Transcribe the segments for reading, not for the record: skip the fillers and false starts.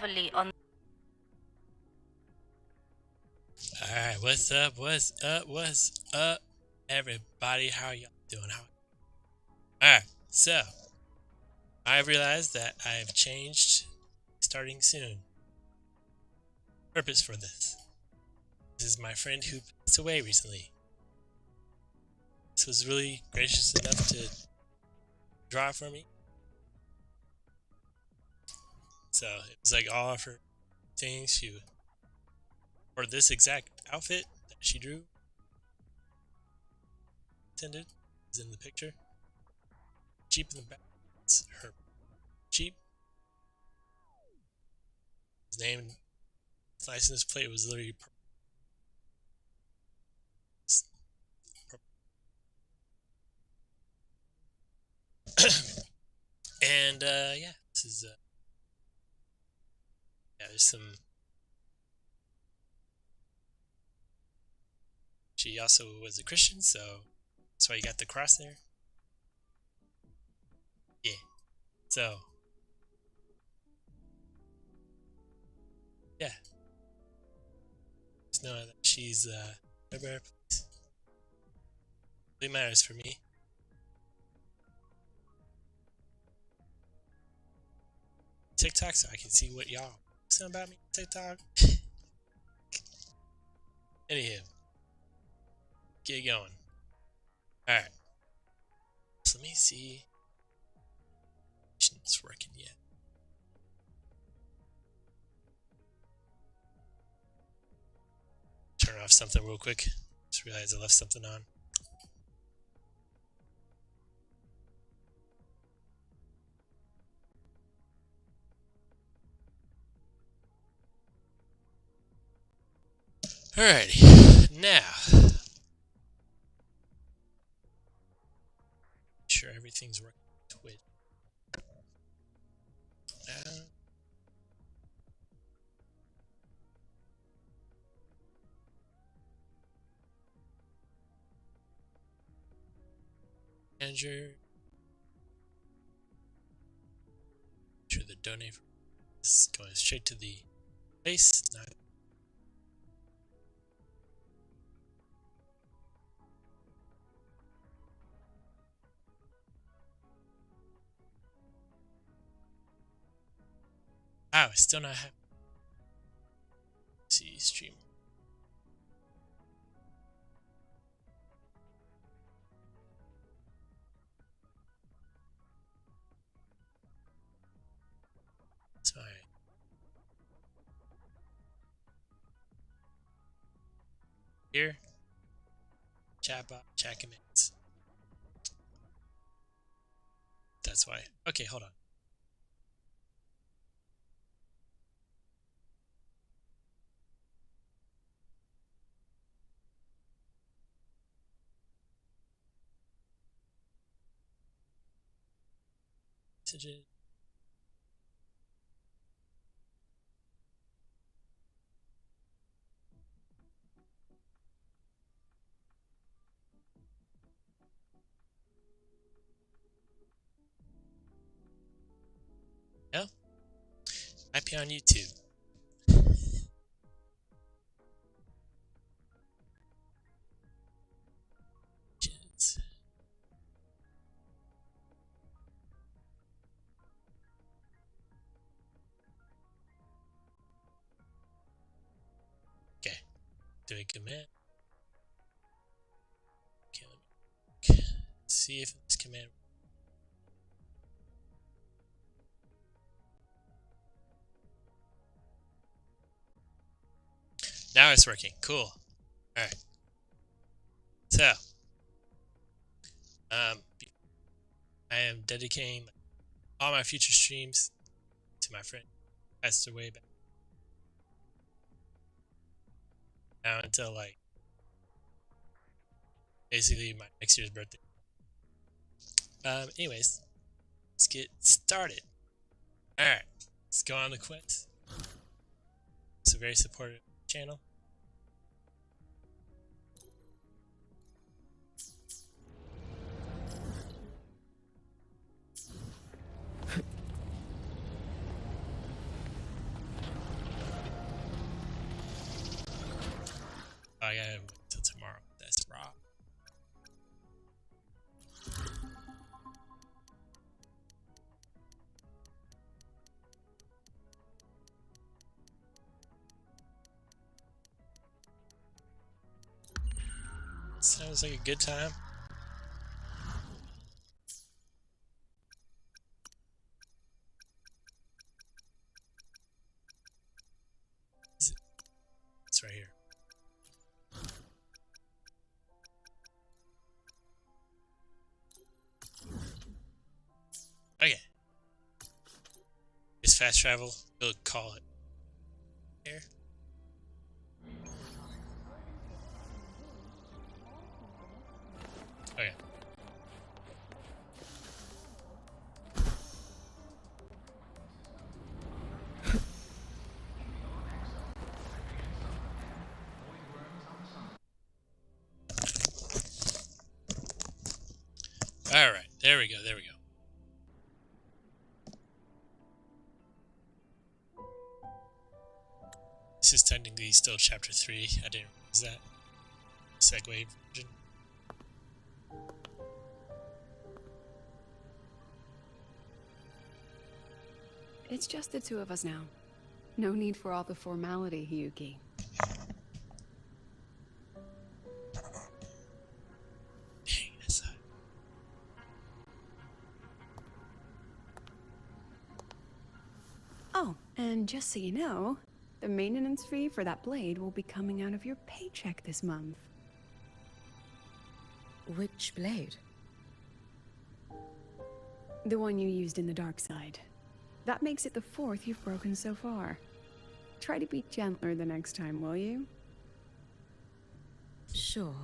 heavily on. Alright, what's up, everybody? How y'all doing? Alright, so I realized that I've changed starting soon. Purpose for this. This is my friend who passed away recently. This was really gracious enough to draw for me. So it was like all of her things or this exact outfit that she drew intended is in the picture. Jeep in the back. It's her Jeep. His name, his license plate was literally purple. And yeah, this is yeah, there's some. She also was a Christian, so that's why you got the cross there. Yeah. So yeah, just know that she's a better place. Really matters for me. TikTok, so I can see what y'all saying about me on TikTok. Anywho, get going. All right. So let me see. It's working yet. Turn off something real quick. Just realized I left something on. Alrighty. Now, sure everything's working. Twitch. Manager. Sure the donate is going straight to the base. Not wow, it's still not happening. See stream. It's fine. Here, chatbot, chat commands. That's why. Okay, hold on. Messages. No, might be on YouTube. Okay, doing command. Okay, let me see if this command. Now it's working. Cool. All right. So, I am dedicating all my future streams to my friend passed away back now until like basically my next year's birthday. Anyways, let's get started. All right, let's go on the quest. It's a very supportive channel. I gotta wait till tomorrow. That's raw. Sounds like a good time. It's right here. Okay. It's fast travel. We'll call it here. Okay. All right. There we go. There we go. This is technically still chapter 3. I didn't realize that. Segue version. It's just the two of us now. No need for all the formality, Yuki. Dang, that's Oh, and just so you know, the maintenance fee for that blade will be coming out of your paycheck this month. Which blade? The one you used in the dark side. That makes it the 4th you've broken so far. Try to be gentler the next time, will you? Sure.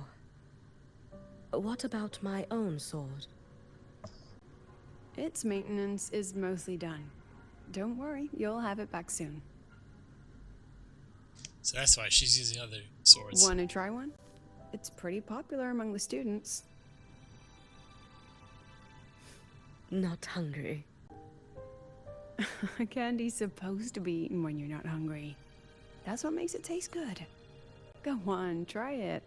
What about my own sword? Its maintenance is mostly done. Don't worry, you'll have it back soon. So that's why she's using other swords. Want to try one? It's pretty popular among the students. Not hungry. Candy's supposed to be eaten when you're not hungry. That's what makes it taste good. Go on, try it.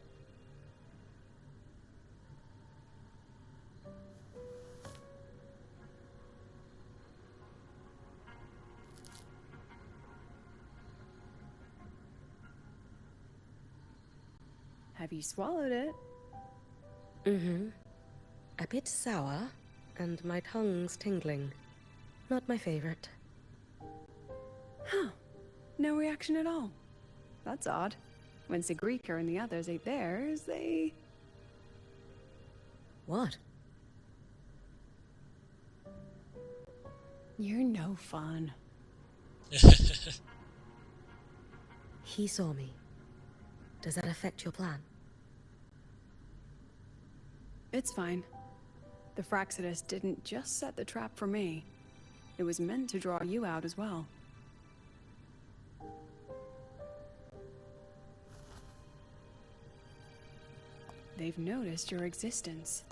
Have you swallowed it? Mm-hmm. A bit sour, and my tongue's tingling. Not my favorite. Huh. No reaction at all. That's odd. When Sigrika and the others ate theirs, they... What? You're no fun. He saw me. Does that affect your plan? It's fine. The Fraxidus didn't just set the trap for me. It was meant to draw you out as well. They've noticed your existence.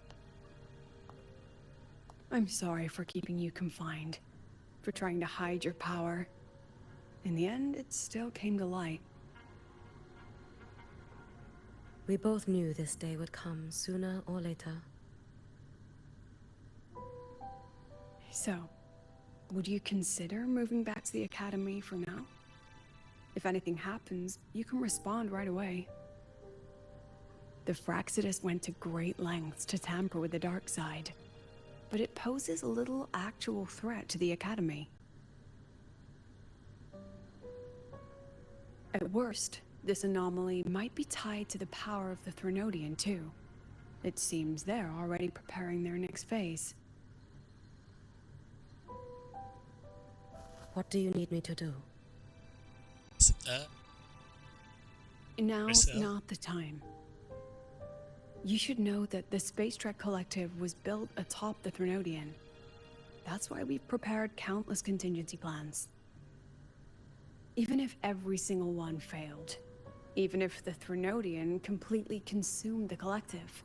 I'm sorry for keeping you confined, for trying to hide your power. In the end, it still came to light. We both knew this day would come sooner or later. So, would you consider moving back to the academy for now? If anything happens, you can respond right away. The Fraxidus went to great lengths to tamper with the dark side, but it poses a little actual threat to the academy. At worst, this anomaly might be tied to the power of the Threnodian too. It seems they're already preparing their next phase. What do you need me to do? Now's not the time. You should know that the Space Trek Collective was built atop the Threnodian. That's why we've prepared countless contingency plans. Even if every single one failed, even if the Threnodian completely consumed the Collective,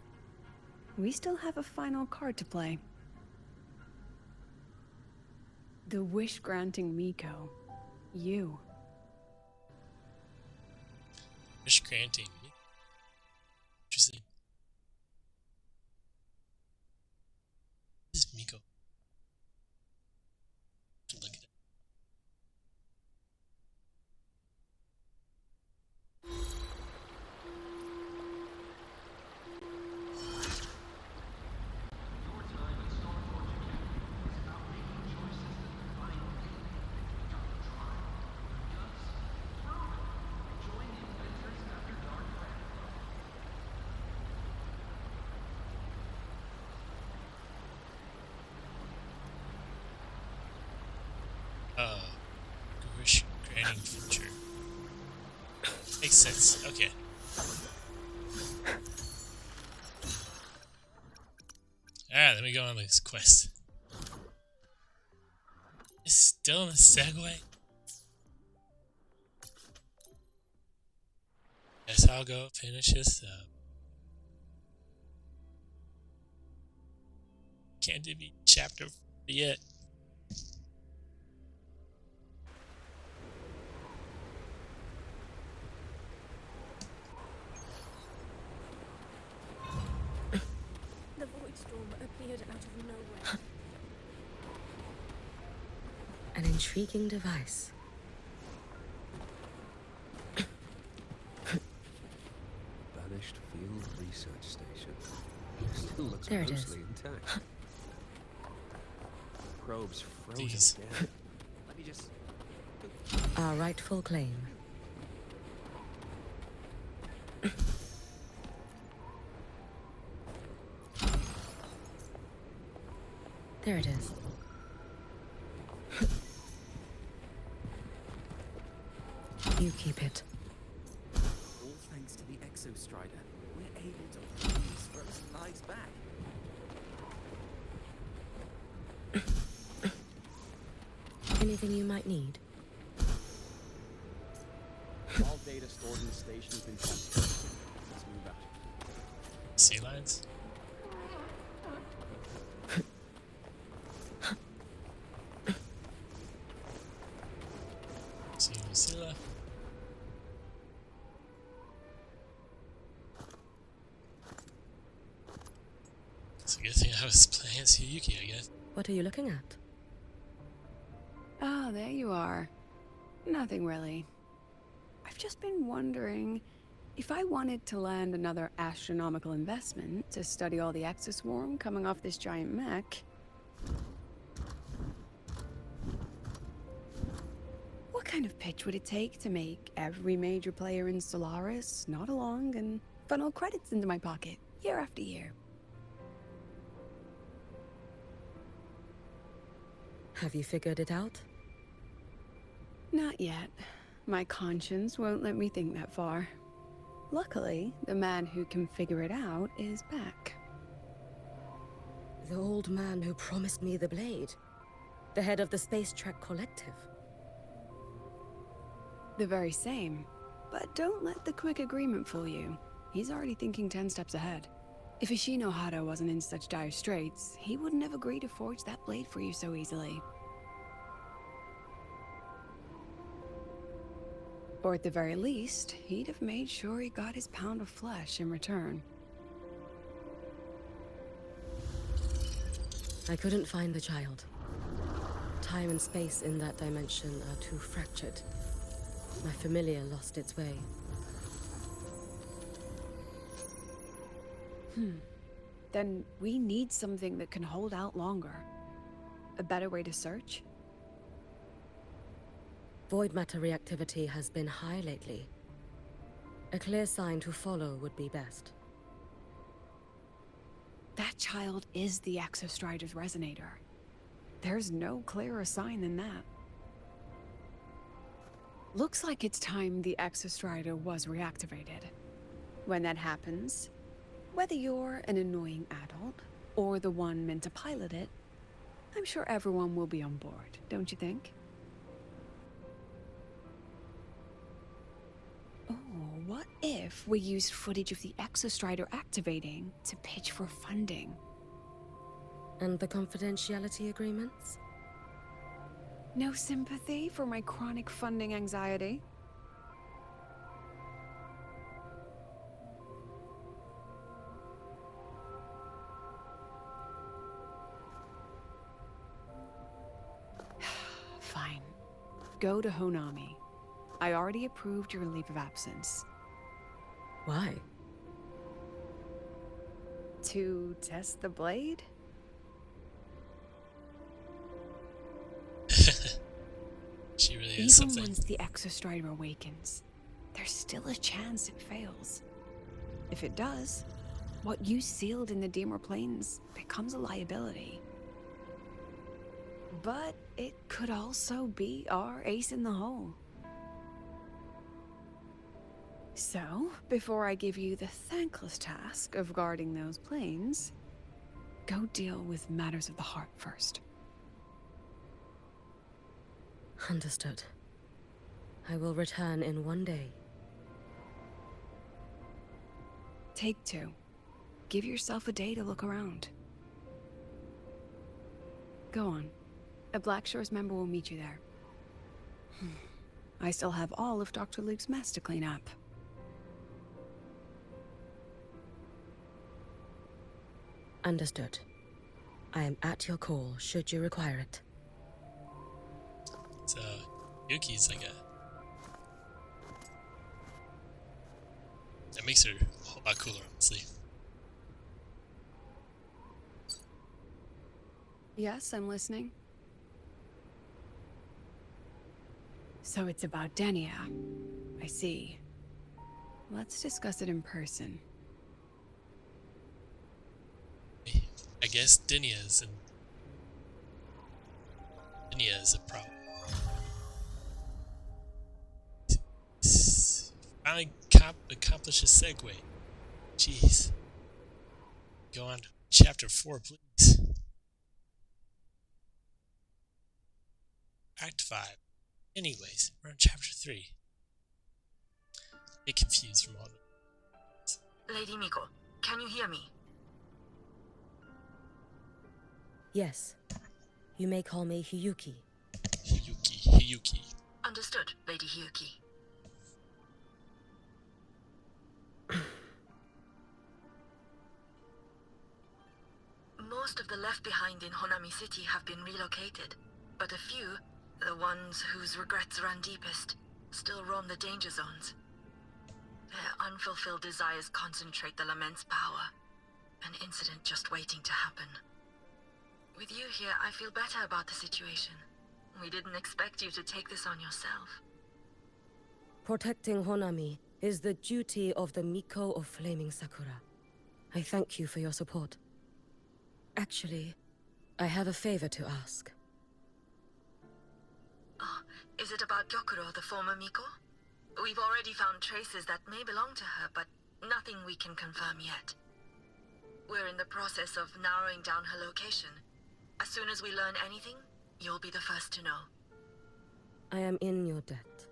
we still have a final card to play. The wish-granting Miko. You. Wish granting. Oh, Goosh granting feature. Makes sense. Okay. Alright, let me go on this quest. It's still in the Segway? Guess I'll go finish this up. Can't do me chapter yet. The void storm appeared out of nowhere. An intriguing device. Banished Field Research Station. Still looks There it is. mostly intact. Probe's frozen Please. again. Let me just... Our rightful claim. There it is. You keep it. All thanks to the Exostrider, we're able to hold these frozen lives back. Anything you might need? All data stored in the station has been transferred. Let's move out. Sea lions? See Lucilla. It's a good thing I was playing Tsuyuki, I guess. What are you looking at? Ah, there you are. Nothing really. I've just been wondering if I wanted to land another astronomical investment to study all the exoswarm coming off this giant mech. What kind of pitch would it take to make every major player in Solaris nod along and funnel credits into my pocket year after year? Have you figured it out? Not yet. My conscience won't let me think that far. Luckily, the man who can figure it out is back. The old man who promised me the blade. The head of the Space Trek Collective. The very same. But don't let the quick agreement fool you. He's already thinking 10 steps ahead. If Ishino Hado wasn't in such dire straits, he wouldn't have agreed to forge that blade for you so easily. Or at the very least, he'd have made sure he got his pound of flesh in return. I couldn't find the child. Time and space in that dimension are too fractured. My familiar lost its way. Then we need something that can hold out longer. A better way to search? Void matter reactivity has been high lately. A clear sign to follow would be best. That child is the Exostrider's resonator. There's no clearer sign than that. Looks like it's time the Exostrider was reactivated. When that happens, whether you're an annoying adult or the one meant to pilot it, I'm sure everyone will be on board, don't you think? Oh, what if we used footage of the Exostrider activating to pitch for funding? And the confidentiality agreements? No sympathy for my chronic funding anxiety? Fine. Go to Honami. I already approved your leave of absence. Why? To test the blade? She really is Even something. once the Exostrider awakens, there's still a chance it fails. If it does, what you sealed in the Demer Plains becomes a liability. but it could also be our ace in the hole. So, before I give you the thankless task of guarding those planes, go deal with matters of the heart first. Understood. I will return in 1 day. Take 2. Give yourself a day to look around. Go on. A Black Shores member will meet you there. I still have all of Dr. Luke's mess to clean up. Understood. I am at your call should you require it. So, Yuki's like a... That makes her a whole lot cooler, honestly. Yes, I'm listening. So it's about Denia. I see. Let's discuss it in person. I guess Denia's a problem. Finally accomplish a segue. Jeez. Go on to chapter 4, please. Act 5. Anyways, we're on chapter 3. Get confused from all the... Lady Miko, can you hear me? Yes. You may call me Hiyuki. Hiyuki. Understood, Lady Hiyuki. Most of the left behind in Honami City have been relocated, but a few, the ones whose regrets run deepest, still roam the danger zones. Their unfulfilled desires concentrate the Lamente's power, an incident just waiting to happen. With you here, I feel better about the situation. We didn't expect you to take this on yourself. Protecting Honami is the duty of the Miko of Flaming Sakura. I thank you for your support. Actually, I have a favor to ask. Oh, is it about Gyokuro, the former Miko? We've already found traces that may belong to her, but nothing we can confirm yet. We're in the process of narrowing down her location. As soon as we learn anything, you'll be the first to know. I am in your debt.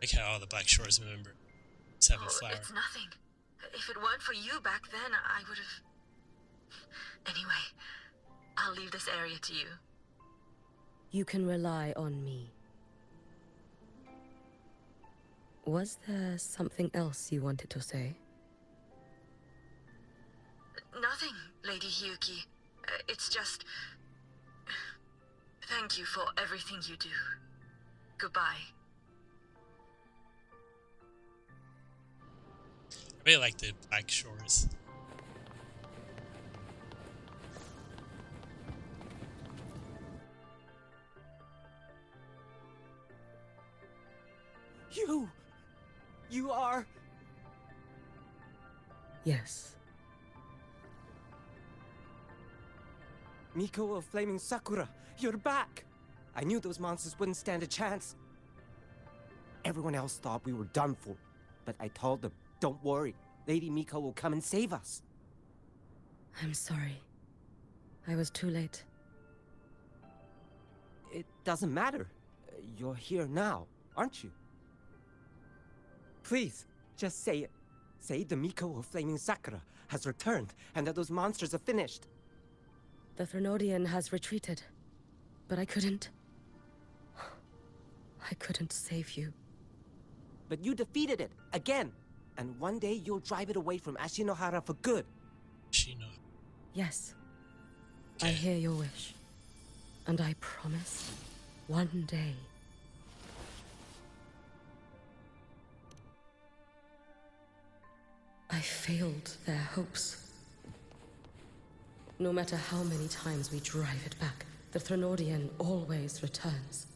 Like how all the Black Shores members have a flower. It's nothing. If it weren't for you back then, I would have... Anyway, I'll leave this area to you. You can rely on me. Was there something else you wanted to say? Nothing, Lady Hiyuki. It's just... Thank you for everything you do. Goodbye. I really like the Black Shores. You are... Yes. Miko of Flaming Sakura, you're back! I knew those monsters wouldn't stand a chance. Everyone else thought we were done for, but I told them, don't worry, Lady Miko will come and save us. I'm sorry. I was too late. It doesn't matter. You're here now, aren't you? Please, just say it. Say the Miko of Flaming Sakura has returned and that those monsters are finished. The Threnodian has retreated, but I couldn't save you. But you defeated it, again. And one day you'll drive it away from Ashinohara for good. Shino. Yes. I Okay. hear your wish. And I promise, one day. I failed their hopes. No matter how many times we drive it back, the Threnodian always returns.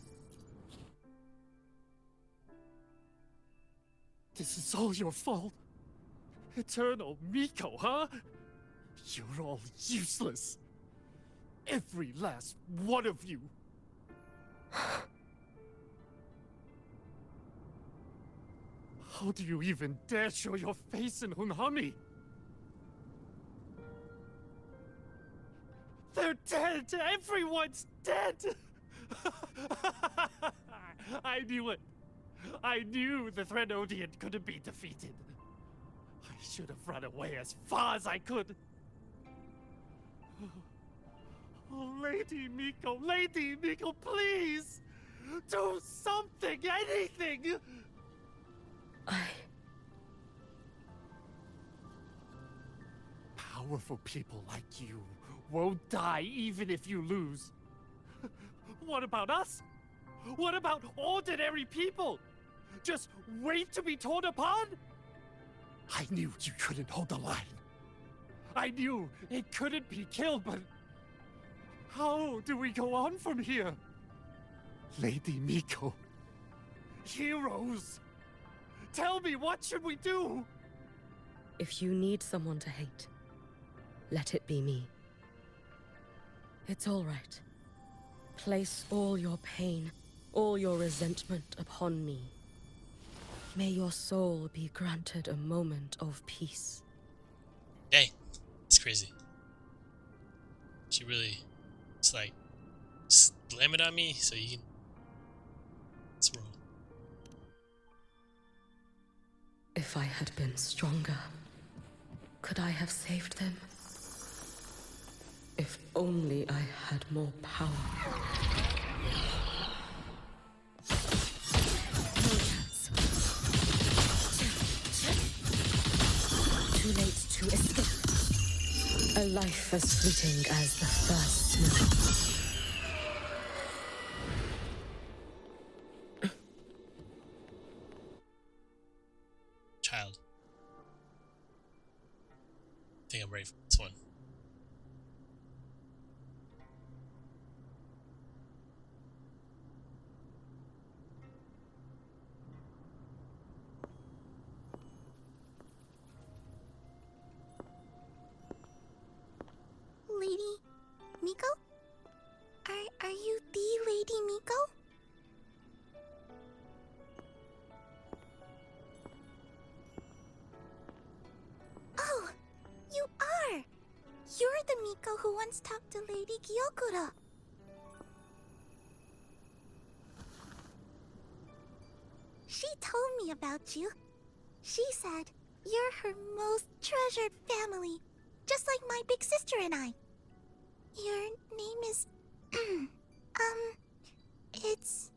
This is all your fault. Eternal Miko, huh? You're all useless. Every last one of you. How do you even dare show your face in Hunhami? They're dead! Everyone's dead! I knew it. I knew the Threnodian couldn't be defeated. I should have run away as far as I could. Oh, Lady Miko, please! Do something, anything! Powerful people like you won't die even if you lose. What about us? What about ordinary people? Just wait to be torn apart? I knew you couldn't hold the line. I knew it couldn't be killed, but how do we go on from here? Lady Miko, heroes, tell me, what should we do? If you need someone to hate, let it be me. It's all right. Place all your pain, all your resentment upon me. May your soul be granted a moment of peace. Dang, that's crazy. She really, it's like, slam it on me so you can. Let's roll. If I had been stronger, could I have saved them? If only I had more power. No chance. Too late to escape. A life as fleeting as the first snow. Child. I think I'm ready for this one. Lady Miko? Are you the Lady Miko? Oh, you are! You're the Miko who once talked to Lady Gyokura. She told me about you. She said you're her most treasured family, just like my big sister and I. Your name is... it's...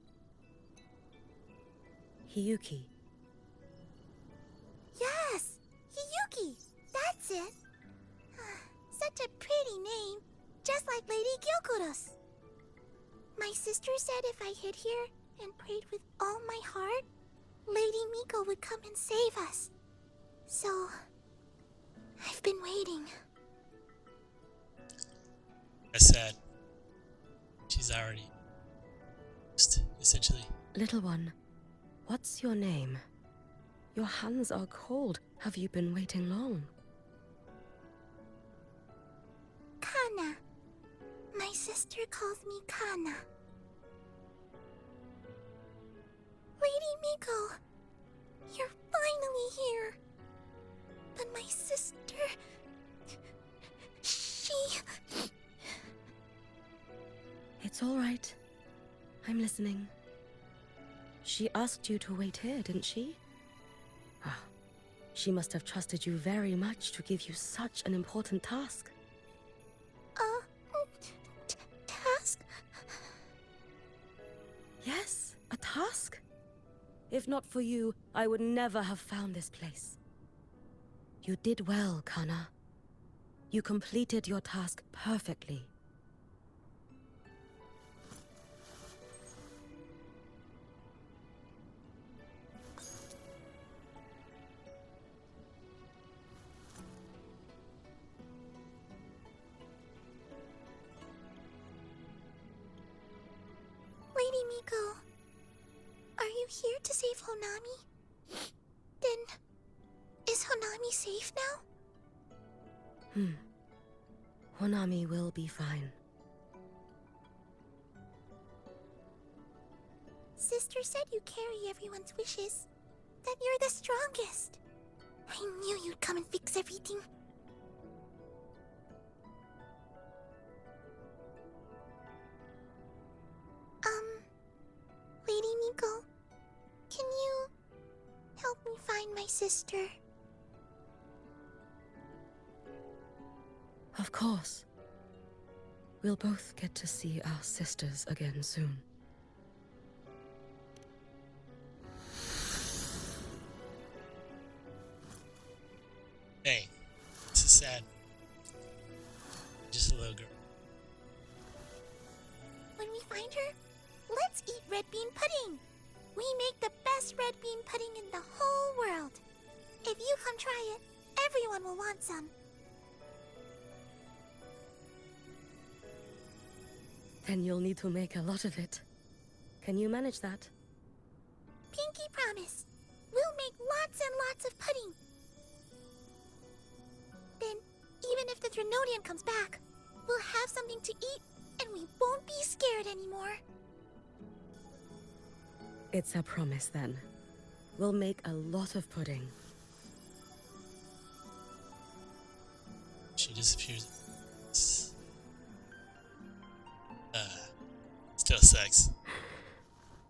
Hiyuki. Yes! Hiyuki! That's it! Such a pretty name, just like Lady Gyokura's. My sister said if I hid here and prayed with all my heart, Lady Miko would come and save us. So... I've been waiting. That's sad. She's already essentially. Little one, what's your name? Your hands are cold. Have you been waiting long? Kana. My sister calls me Kana. Lady Miko, you're finally here. But my sister... she... It's all right. I'm listening. She asked you to wait here, didn't she? Ah, she must have trusted you very much to give you such an important task. Task? Yes, a task. If not for you, I would never have found this place. You did well, Kana. You completed your task perfectly. Lady Miko, are you here to save Honami? Then, is Honami safe now? Honami will be fine. sister said you carry everyone's wishes. That you're the strongest. I knew you'd come and fix everything. Lady Miko, can you help me find my sister? Of course. We'll both get to see our sisters again soon. Dang. It's a sad. Just a little girl. When we find her, let's eat red bean pudding. We make the best red bean pudding in the whole world. If you come try it, everyone will want some. Then you'll need to make a lot of it. Can you manage that? Pinky promise. We'll make lots and lots of pudding. Then, even if the Trinodian comes back, we'll have something to eat and we won't be scared anymore. It's a promise then. We'll make a lot of pudding. She disappears. Still sucks.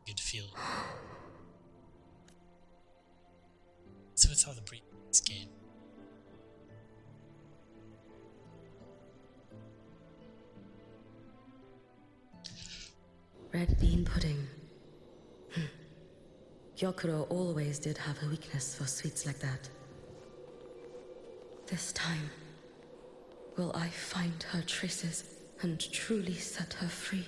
Good feel. So what's all the breed in this game? Red bean pudding. Gyokuro always did have a weakness for sweets like that. This time, will I find her traces and truly set her free?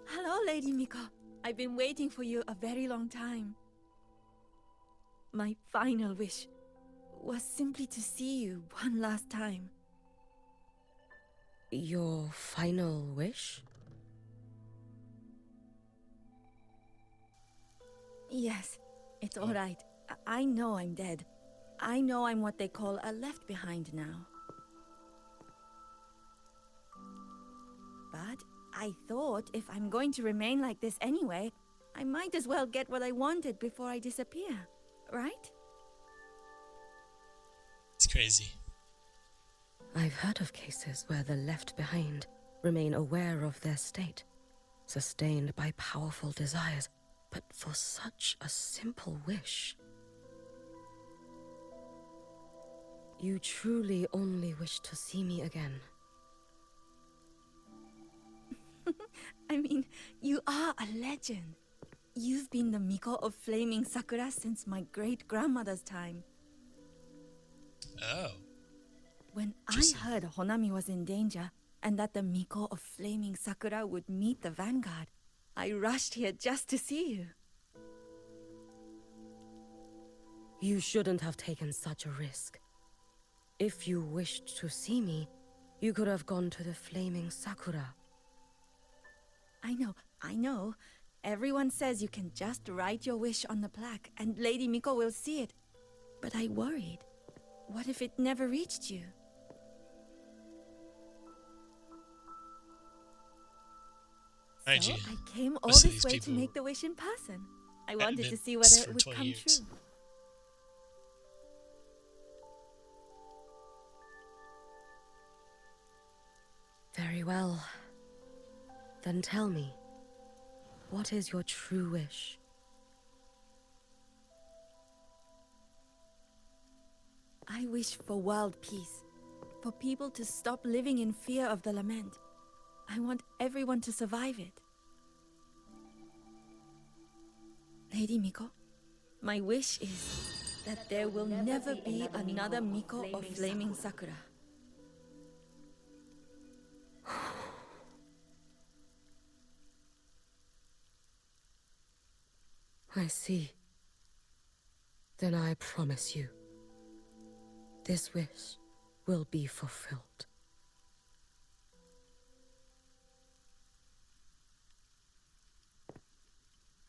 Hello, Lady Miko. I've been waiting for you a very long time. My final wish was simply to see you one last time. Your final wish? Yes, it's alright. I know I'm dead. I know I'm what they call a left behind now. But I thought if I'm going to remain like this anyway, I might as well get what I wanted before I disappear, right? It's crazy. I've heard of cases where the left behind remain aware of their state, sustained by powerful desires, but for such a simple wish. You truly only wish to see me again. I mean, you are a legend. You've been the Miko of Flaming Sakura since my great-grandmother's time. Oh. When I heard Honami was in danger, and that the Miko of Flaming Sakura would meet the Vanguard, I rushed here just to see you. You shouldn't have taken such a risk. If you wished to see me, you could have gone to the Flaming Sakura. I know. Everyone says you can just write your wish on the plaque and Lady Miko will see it. But I worried. What if it never reached you? Mind So you, I came all most of this these way to people make the wish in person. I hadn't wanted been to see this whether for it would 20 come years. true. Very well. Then tell me, what is your true wish? I wish for world peace. For people to stop living in fear of the lament. I want everyone to survive it. Lady Miko, my wish is that there will never be another Miko of Flaming Sakura. I see. Then I promise you, this wish will be fulfilled.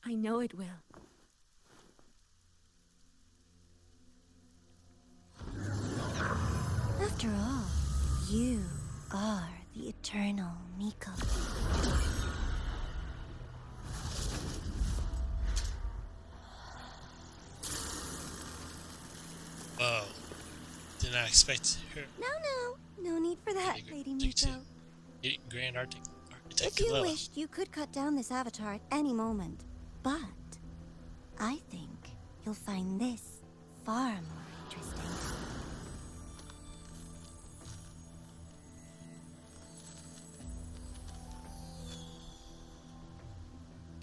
I know it will. After all, you are the eternal Miko. Whoa. Did not expect her. No need for that, Lady Miko. Grand Architect If you Lilith. wished, you could cut down this avatar at any moment. But I think you'll find this far more interesting.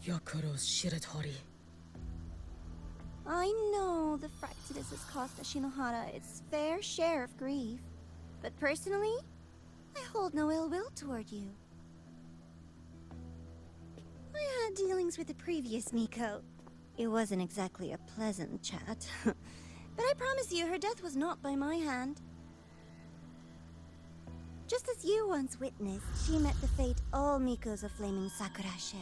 Gyokuro's Shiratori. I know the Fractidus has cost Ashinohara its fair share of grief. But personally, I hold no ill will toward you. I had dealings with the previous Miko. It wasn't exactly a pleasant chat. But I promise you, her death was not by my hand. Just as you once witnessed, she met the fate all Mikos of Flaming Sakura share.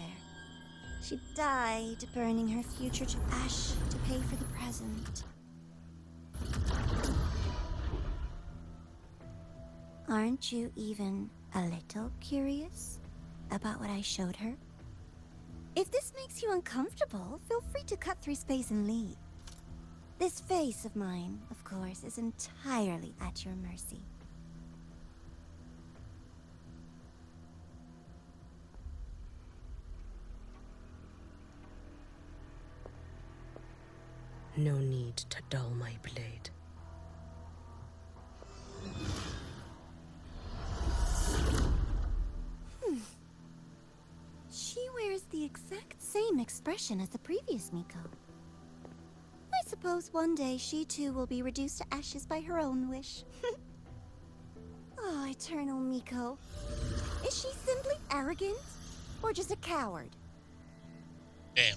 She died, burning her future to ash to pay for the present. Aren't you even a little curious about what I showed her? If this makes you uncomfortable, feel free to cut through space and leave. This face of mine, of course, is entirely at your mercy. No need to dull my blade. She wears the exact same expression as the previous Miko. I suppose one day she too will be reduced to ashes by her own wish. Oh, Eternal Miko. Is she simply arrogant? Or just a coward? Damn.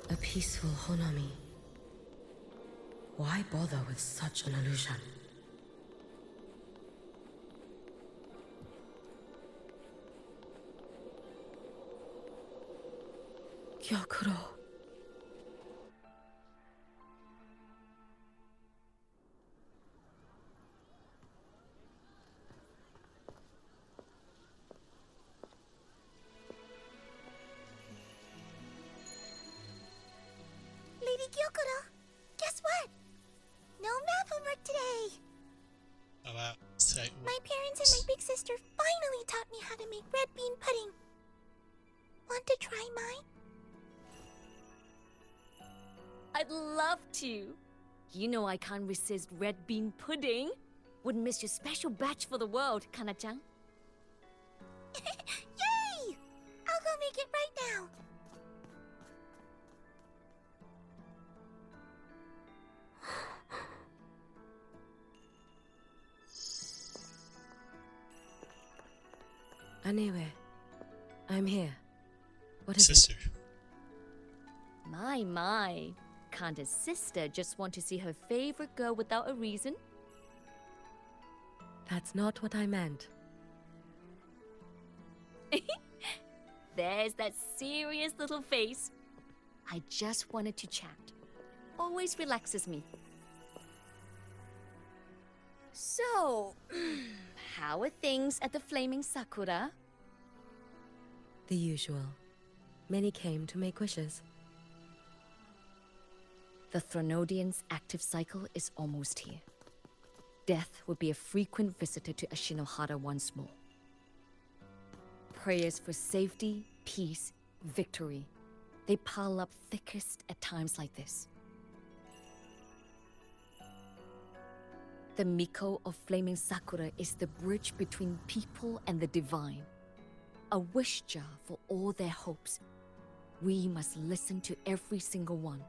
A peaceful Honami. Why bother with such an illusion? Gyokuro. Lady Gyokuro, guess what? No math homework today. Oh wow. So, My parents and my big sister finally taught me how to make red bean pudding. Want to try mine? I'd love to. You know I can't resist red bean pudding. Wouldn't miss your special batch for the world, Kana-chan. Yay! I'll go make it right now. Anyway, I'm here. What is sister. My. Can't a sister just want to see her favorite girl without a reason? it? That's not what I meant. There's that serious little face. I just wanted to chat. Always relaxes me. So, how are things at the Flaming Sakura? The usual. Many came to make wishes. The Threnodian's active cycle is almost here. Death will be a frequent visitor to Ashinohara once more. Prayers for safety, peace, victory. They pile up thickest at times like this. The Miko of Flaming Sakura is the bridge between people and the divine. A wish jar for all their hopes. We must listen to every single one.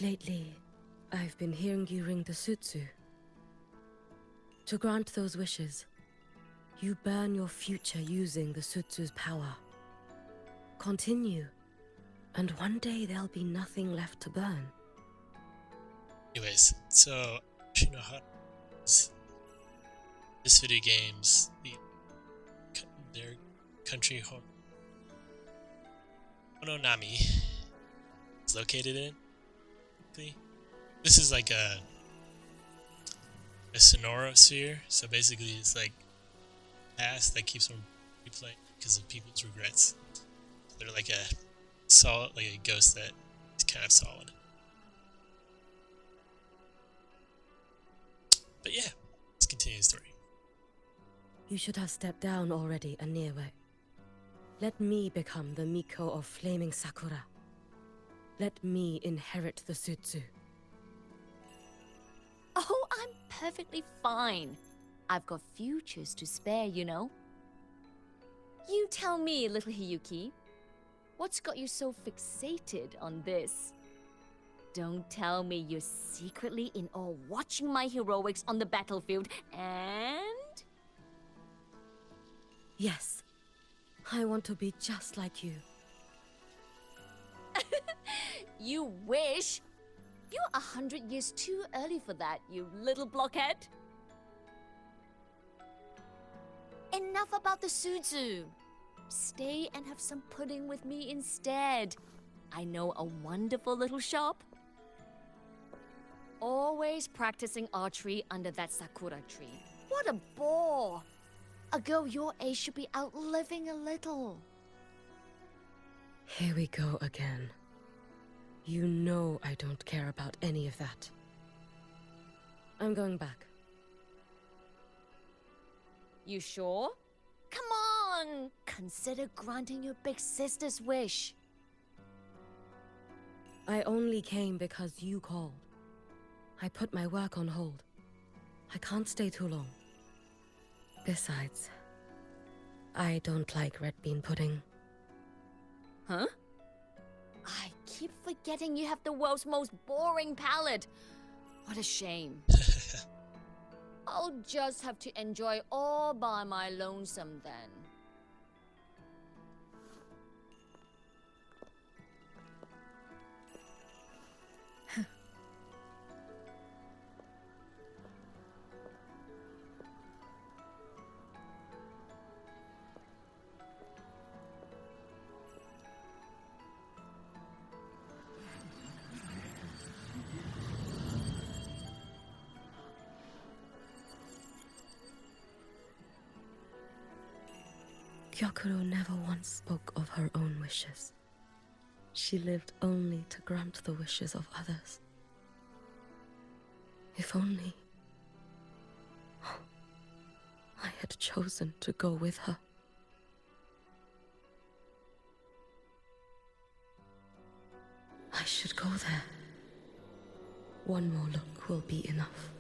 Lately, I've been hearing you ring the Sutsu. To grant those wishes, You burn your future using the Sutsu's power. Continue, and one day there'll be nothing left to burn. Anyways, so Shinohara is this video game's their country home Hononami is located in. This is like a sonorosphere, so basically it's like past that keeps on replaying because of people's regrets. They're like a solid, like a ghost that is kind of solid. But yeah, let's continue the story. You should have stepped down already, Aniwe. Let me become the Miko of Flaming Sakura. Let me inherit the Sutsu. Oh, I'm perfectly fine. I've got futures to spare, you know. You tell me, little Hiyuki, what's got you so fixated on this? Don't tell me you're secretly in awe watching my heroics on the battlefield and... Yes, I want to be just like you. You wish? You're 100 years too early for that, you little blockhead. Enough about the Sutsu. Stay and have some pudding with me instead. I know a wonderful little shop. Always practicing archery under that sakura tree. What a bore! A girl your age should be out living a little. Here we go again. You know I don't care about any of that. I'm going back. You sure? Come on! Consider granting your big sister's wish. I only came because you called. I put my work on hold. I can't stay too long. Besides, I don't like red bean pudding. Huh? I keep forgetting you have the world's most boring palate. What a shame. I'll just have to enjoy all by my lonesome then. Gyokuro never once spoke of her own wishes. She lived only to grant the wishes of others. If only I had chosen to go with her. I should go there. One more look will be enough.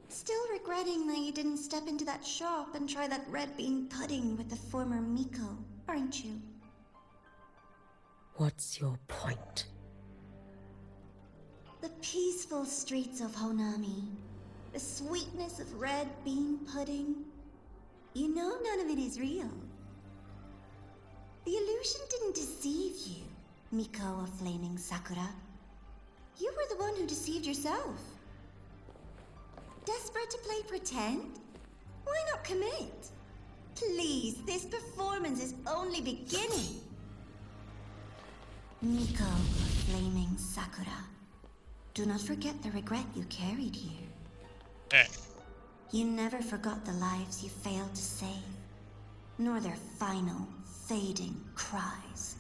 Still regretting that you didn't step into that shop and try that red bean pudding with the former Miko, aren't you? What's your point? The peaceful streets of Honami, the sweetness of red bean pudding. You know none of it is real. The illusion didn't deceive you, Miko of Flaming Sakura. You were the one who deceived yourself. Desperate to play pretend? Why not commit? Please, this performance is only beginning. Miko of Flaming Sakura. Do not forget the regret you carried here. You never forgot the lives you failed to save, nor their final, fading cries.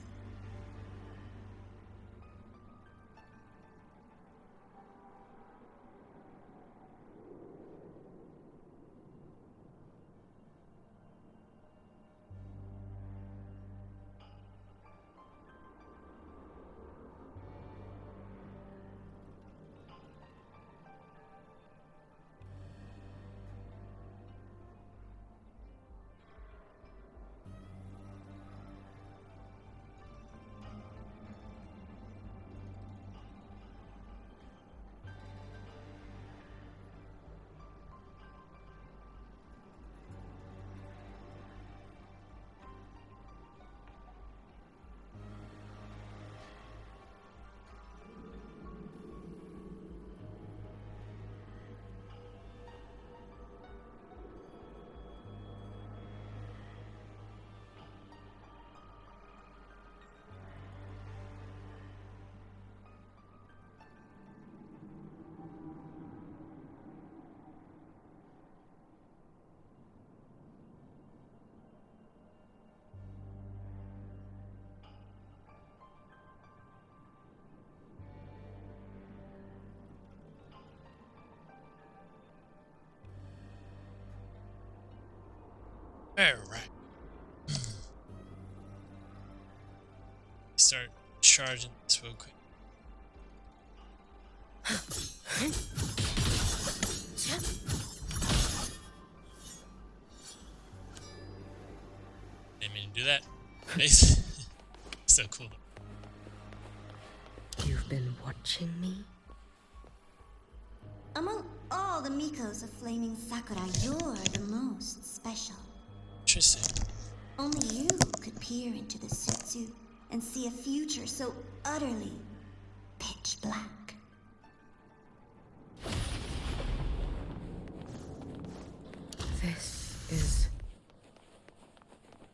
Alright. Start charging this real quick. Didn't mean to do that. Nice. So cool. You've been watching me? Among all the Mikos of Flaming Sakura, you're the most special. Interesting. Only you could peer into the Sutsu and see a future so utterly pitch black. This is...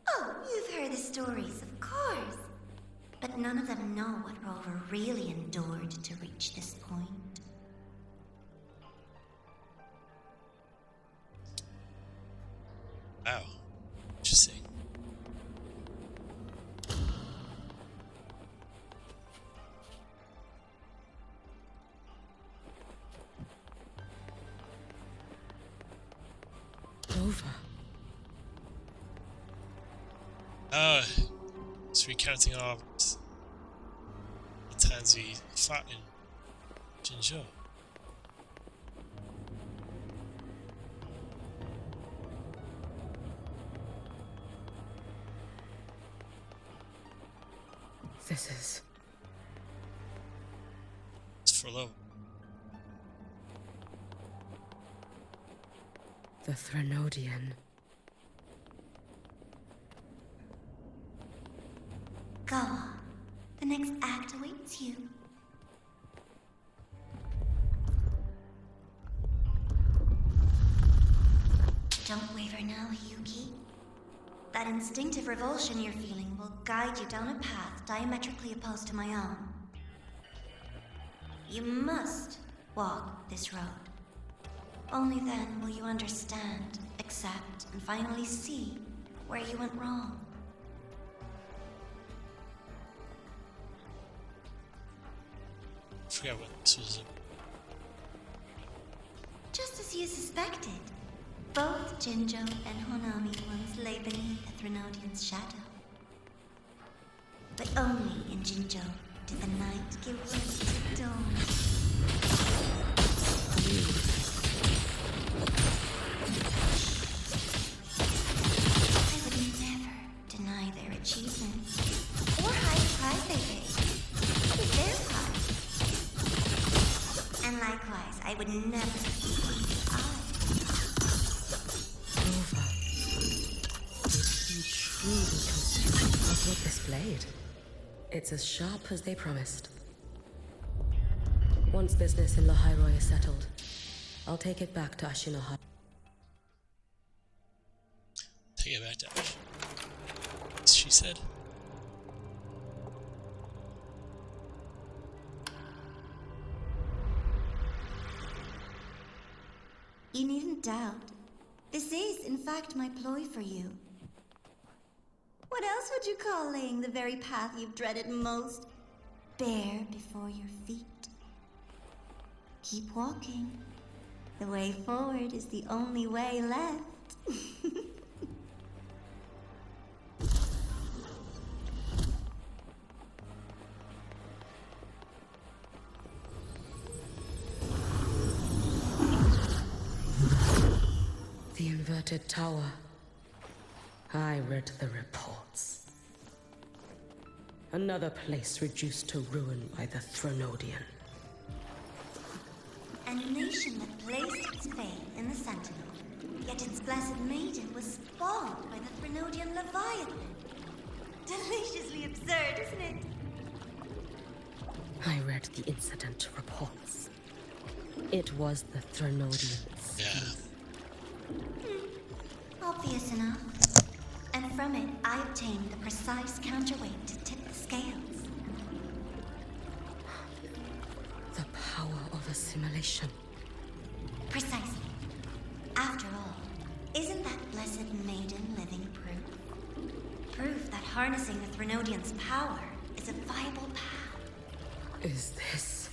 Oh, you've heard the stories, of course. But none of them know what Rover really endured to reach this point. Wow. Interesting. over. Oh, it's recounting all of the times we fought in Jinzhou. This is... It's for love. the Threnodian. Go on. The next act awaits you. Don't waver now, Yuki. That instinctive revulsion you're feeling will guide you down a path diametrically opposed to my own. You must walk this road. Only then will you understand, accept, and finally see where you went wrong. I forgot what this was. Just as you suspected, both Jinzhou and Honami once lay beneath the Threnodian's shadow. But only in Jinzhou did the night give way to dawn. I would never deny their achievements, or hide the price they paid. It is their prize. And likewise, I would never squeeze eyes. Nova, did you truly consume of this blade? It's as sharp as they promised. Once business in Lahairoi is settled, I'll take it back to Ashinoha. Take it back to Ash. She said. You needn't doubt. This is, in fact, my ploy for you. What else would you call laying the very path you've dreaded most bare before your feet? Keep walking. The way forward is the only way left. The inverted tower. I read the reports. Another place reduced to ruin by the Threnodian. A nation that placed its faith in the Sentinel, yet its blessed maiden was spawned by the Threnodian Leviathan. Deliciously absurd, isn't it? I read the incident reports. It was the Threnodians. Yeah. Obvious enough. And from it, I obtained the precise counterweight to tip the scales. The power of assimilation. Precisely. After all, isn't that blessed maiden living proof? Proof that harnessing the Threnodian's power is a viable path. Is this...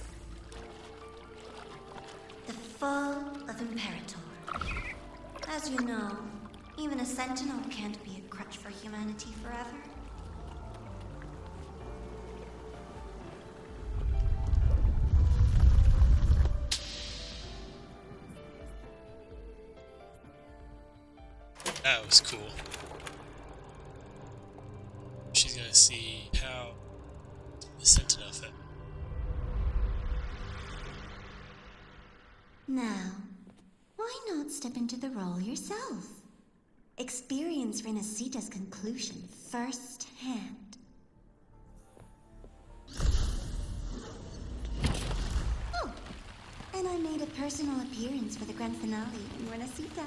The fall of Imperator. As you know, Even a sentinel can't be a crutch for humanity forever. That was cool. She's gonna see how the Sentinel fit. Now, why not step into the role yourself? Experience Renacita's conclusion firsthand. Oh, and I made a personal appearance for the grand finale in Renacita.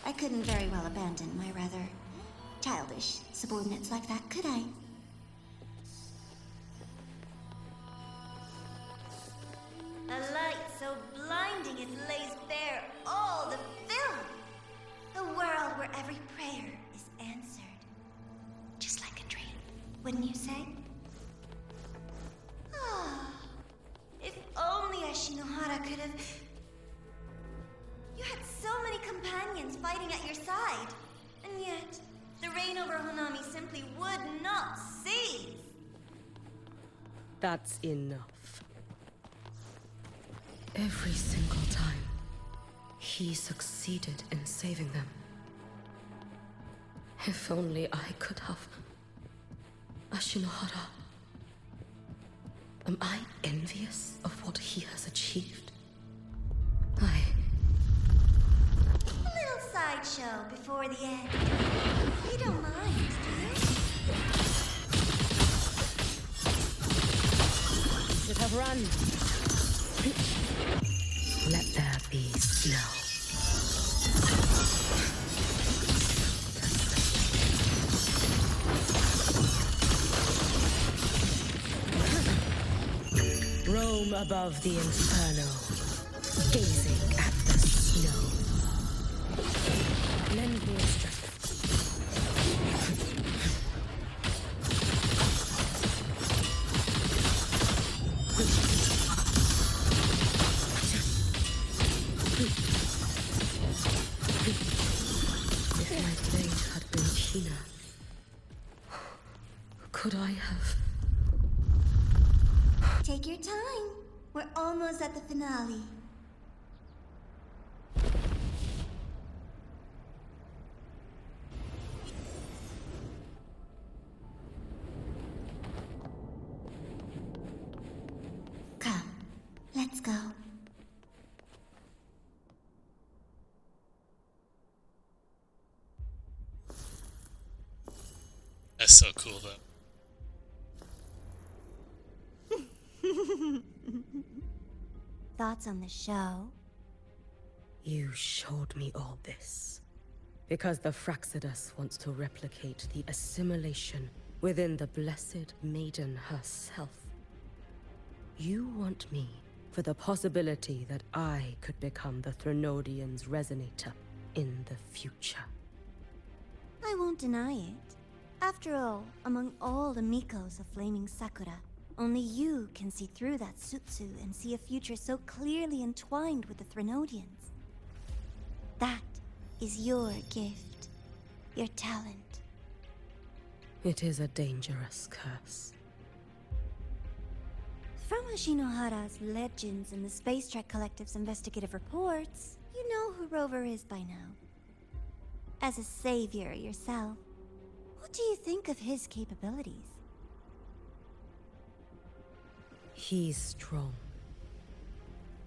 I couldn't very well abandon my rather childish subordinates like that, could I? A light so blinding it lays bare all the film. A world where every prayer is answered. Just like a dream, wouldn't you say? Ah, if only Ashinohara could have... You had so many companions fighting at your side, and yet the reign over Honami simply would not cease. That's enough. Every single time, he succeeded in saving them. If only I could have... Ashinohara. Am I envious of what he has achieved? A little sideshow before the end. You don't mind, do you? Should have run. Let there be snow. Roam above the inferno, gazing at the snow. Lend me a strength. If my blade had been keener, could I have... Take your time. We're almost at the finale. Come, let's go. That's so cool, though. Thoughts on the show? You showed me all this because the Fraxidus wants to replicate the assimilation within the Blessed Maiden herself. You want me for the possibility that I could become the Threnodian's resonator in the future. I won't deny it. After all, among all the Mikos of Flaming Sakura, only you can see through that Sutsu and see a future so clearly entwined with the Threnodians. That is your gift, your talent. It is a dangerous curse. From Ashinohara's legends and the Space Trek Collective's investigative reports, you know who Rover is by now. As a savior yourself, what do you think of his capabilities? He's strong.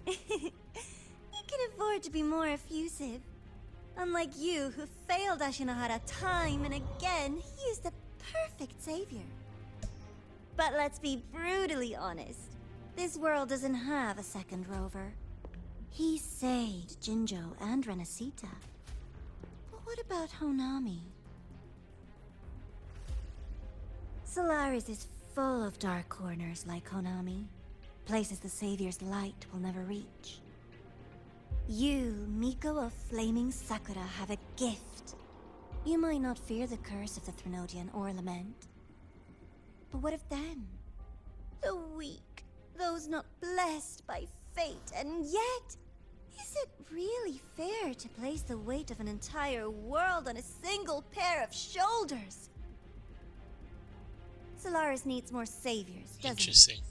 He can afford to be more effusive. Unlike you, who failed Ashinohara time and again, he is the perfect savior. But let's be brutally honest. This world doesn't have a second Rover. He saved Jinjo and Renacita. But what about Honami? Solaris is full of dark corners like Honami. Places the Savior's light will never reach. You, Miko of Flaming Sakura, have a gift. You might not fear the curse of the Threnodian or lament. But what of them? The weak, those not blessed by fate, and yet Is it really fair to place the weight of an entire world on a single pair of shoulders? Solaris needs more saviors, doesn't it? Interesting.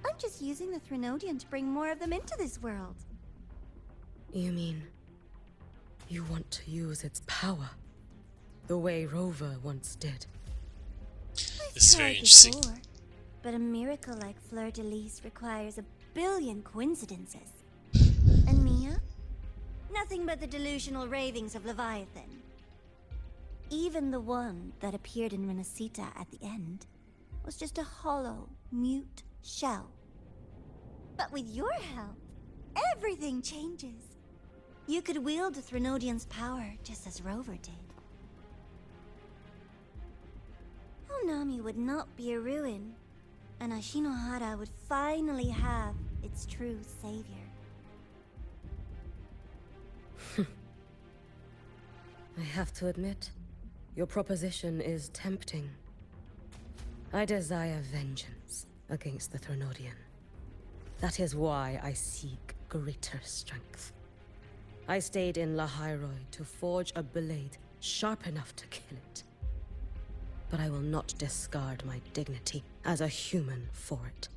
I'm just using the Threnodian to bring more of them into this world. You mean you want to use its power the way Rover once did? This is very Tried interesting. before, but a miracle like Fleur-de-Lis requires a billion coincidences. And Mia? Nothing but the delusional ravings of Leviathan. Even the one that appeared in Renacita at the end was just a hollow, mute shell. But with your help, everything changes. You could wield the Threnodian's power just as Rover did. Honami would not be a ruin, and Ashinohara would finally have its true savior. I have to admit, your proposition is tempting. I desire vengeance against the Threnodian. That is why I seek greater strength. I stayed in Lahairoi to forge a blade sharp enough to kill it. But I will not discard my dignity as a human for it.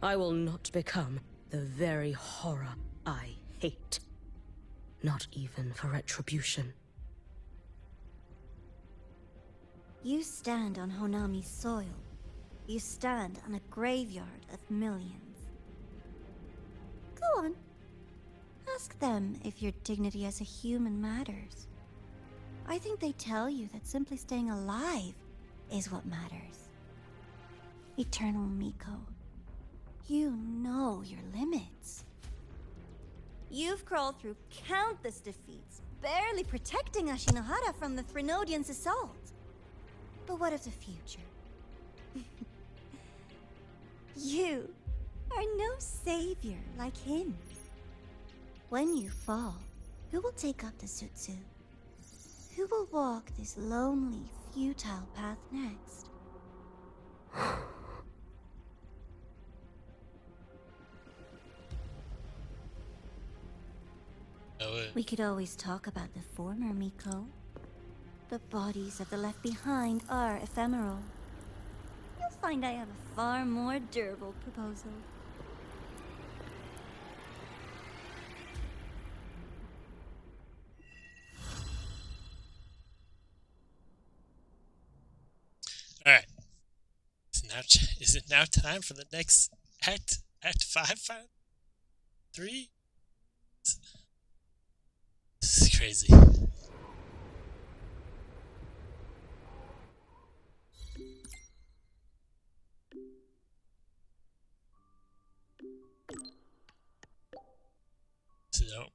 I will not become the very horror I hate. Not even for retribution. You stand on Honami's soil. You stand on a graveyard of millions. Go on. Ask them if your dignity as a human matters. I think they tell you that simply staying alive is what matters. Eternal Miko, you know your limits. You've crawled through countless defeats, barely protecting Ashinohara from the Threnodian's assault. But what of the future? You are no savior like him. When you fall, who will take up the Sutsu? Who will walk this lonely, futile path next? We could always talk about the former, Miko. The bodies of the left behind are ephemeral. You'll find I have a far more durable proposal. All right. Is it now time for the next act? Act 5? 3? This is crazy. So,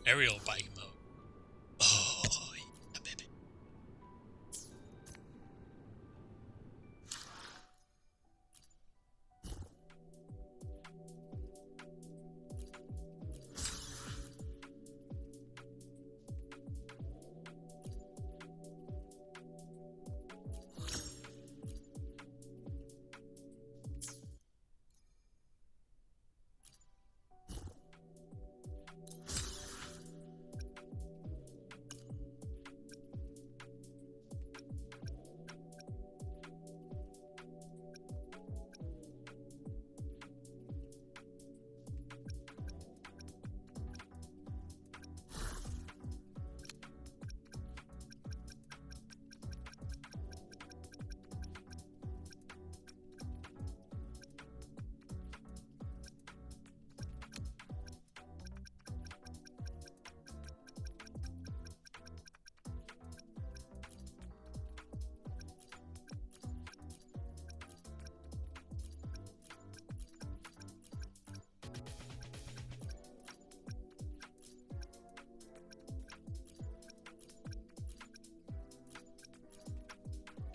aerial bike mode. Oh, yeah, baby.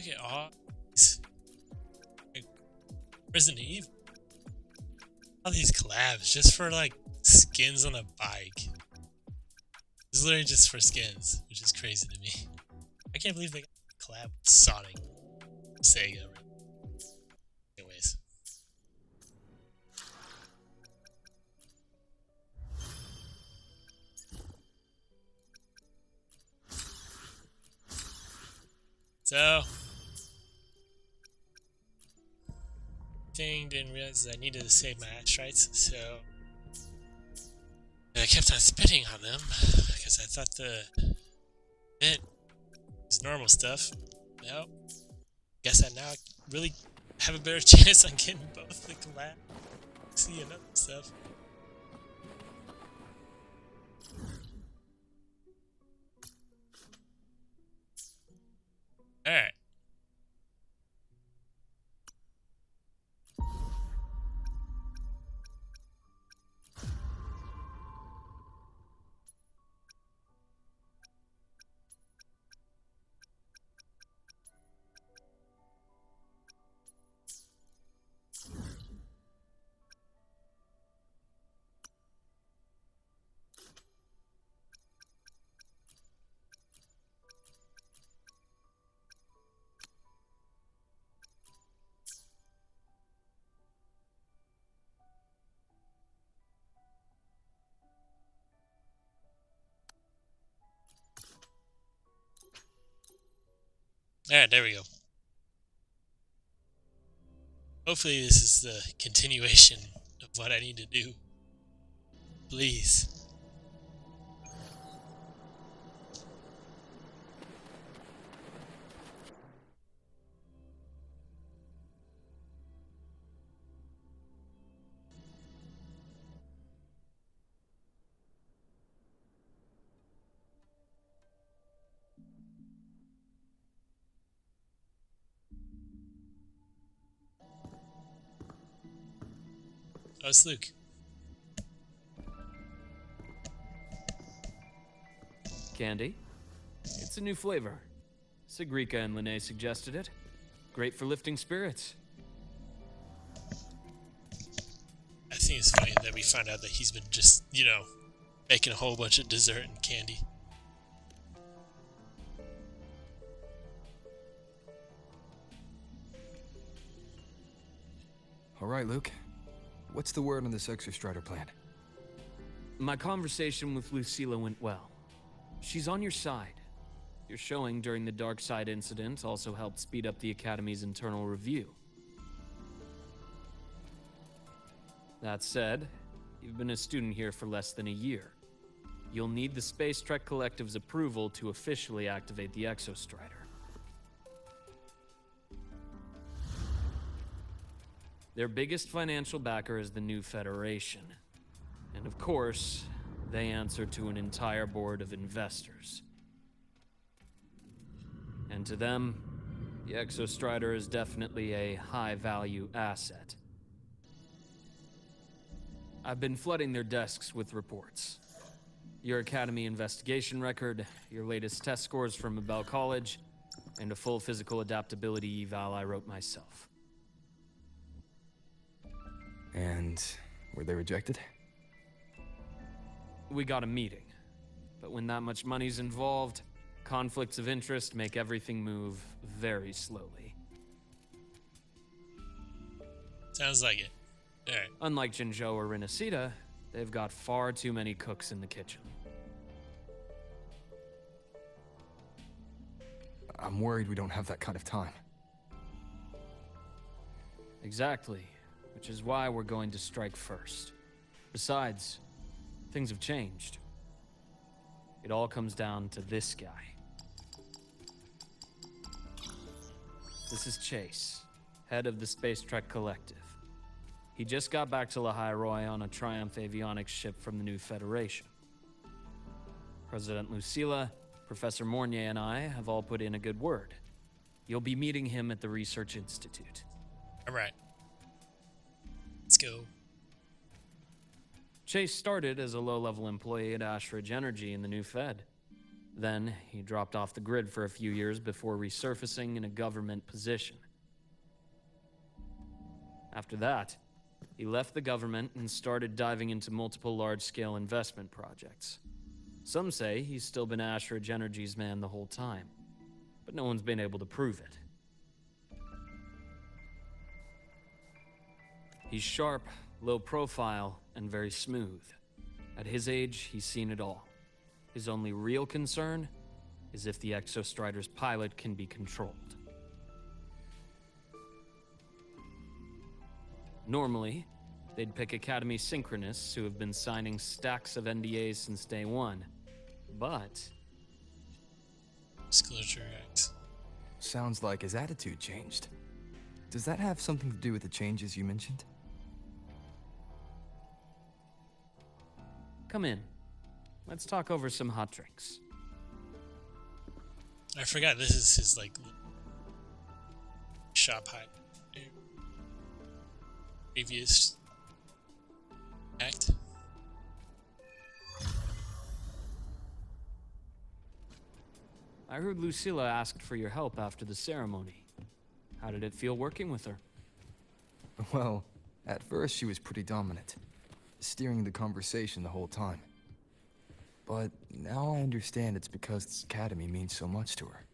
Look at all these Resident Evil. All these collabs just for like skins on a bike. It's literally just for skins, which is crazy to me. I can't believe they got a collab with Sonic, Sega. Anyways. So, didn't realize I needed to save my asteroids, so I kept on spitting on them because I thought the bit was normal stuff. Well, guess I now really have a better chance on getting both the collab, see, and other stuff. Alright. Alright, there we go. Hopefully this is the continuation of what I need to do. Please. Oh, it's Luke. Candy? It's a new flavor. Sigrika and Linné suggested it. Great for lifting spirits. I think it's funny that we find out that he's been just, you know, making a whole bunch of dessert and candy. All right, Luke. What's the word on this Exostrider plan? My conversation with Lucilla went well. She's on your side. Your showing during the Dark Side incident also helped speed up the Academy's internal review. That said, you've been a student here for less than a year. You'll need the Space Trek Collective's approval to officially activate the Exostrider. Their biggest financial backer is the New Federation. And of course, they answer to an entire board of investors. And to them, the Exostrider is definitely a high-value asset. I've been flooding their desks with reports. Your Academy investigation record, your latest test scores from Abel College, and a full physical adaptability eval I wrote myself. And were they rejected? We got a meeting. But when that much money's involved, conflicts of interest make everything move very slowly. Sounds like it. Alright. Unlike Jinzhou or Rinasida, they've got far too many cooks in the kitchen. I'm worried we don't have that kind of time. Exactly. Which is why we're going to strike first. Besides, things have changed. It all comes down to this guy. This is Chase, head of the Space Trek Collective. He just got back to Lahai-Roi on a Triumph avionics ship from the New Federation. President Lucilla, Professor Mornier, and I have all put in a good word. You'll be meeting him at the Research Institute. Alright. Let's go. Chase started as a low-level employee at Ashridge Energy in the New Fed. Then, he dropped off the grid for a few years before resurfacing in a government position. After that, he left the government and started diving into multiple large-scale investment projects. Some say he's still been Ashridge Energy's man the whole time, but no one's been able to prove it. He's sharp, low profile, and very smooth. At his age, he's seen it all. His only real concern is if the Exostrider's pilot can be controlled. Normally, they'd pick Academy Synchronists who have been signing stacks of NDAs since day one. But Disclosure Act. Sounds like his attitude changed. Does that have something to do with the changes you mentioned? come in. Let's talk over some hot drinks. I forgot this is his like shop hide. Previous act. I heard Lucilla asked for your help after the ceremony. How did it feel working with her? Well, at first she was pretty dominant, steering the conversation the whole time. But now I understand it's because this academy means so much to her.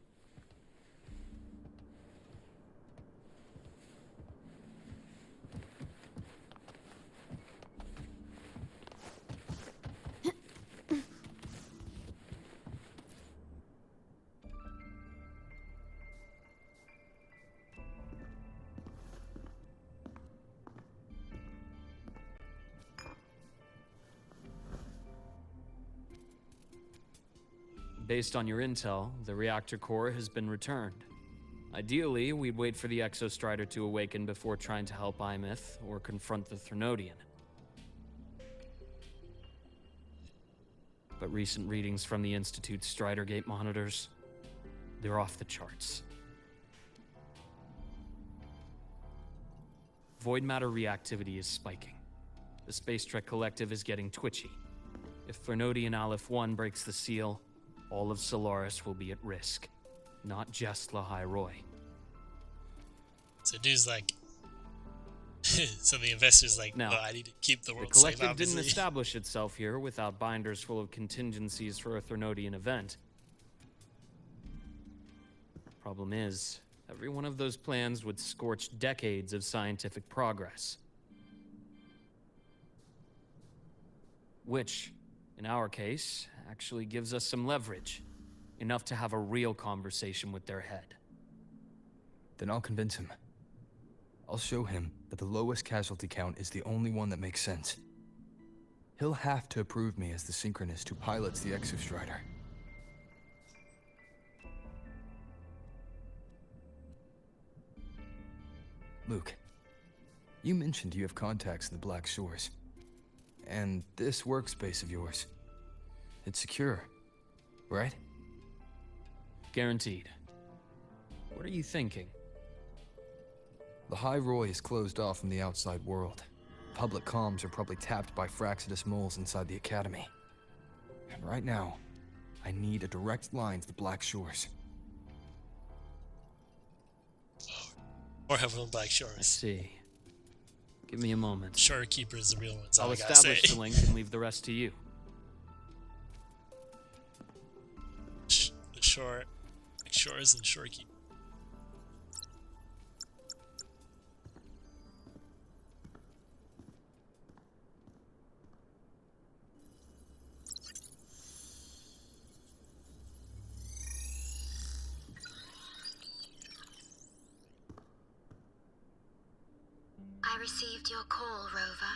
Based on your intel, the reactor core has been returned. Ideally, we'd wait for the Exostrider to awaken before trying to help Imith or confront the Threnodian. But recent readings from the Institute's Strider Gate monitors, they're off the charts. Void matter reactivity is spiking. The Space Trek Collective is getting twitchy. If Threnodian Aleph 1 breaks the seal, all of Solaris will be at risk, not just Lahai Roy. So dude's like, so the investor's like, no, I need to keep the world The Collective safe, obviously. didn't establish itself here without binders full of contingencies for a Threnodian event. Problem is, every one of those plans would scorch decades of scientific progress. Which, in our case, actually gives us some leverage. Enough to have a real conversation with their head. Then I'll convince him. I'll show him that the lowest casualty count is the only one that makes sense. He'll have to approve me as the synchronist who pilots the Exostrider. Luke, you mentioned you have contacts in the Black Shores. And this workspace of yours, it's secure, right? Guaranteed. What are you thinking? Lahai Roy is closed off from the outside world. Public comms are probably tapped by Fraxidus moles inside the Academy. And right now, I need a direct line to the Black Shores. Or have them Black I Shores. see. Give me a moment. Shorekeeper is the real one. That's all I'll I gotta establish say. the link and leave the rest to you. The shores and shorekeeper. I received your call, Rover.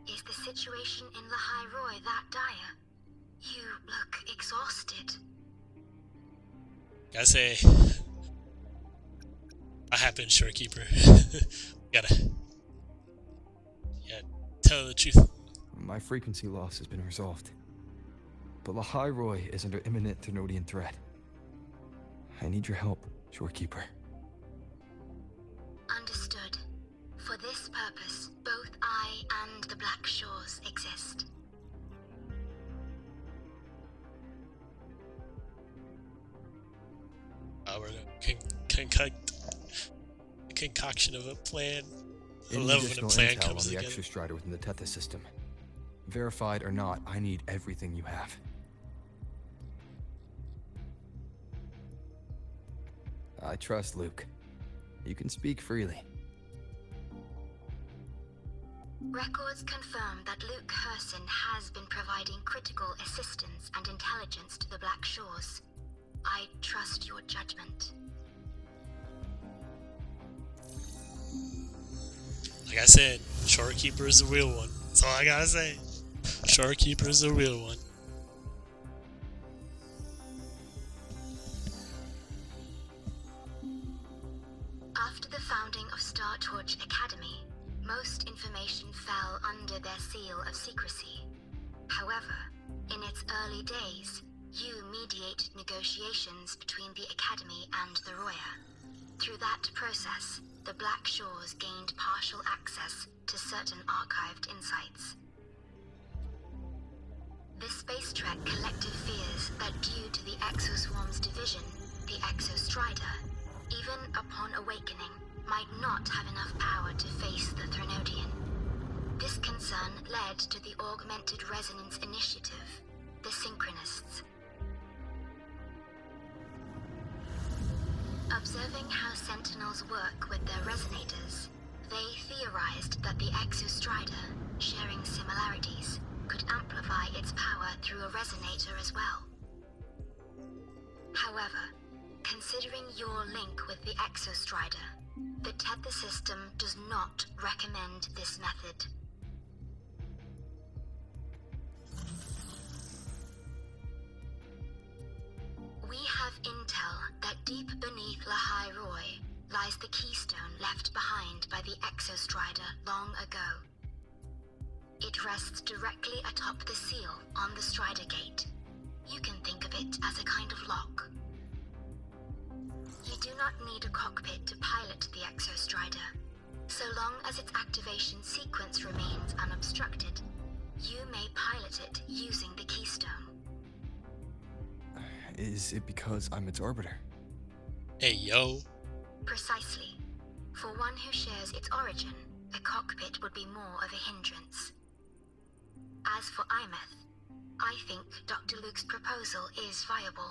Is the situation in Lahai Roy that dire? You look exhausted. Gotta say, I happen shorekeeper. gotta tell the truth. My frequency loss has been resolved. But Lahai Roy is under imminent Threnodian threat. I need your help, Shorekeeper. Understood. For this purpose, both I and the Black Shores exist. We're gonna concoct concoction of a plan. I Any love when a additional plan intel comes on the together. Exostrider within the Tethys system. Verified or not, I need everything you have. I trust Luke. You can speak freely. Records confirm that Luke Herson has been providing critical assistance and intelligence to the Black Shores. I trust your judgment. Like I said, Shorekeeper is the real one. That's all I gotta say. Shorekeeper is the real one. After the founding of Star Torch Academy, most information fell under their seal of secrecy. However, in its early days, you mediated negotiations between the Academy and the Roya. Through that process, the Black Shores gained partial access to certain archived insights. The Space Trek Collective fears that due to the Exoswarm's division, the Exostrider, even upon awakening, might not have enough power to face the Threnodian. This concern led to the Augmented Resonance Initiative, the Synchronists. Observing how Sentinels work with their resonators, they theorized that the Exostrider, sharing similarities, could amplify its power through a resonator as well. However, considering your link with the Exostrider, the Tether system does not recommend this method. We have intel that deep beneath Lahai Roy lies the keystone left behind by the Exostrider long ago. It rests directly atop the seal on the Strider Gate. You can think of it as a kind of lock. You do not need a cockpit to pilot the Exostrider. So long as its activation sequence remains unobstructed, you may pilot it using the keystone. Is it because I'm its arbiter? Hey, yo. Precisely. For one who shares its origin, a cockpit would be more of a hindrance. As for Imeth, I think Dr. Luke's proposal is viable.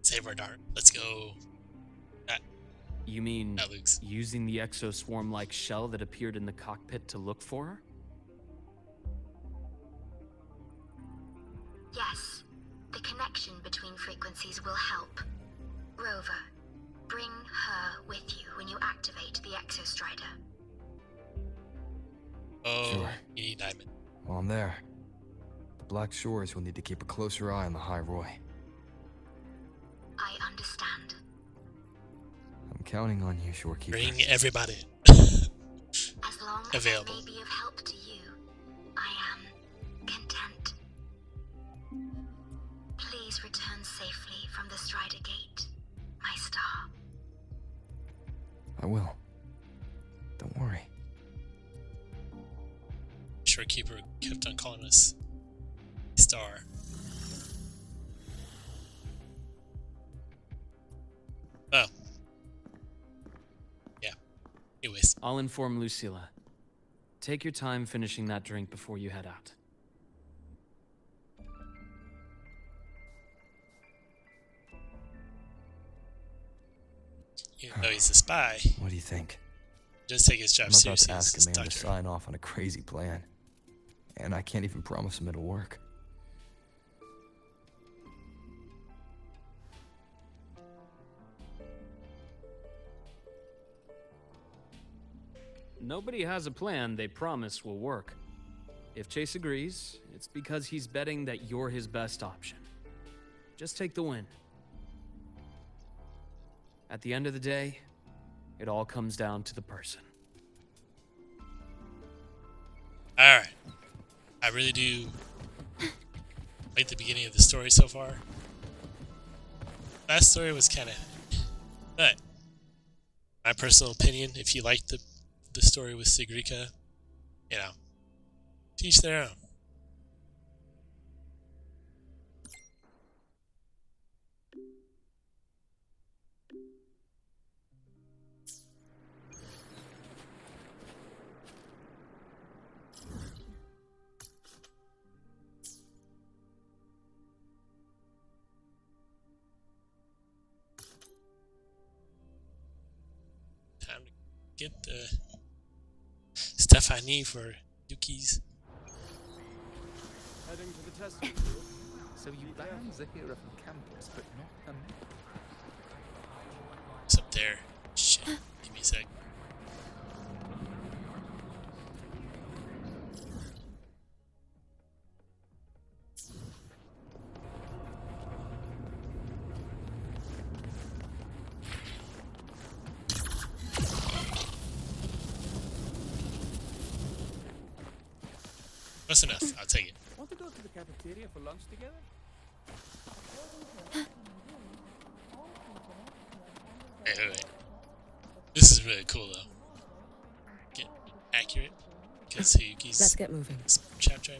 Save our dart. Let's go. You mean That Luke's. using the exoswarm-like shell that appeared in the cockpit to look for her? Yes, the connection between frequencies will help. Rover, bring her with you when you activate the Exostrider. Oh, Sure. you need diamond. While I'm there, the Black Shores will need to keep a closer eye on the High Roy. I understand. I'm counting on you, Shorekeeper. Bring everybody. As long as Available. I may be of help to you, I am content. Please return safely from the Strider Gate, my star. I will. Don't worry. Shorekeeper kept on calling us Star. Oh. Yeah. Anyways. I'll inform Lucilla. Take your time finishing that drink before you head out. Even though he's a spy, What do you think? just take his job I'm about seriously. to ask as a man to doctor. sign off on a crazy plan. And I can't even promise him it'll work. Nobody has a plan they promise will work. If Chase agrees, it's because he's betting that you're his best option. Just take the win. At the end of the day, it all comes down to the person. Alright. I really do like the beginning of the story so far. Last story was kind of... But, my personal opinion, if you like the story with Sigrika, you know, teach their own. get the stuff I need for Yuki's. Heading to the testing field. So you banned Zahira from campus, but not Amir. It's up there. Shit. Give me a sec. That's enough. I'll take it. Want to go to the cafeteria for lunch together? Wait. This is really cool though. Get accurate because Yuki's Let's get moving. chapter.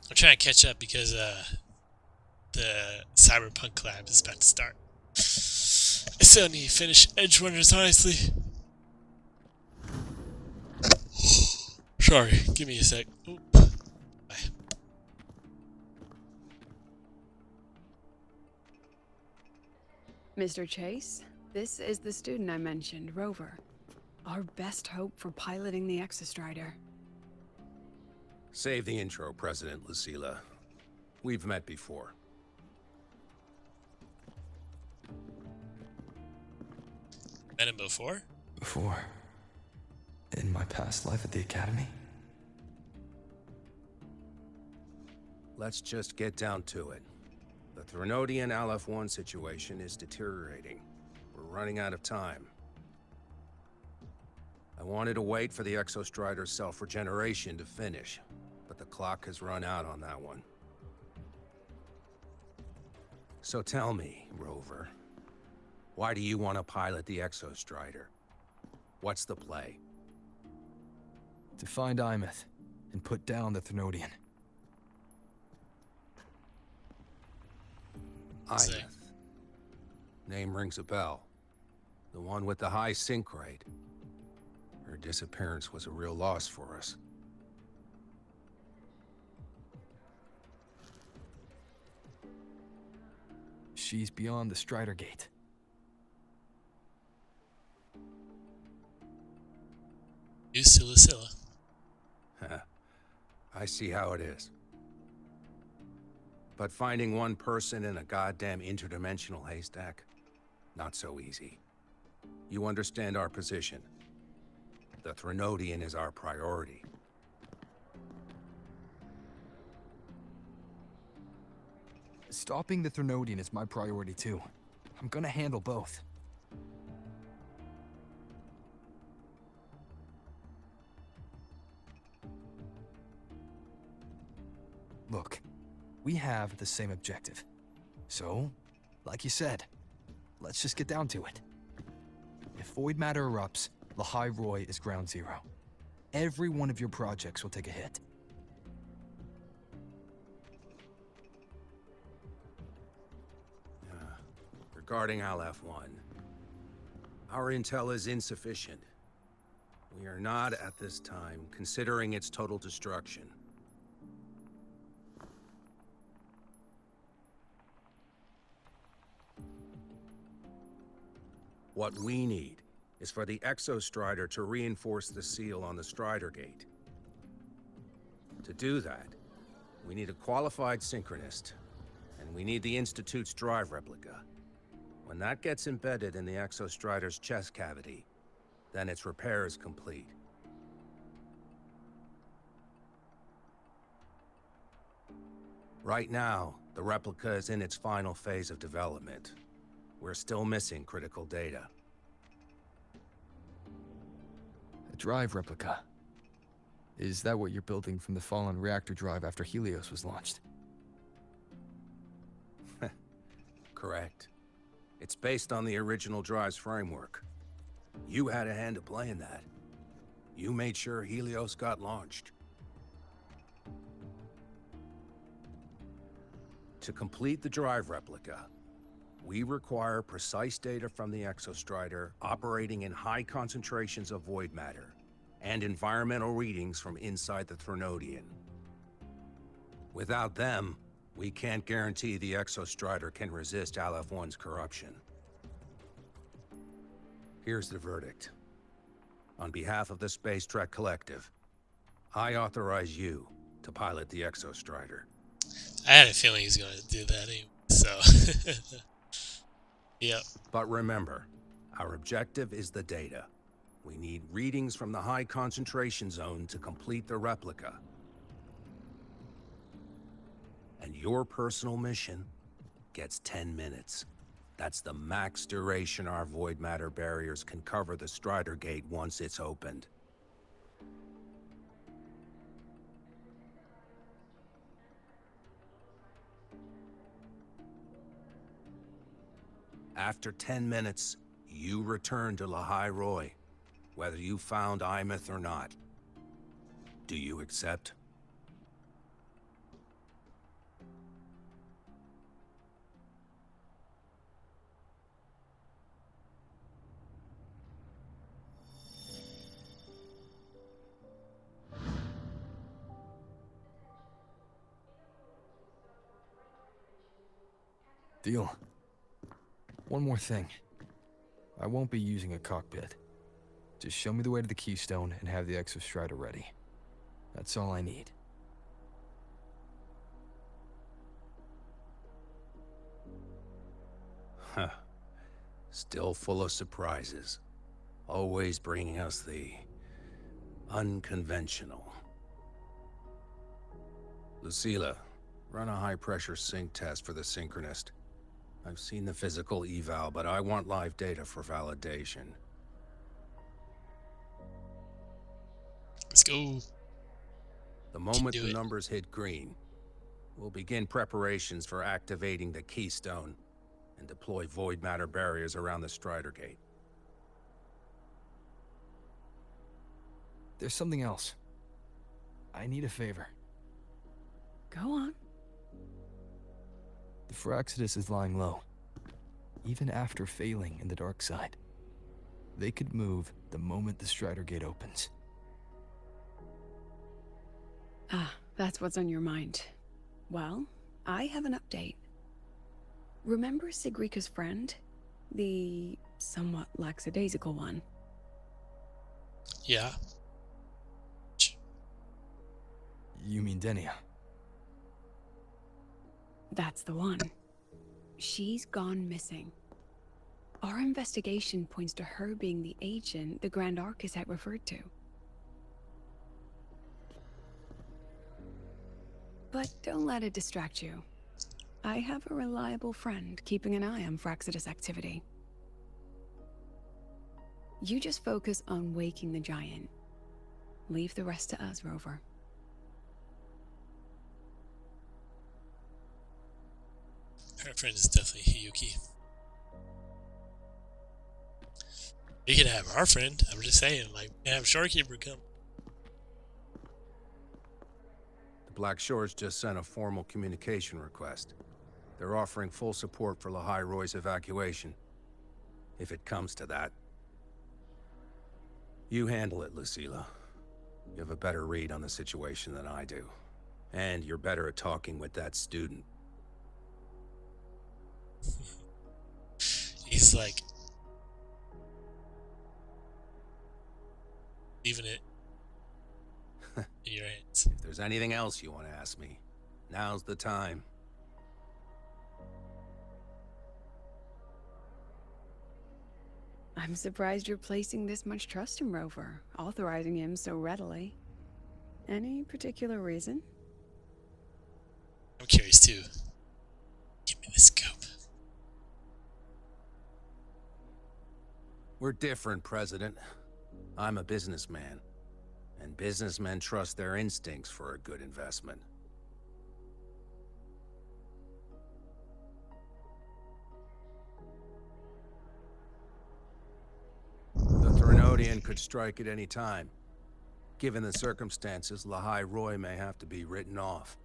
I'm trying to catch up because the Cyberpunk collab is about to start. I still need to finish Edge Runners, honestly. Sorry, give me a sec. Oop. Bye. Mr. Chase, this is the student I mentioned, Rover. Our best hope for piloting the Exostrider. Save the intro, President Lucilla. We've met before. Met him before? Before. In my past life at the Academy? Let's just get down to it. The Threnodian Aleph-1 situation is deteriorating. We're running out of time. I wanted to wait for the Exostrider's self-regeneration to finish, but the clock has run out on that one. So tell me, Rover, why do you want to pilot the Exostrider? What's the play? To find Imeth and put down the Threnodian. Imeth. Name rings a bell. The one with the high sync rate. Her disappearance was a real loss for us. She's beyond the Strider Gate. Used to Lucilla. I see how it is. But finding one person in a goddamn interdimensional haystack, not so easy. You understand our position. The Threnodian is our priority. Stopping the Threnodian is my priority too. I'm gonna handle both. Look, we have the same objective. So, like you said, let's just get down to it. If void matter erupts, Lahai Roy is ground zero. Every one of your projects will take a hit. Regarding Aleph-1, our intel is insufficient. We are not, at this time, considering its total destruction. What we need is for the Exostrider to reinforce the seal on the Strider Gate. To do that, we need a qualified synchronist, and we need the Institute's drive replica. When that gets embedded in the Exostrider's chest cavity, then its repair is complete. Right now, the replica is in its final phase of development. We're still missing critical data. A drive replica. Is that what you're building from the fallen reactor drive after Helios was launched? Correct. It's based on the original drive's framework. You had a hand to play in that. You made sure Helios got launched. To complete the drive replica, we require precise data from the Exostrider operating in high concentrations of void matter, and environmental readings from inside the Threnodian. Without them, we can't guarantee the Exostrider can resist Aleph-1's corruption. Here's the verdict. On behalf of the Space Trek Collective, I authorize you to pilot the Exostrider. I had a feeling he's going to do that anyway, so... Yep. But remember, our objective is the data. We need readings from the high concentration zone to complete the replica. And your personal mission gets 10 minutes. That's the max duration our void matter barriers can cover the Strider Gate once it's opened. After 10 minutes, you return to Lahai Roi, whether you found Imeth or not. Do you accept? Deal. One more thing. I won't be using a cockpit. Just show me the way to the Keystone and have the Exostrider ready. That's all I need. Huh. Still full of surprises. Always bringing us the unconventional. Lucilla, run a high-pressure sync test for the Synchronist. I've seen the physical eval, but I want live data for validation. Let's go. The moment the numbers hit green, we'll begin preparations for activating the Keystone and deploy void matter barriers around the Strider Gate. There's something else. I need a favor. Go on. The Firaxidus is lying low. Even after failing in the dark side, they could move the moment the Strider Gate opens. Ah, that's what's on your mind. Well, I have an update. Remember Sigrika's friend? The somewhat lackadaisical one? Yeah. You mean Denia? That's the one. She's gone missing. Our investigation points to her being the agent the Grand Architect referred to. But don't let it distract you. I have a reliable friend keeping an eye on Firaxidus activity. You just focus on waking the giant. Leave the rest to us, Rover. Our friend is definitely Hiyuki. We could have our friend. I'm just saying, like, we can have Shorekeeper come. The Black Shores just sent a formal communication request. They're offering full support for Lahai Roi's evacuation, if it comes to that. You handle it, Lucilla. You have a better read on the situation than I do. And you're better at talking with that student. He's like leaving it in your hands. If there's anything else you want to ask me, now's the time. I'm surprised you're placing this much trust in Rover, authorizing him so readily. Any particular reason? I'm curious too. Give me the scoop. We're different, President. I'm a businessman, and businessmen trust their instincts for a good investment. The Threnodian could strike at any time. Given the circumstances, Lahai Roi may have to be written off.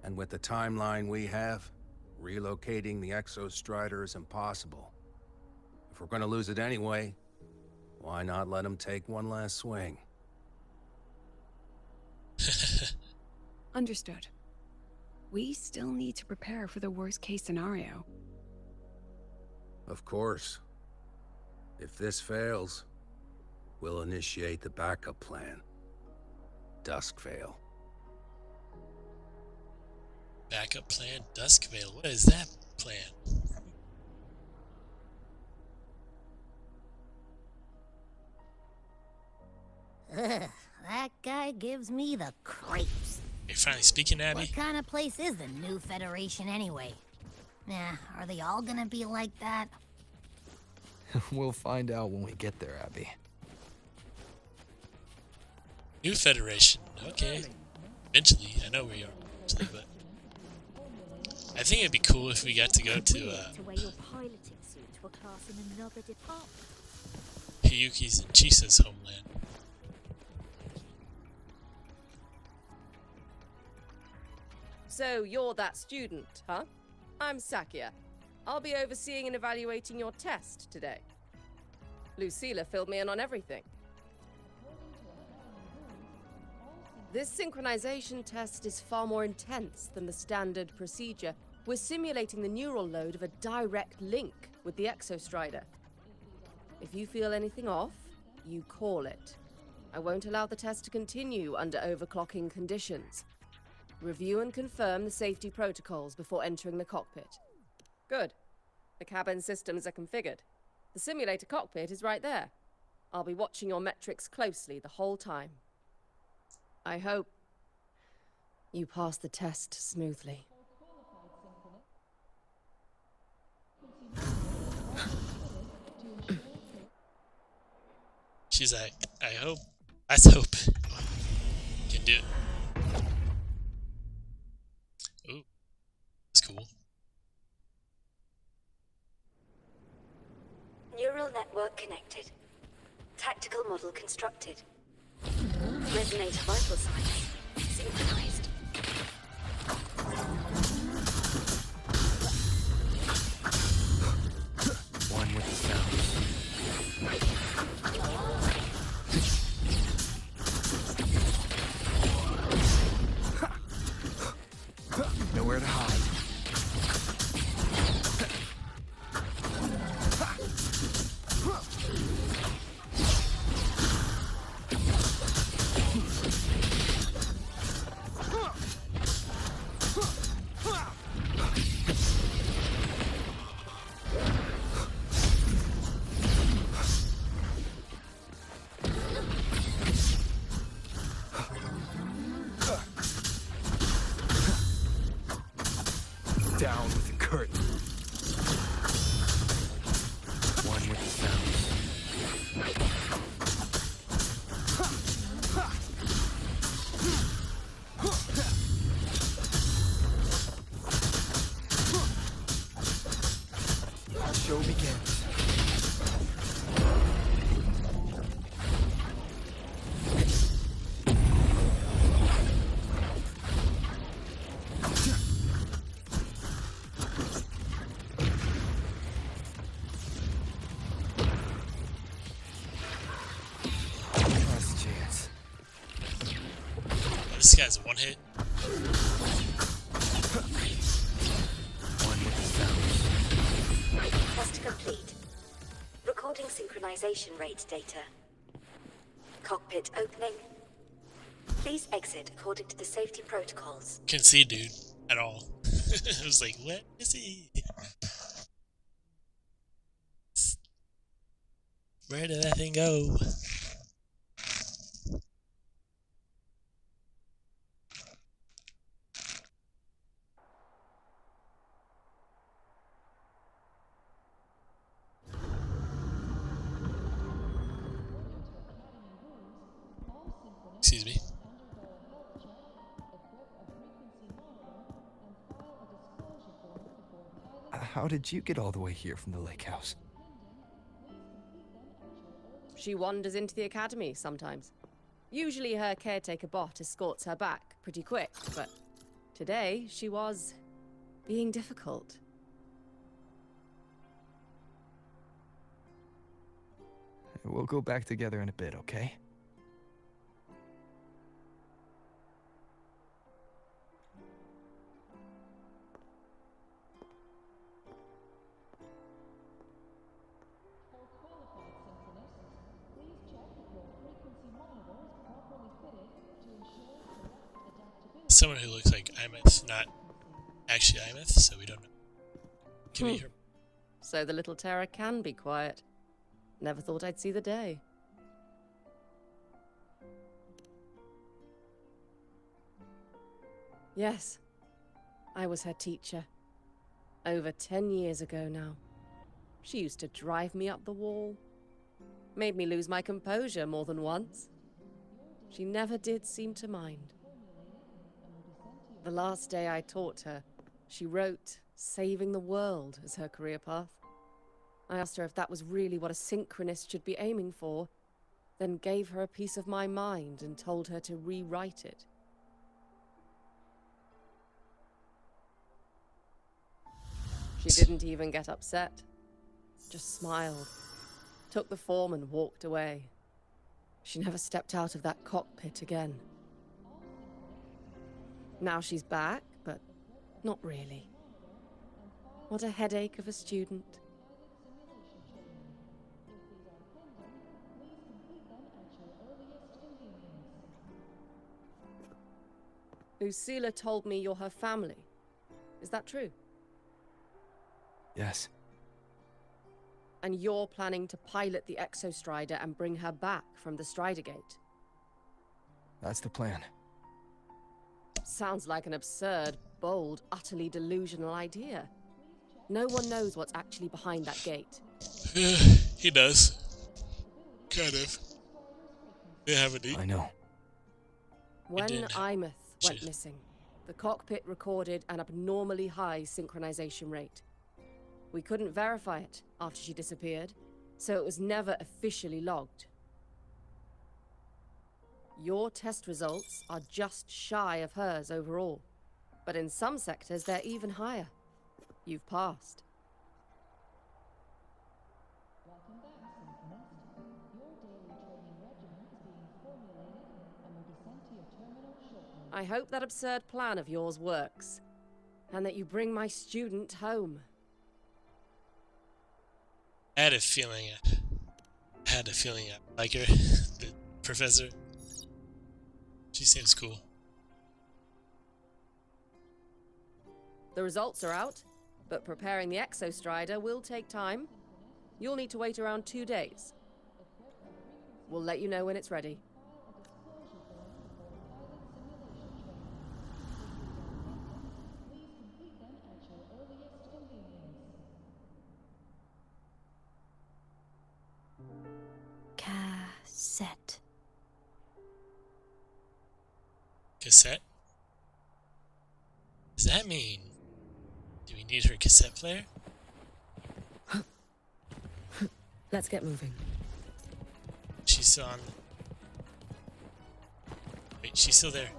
And with the timeline we have, relocating the Exostrider is impossible. If we're gonna lose it anyway, why not let him take one last swing? Understood. We still need to prepare for the worst case scenario. Of course. If this fails, we'll initiate the backup plan. Duskvale. Backup plan, Duskvale. What is that plan? Ugh, that guy gives me the creeps. You're finally speaking, Abby? What kind of place is the new Federation anyway? Nah, are they all gonna be like that? We'll find out when we get there, Abby. New Federation. Okay. Eventually, I know where you are. Eventually, but I think it'd be cool if we got to go to wear your piloting suit to a class in another department. Hiyuki's and Chisa's homeland. So you're that student, huh? I'm Sakia. I'll be overseeing and evaluating your test today. Lucilla filled me in on everything. This synchronization test is far more intense than the standard procedure. We're simulating the neural load of a direct link with the Exostrider. If you feel anything off, you call it. I won't allow the test to continue under overclocking conditions. Review and confirm the safety protocols before entering the cockpit. Good. The cabin systems are configured. The simulator cockpit is right there. I'll be watching your metrics closely the whole time. I hope you pass the test smoothly. She's like, I hope. Let's hope. Can do it. Ooh. That's cool. Neural network connected. Tactical model constructed. Resonator vital signs synchronized. One with the sounds. Nowhere to hide. Down with the curtain. One with the sounds. Show begins. This guy's a one hit. One with the sounds. Test complete. Recording synchronization rate data. Cockpit opening. Please exit according to the safety protocols. Couldn't see dude at all. I was like, what is he? Where did that thing go? Excuse me. How did you get all the way here from the lake house? She wanders into the academy sometimes. Usually her caretaker bot escorts her back pretty quick, but today she was being difficult. We'll go back together in a bit, okay? someone who looks like Imeth, not actually Imeth, so we don't know. Can we hear? So the little terror can be quiet. Never thought I'd see the day. Yes, I was her teacher. Over 10 years ago now. She used to drive me up the wall. Made me lose my composure more than once. She never did seem to mind. The last day I taught her, she wrote saving the world as her career path. I asked her if that was really what a synchronist should be aiming for, then gave her a piece of my mind and told her to rewrite it. She didn't even get upset, just smiled, took the form and walked away. She never stepped out of that cockpit again. Now she's back, but not really. What a headache of a student. Lucilla told me you're her family. Is that true? Yes. And you're planning to pilot the Exostrider and bring her back from the Strider Gate? That's the plan. Sounds like an absurd, bold, utterly delusional idea. No one knows what's actually behind that gate. He does. Kind of. They have a I know. When Imeth went missing, the cockpit recorded an abnormally high synchronization rate. We couldn't verify it after she disappeared, so it was never officially logged. Your test results are just shy of hers overall, but in some sectors they're even higher. You've passed. I hope that absurd plan of yours works, and that you bring my student home. I had a feeling I like her, the professor. She seems cool. The results are out, but preparing the Exostrider will take time. You'll need to wait around 2 days. We'll let you know when it's ready. Cassette. Cassette? Does that mean... do we need her cassette player? Let's get moving. She's still on... Wait, she's still there.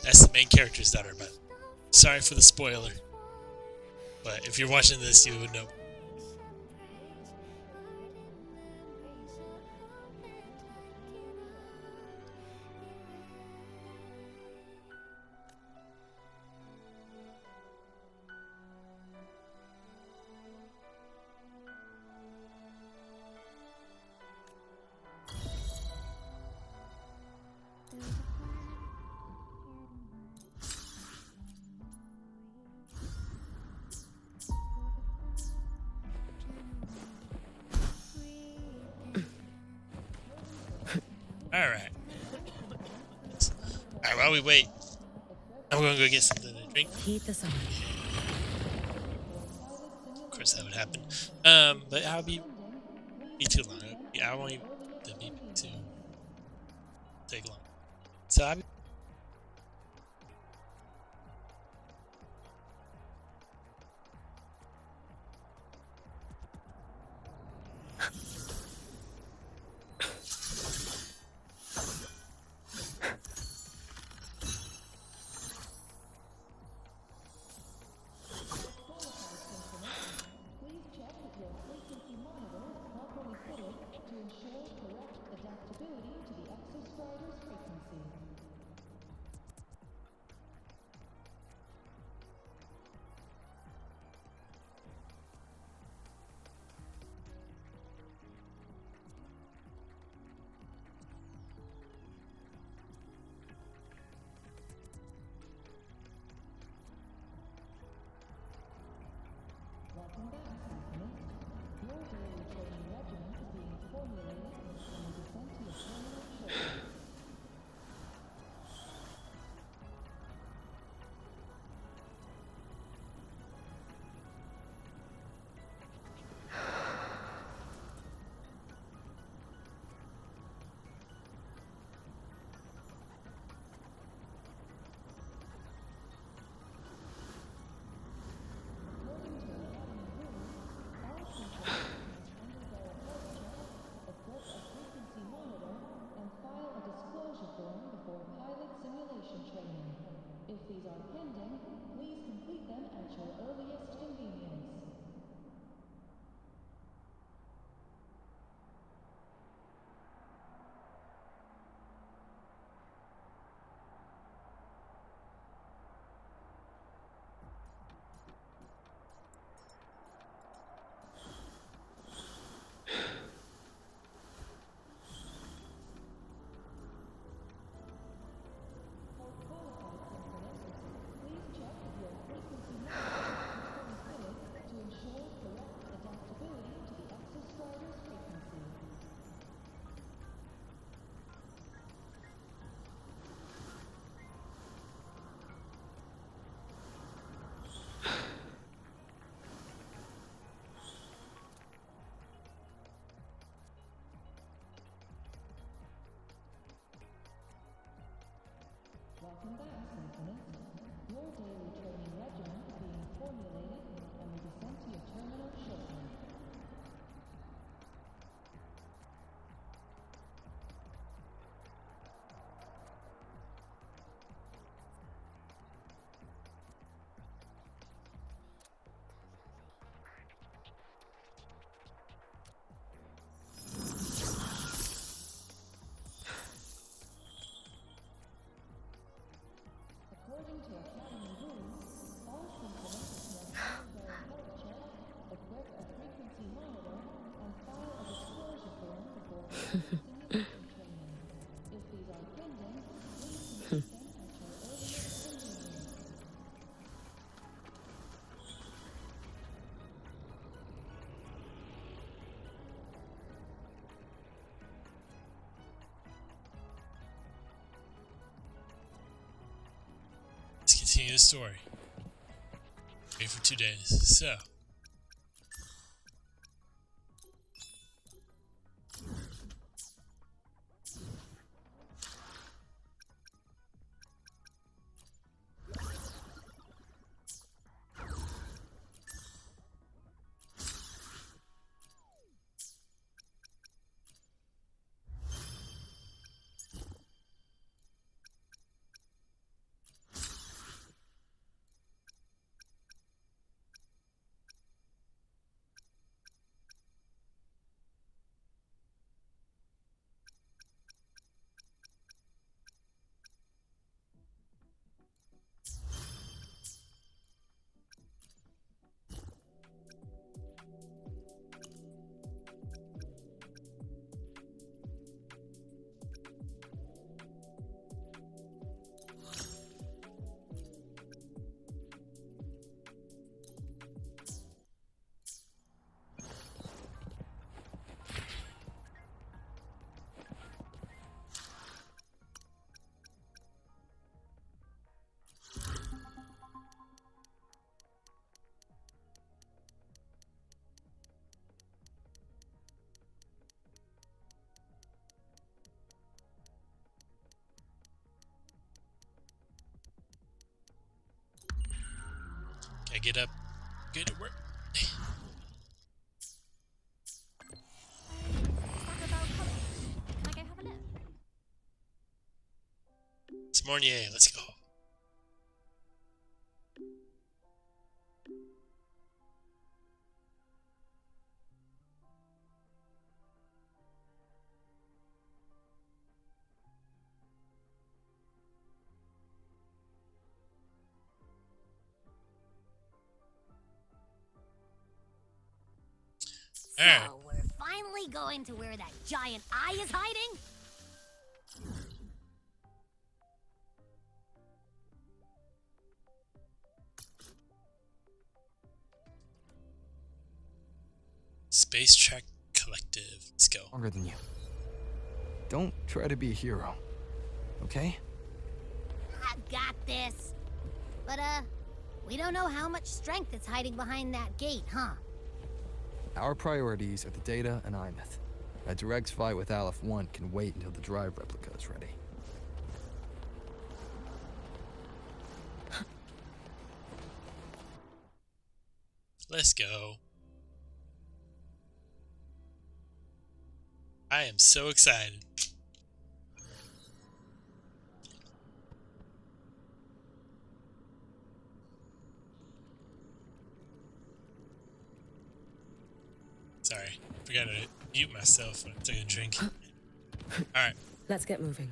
That's the main character's daughter, but sorry for the spoiler. But if you're watching this, you would know. Alright. Alright, while we wait, I'm gonna go get something to drink. Heat the sun. Of course that would happen. But I'll be too long. I won't even the BP to take long. So I'll be Let's continue the story. Wait for 2 days. So. Gotta get up, get to work. It's Mornier, let's go. So, we're finally going to where that giant eye is hiding? Space Track Collective. Let's go. Longer than you. Don't try to be a hero, okay? I got this. But, we don't know how much strength is hiding behind that gate, huh? Our priorities are the data and Imeth. A direct fight with Aleph 1 can wait until the drive replica is ready. Let's go. I am so excited. Sorry, forgot to mute myself when I took a drink. Alright. Let's get moving.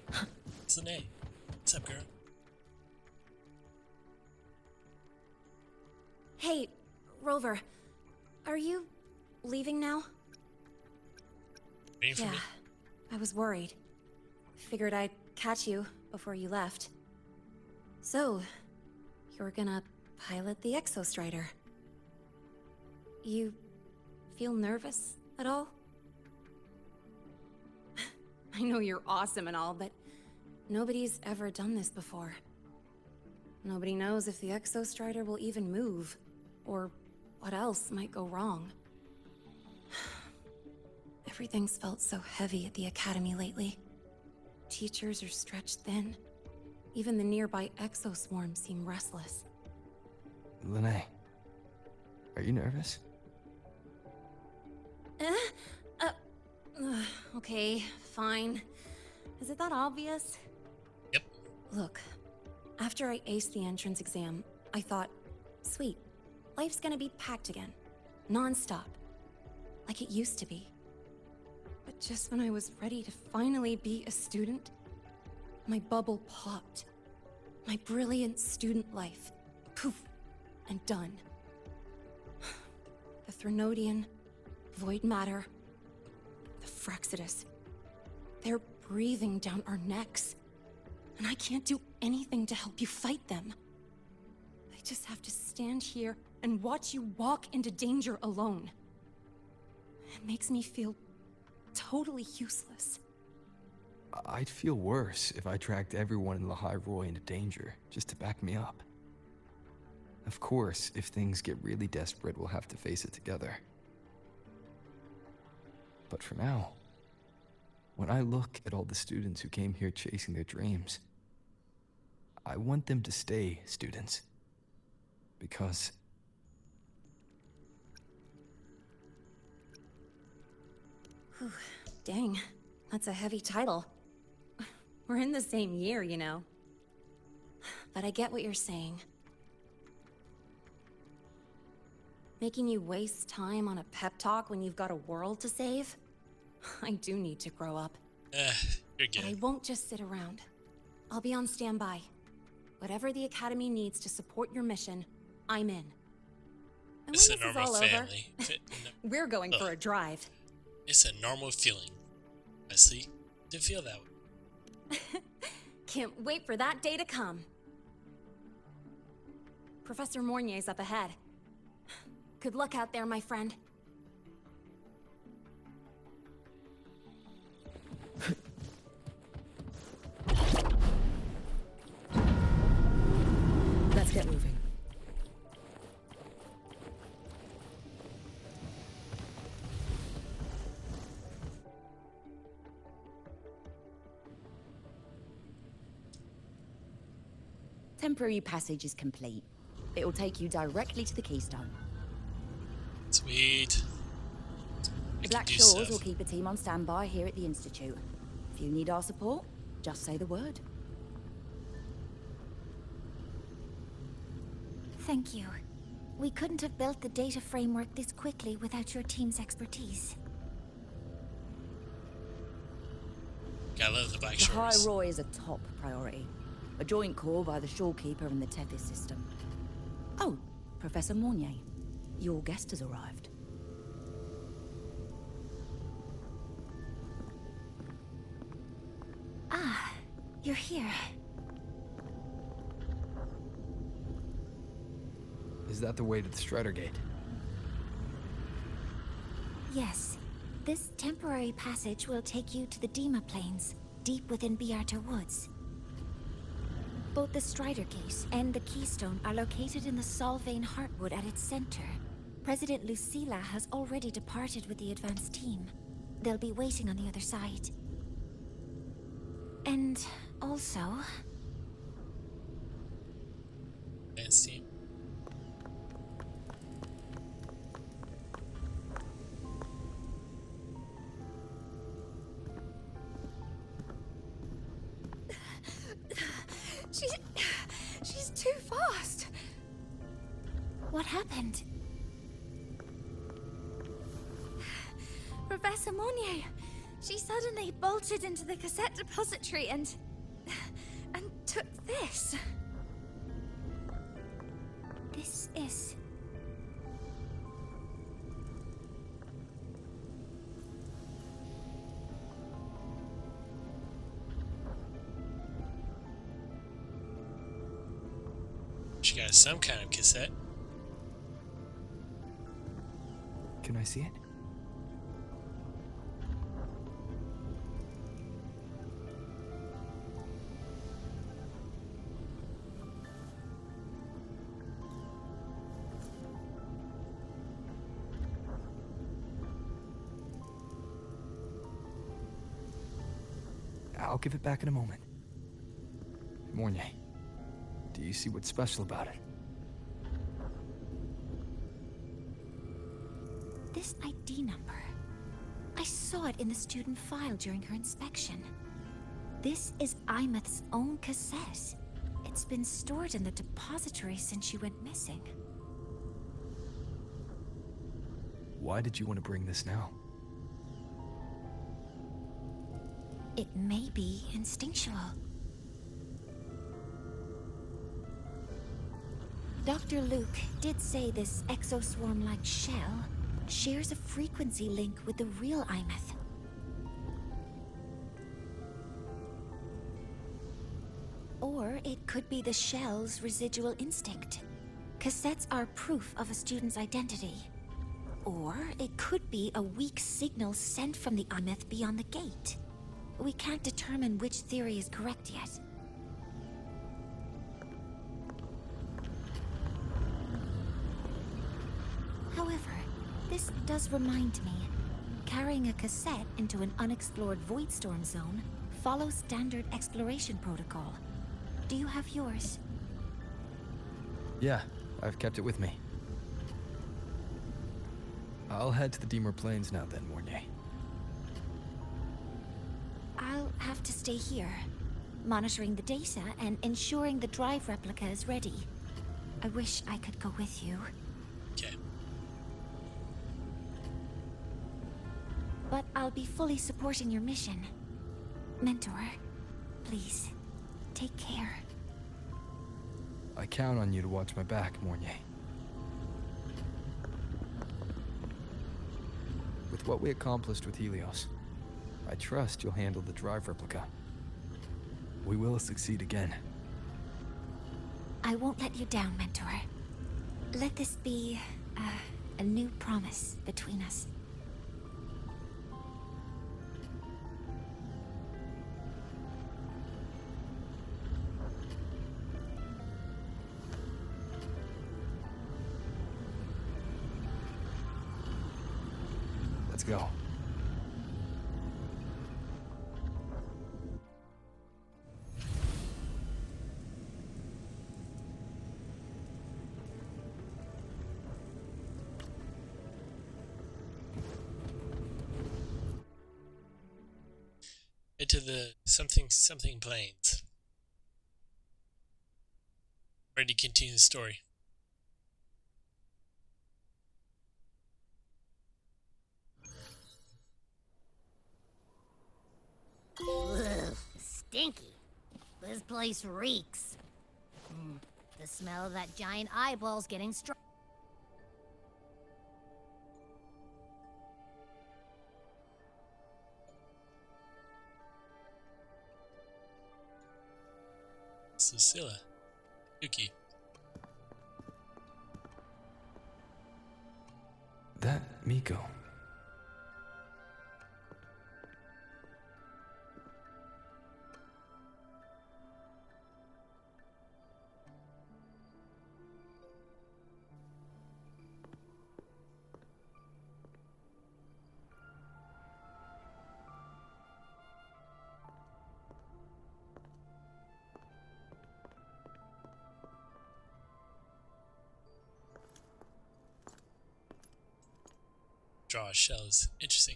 What's the name? What's up, girl? Hey, Rover. Are you leaving now? Waiting for me? I was worried. Figured I'd catch you before you left. So, you're gonna pilot the Exostrider. You feel nervous at all? I know you're awesome and all, but nobody's ever done this before. Nobody knows if the Exostrider will even move, or what else might go wrong. Everything's felt so heavy at the Academy lately. Teachers are stretched thin. Even the nearby exoswarms seem restless. Lene, are you nervous? Okay, fine. Is it that obvious? Yep. Look, after I aced the entrance exam, I thought, sweet, life's gonna be packed again. Non-stop. Like it used to be. But just when I was ready to finally be a student, my bubble popped. My brilliant student life, poof, and done. The Threnodian, void matter, the Fraxidus. They're breathing down our necks. And I can't do anything to help you fight them. I just have to stand here and watch you walk into danger alone. It makes me feel totally useless. I'd feel worse if I dragged everyone in Lahai Roi into danger, just to back me up. Of course, if things get really desperate, we'll have to face it together. But for now, when I look at all the students who came here chasing their dreams, I want them to stay students. Because... Whew, dang, that's a heavy title. We're in the same year, you know. But I get what you're saying. Making you waste time on a pep talk when you've got a world to save? I do need to grow up. You're good. But I won't just sit around. I'll be on standby. Whatever the Academy needs to support your mission, I'm in. And It's when a this is normal all over, family. we're going for a drive. It's a normal feeling, honestly, to feel that way. Can't wait for that day to come. Professor Mornier's up ahead. Good luck out there, my friend. Let's get moving. Temporary passage is complete. It'll take you directly to the Keystone. Sweet. The Black Shores will keep a team on standby here at the Institute. If you need our support, just say the word. Thank you. We couldn't have built the data framework this quickly without your team's expertise. I love the Black Lahai Shores. Roi is a top priority. A joint call by the Shorekeeper and the Tethys system. Oh, Professor Mornier. Your guest has arrived. Ah, you're here. Is that the way to the Strider Gate? Yes. This temporary passage will take you to the Dima Plains, deep within Biarta Woods. Both the Strider Gate and the Keystone are located in the Solvane Heartwood at its center. President Lucilla has already departed with the advance team. They'll be waiting on the other side. And also... Advance team. She's too fast. What happened? Professor Mornier, she suddenly bolted into the cassette depository and took this. This is... She got some kind of cassette. Can I see it? I'll give it back in a moment. Mornier, do you see what's special about it? This ID number. I saw it in the student file during her inspection. This is Imeth's own cassette. It's been stored in the depository since she went missing. Why did you want to bring this now? It may be instinctual. Dr. Luke did say this exoswarm-like shell shares a frequency link with the real Imeth. Or it could be the shell's residual instinct. Cassettes are proof of a student's identity. Or it could be a weak signal sent from the myth beyond the gate. We can't determine which theory is correct yet. However, this does remind me. Carrying a cassette into an unexplored Voidstorm zone follows standard exploration protocol. Do you have yours? Yeah, I've kept it with me. I'll head to the Deemer Plains now then, Mornier. I'll have to stay here, monitoring the data and ensuring the drive replica is ready. I wish I could go with you. Okay. But I'll be fully supporting your mission. Mentor, please, take care. I count on you to watch my back, Mornier. With what we accomplished with Helios, I trust you'll handle the drive replica. We will succeed again. I won't let you down, Mentor. Let this be a new promise between us. Let's go. Into the something plains. Ready to continue the story. Ugh, stinky. This place reeks. The smell of that giant eyeball's getting strong. Cecilia. Yuki. That Miko. Draw shells. Interesting.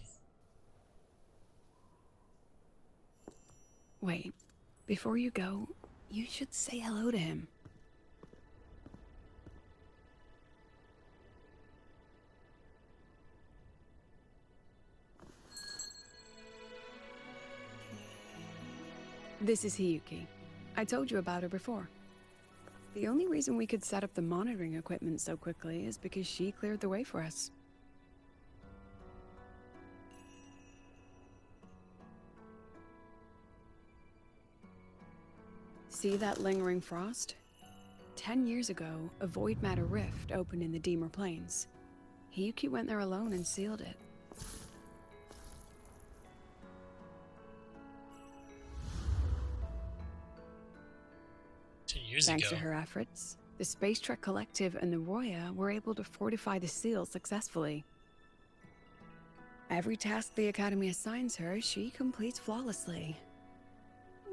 Wait, before you go, you should say hello to him. This is Hiyuki. I told you about her before. The only reason we could set up the monitoring equipment so quickly is because she cleared the way for us. See that lingering frost? 10 years ago, a void matter rift opened in the Deemer Plains. Hiyuki went there alone and sealed it. Thanks to her efforts, the Space Trek Collective and the Roya were able to fortify the seal successfully. Every task the Academy assigns her, she completes flawlessly.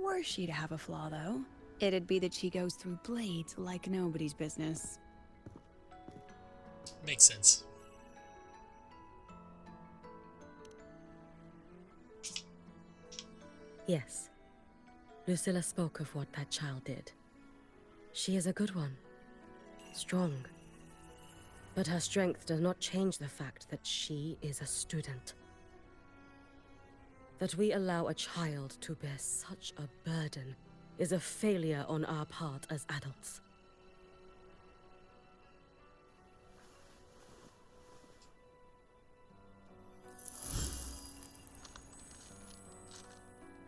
Were she to have a flaw, though, it'd be that she goes through blades like nobody's business. Makes sense. Yes. Lucilla spoke of what that child did. She is a good one. Strong. But her strength does not change the fact that she is a student. That we allow a child to bear such a burden is a failure on our part as adults.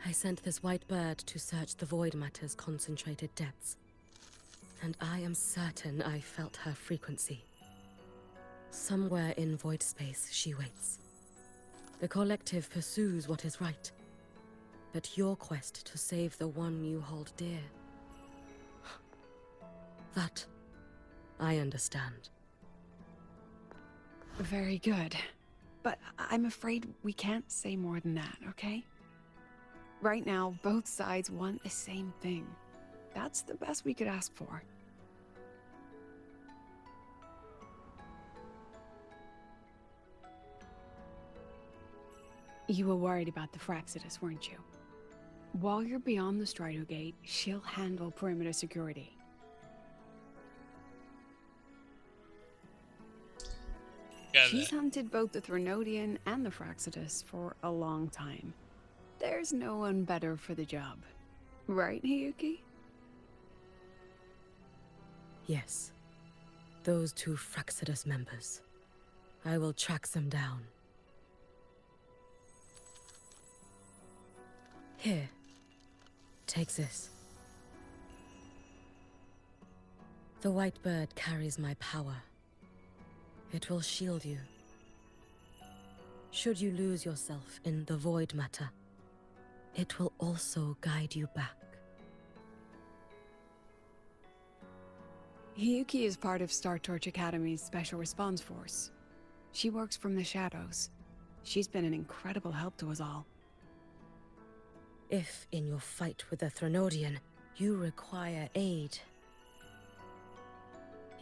I sent this white bird to search the void matter's concentrated depths. And I am certain I felt her frequency. Somewhere in void space, she waits. The collective pursues what is right. But your quest to save the one you hold dear... that, I understand. Very good. But I'm afraid we can't say more than that, okay? Right now, both sides want the same thing. That's the best we could ask for. You were worried about the Fraxidus, weren't you? While you're beyond the Strider Gate, she'll handle perimeter security. She's hunted both the Threnodian and the Fraxidus for a long time. There's no one better for the job. Right, Hiyuki? Yes. Those two Fraxidus members. I will track them down. Here. Take this. The white bird carries my power. It will shield you. Should you lose yourself in the void matter, it will also guide you back. Hiyuki is part of Star Torch Academy's Special Response Force. She works from the shadows. She's been an incredible help to us all. If, in your fight with the Threnodian, you require aid,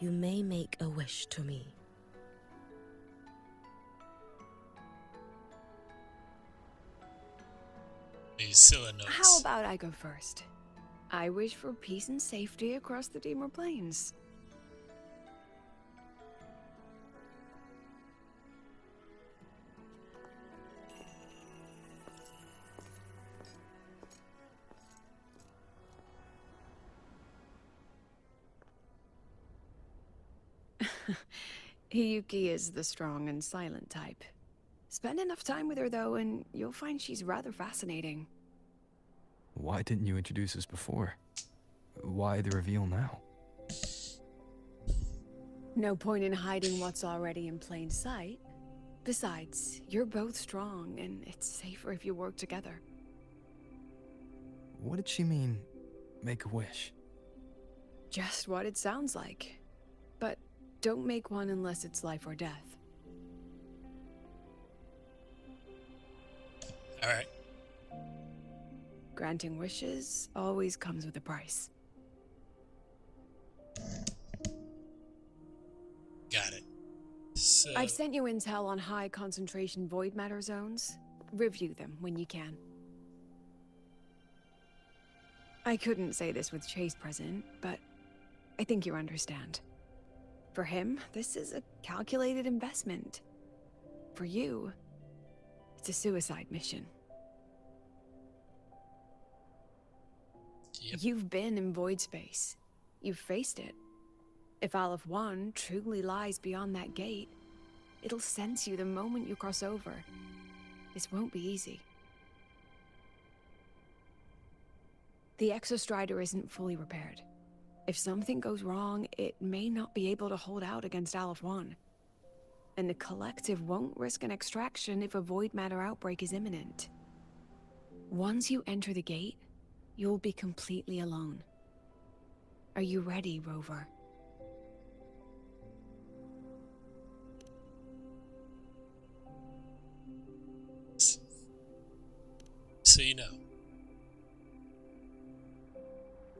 you may make a wish to me. These Scylla notes. How about I go first? I wish for peace and safety across the Deemer Plains. Hiyuki is the strong and silent type. Spend enough time with her, though, and you'll find she's rather fascinating. Why didn't you introduce us before? Why the reveal now? No point in hiding what's already in plain sight. Besides, you're both strong, and it's safer if you work together. What did she mean, make a wish? Just what it sounds like. But don't make one unless it's life or death. Alright. Granting wishes always comes with a price. Got it. So... I've sent you intel on high concentration void matter zones. Review them when you can. I couldn't say this with Chase present, but I think you understand. For him, this is a calculated investment. For you, it's a suicide mission. Yep. You've been in void space. You've faced it. If Aleph 1 truly lies beyond that gate, it'll sense you the moment you cross over. This won't be easy. The Exostrider isn't fully repaired. If something goes wrong, it may not be able to hold out against Aleph 1. And the Collective won't risk an extraction if a void matter outbreak is imminent. Once you enter the gate, you'll be completely alone. Are you ready, Rover? So you know.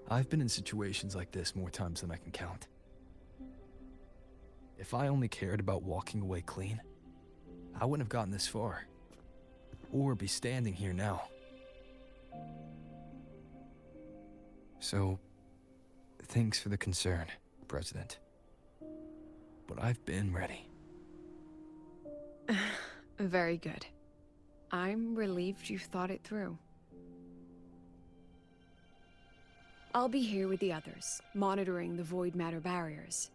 I've been in situations like this more times than I can count. If I only cared about walking away clean, I wouldn't have gotten this far. Or be standing here now. So, thanks for the concern, President. But I've been ready. Very good. I'm relieved you've thought it through. I'll be here with the others, monitoring the void matter barriers.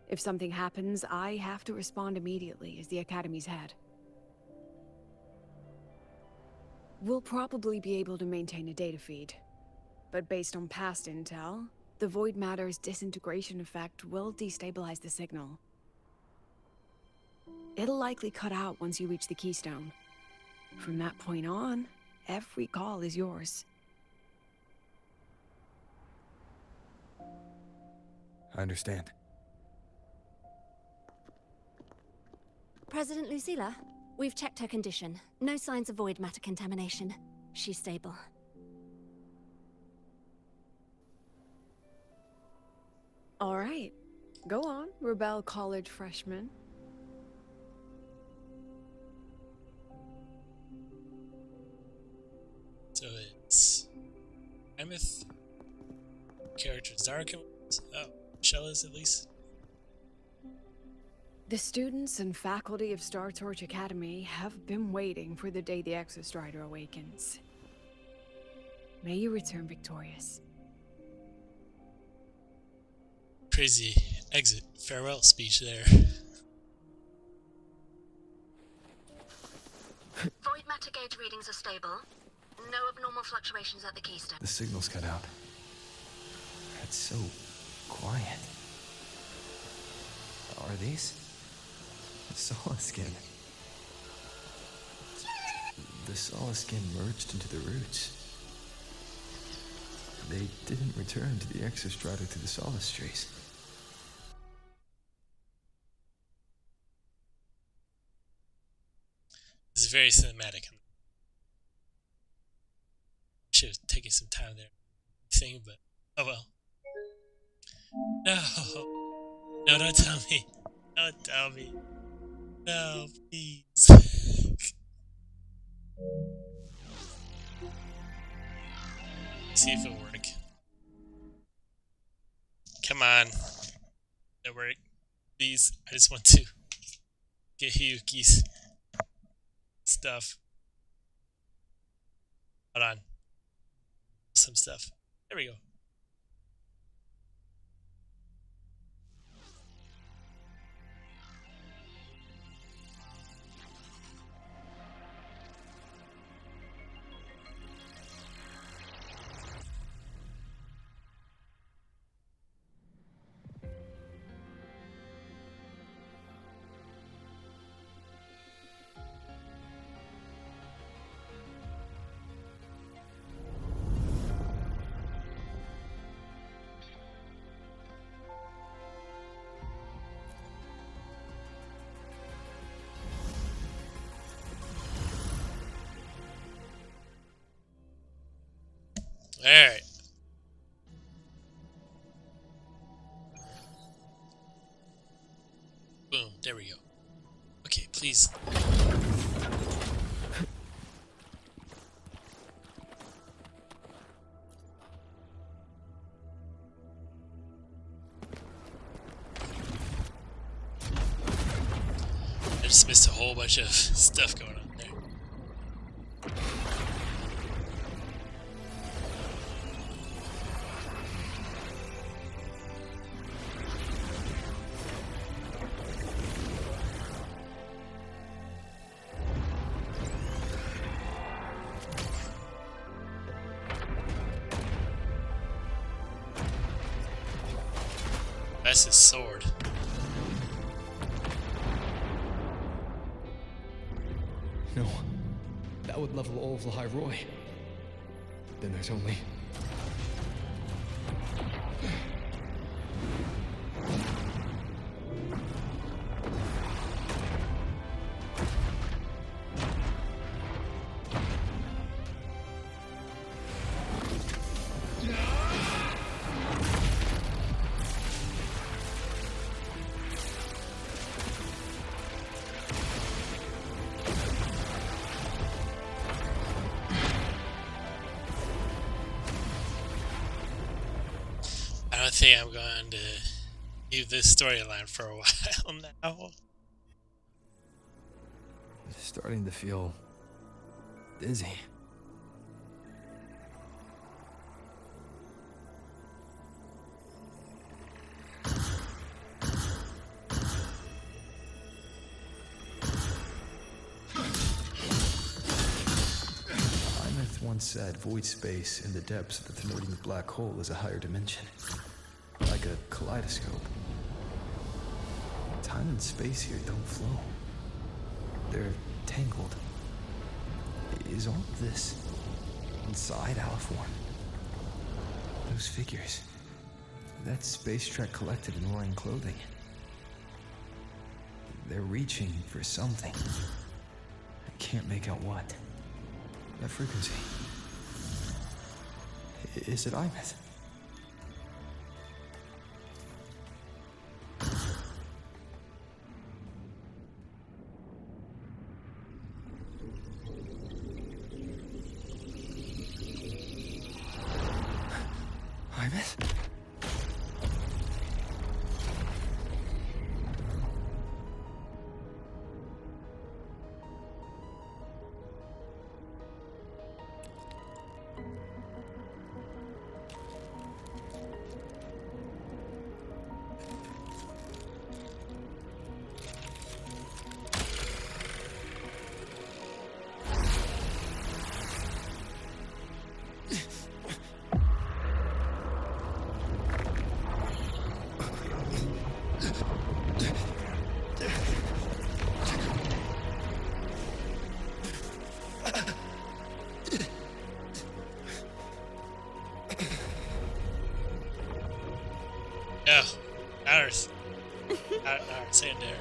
If something happens, I have to respond immediately as the Academy's head. We'll probably be able to maintain a data feed. But based on past intel, the void matter's disintegration effect will destabilize the signal. It'll likely cut out once you reach the keystone. From that point on, every call is yours. I understand. President Lucilla, we've checked her condition. No signs of void matter contamination. She's stable. All right. Go on, Rebel College freshman. So it's Mammoth. Characters Darkin. Oh, Shell is at least. The students and faculty of Star Torch Academy have been waiting for the day the Exostrider awakens. May you return victorious. Crazy exit farewell speech there. Void matter gauge readings are stable. No abnormal fluctuations at the keystone. The signal's cut out. It's so quiet. Are these? The Solace skin. The Solace skin merged into the roots. They didn't return to the Exostrider through the Solace trace. This is very cinematic. Should have taken some time there. Thing, but oh well. No. No, don't tell me. Don't tell me. No, please. See if it'll work. Come on. It'll work. Please. I just want to get Hiyuki's stuff. Hold on. Some stuff. There we go. Alright. Boom, there we go. Okay, please. I just missed a whole bunch of stuff going on there. That's his sword. No. That would level all of the High Roy. Then there's only... I don't think I'm going to leave this storyline for a while now. It's starting to feel dizzy. once said void space in the depths of the Thenodian black hole is a higher dimension. Like a kaleidoscope. Time and space here don't flow. They're tangled. Is all of this inside Aleph One? Those figures. That Space Trek Collective in wearing clothing. They're reaching for something. I can't make out what. That frequency. Is it Imeth? Imeth? No, ours. Our Sandera.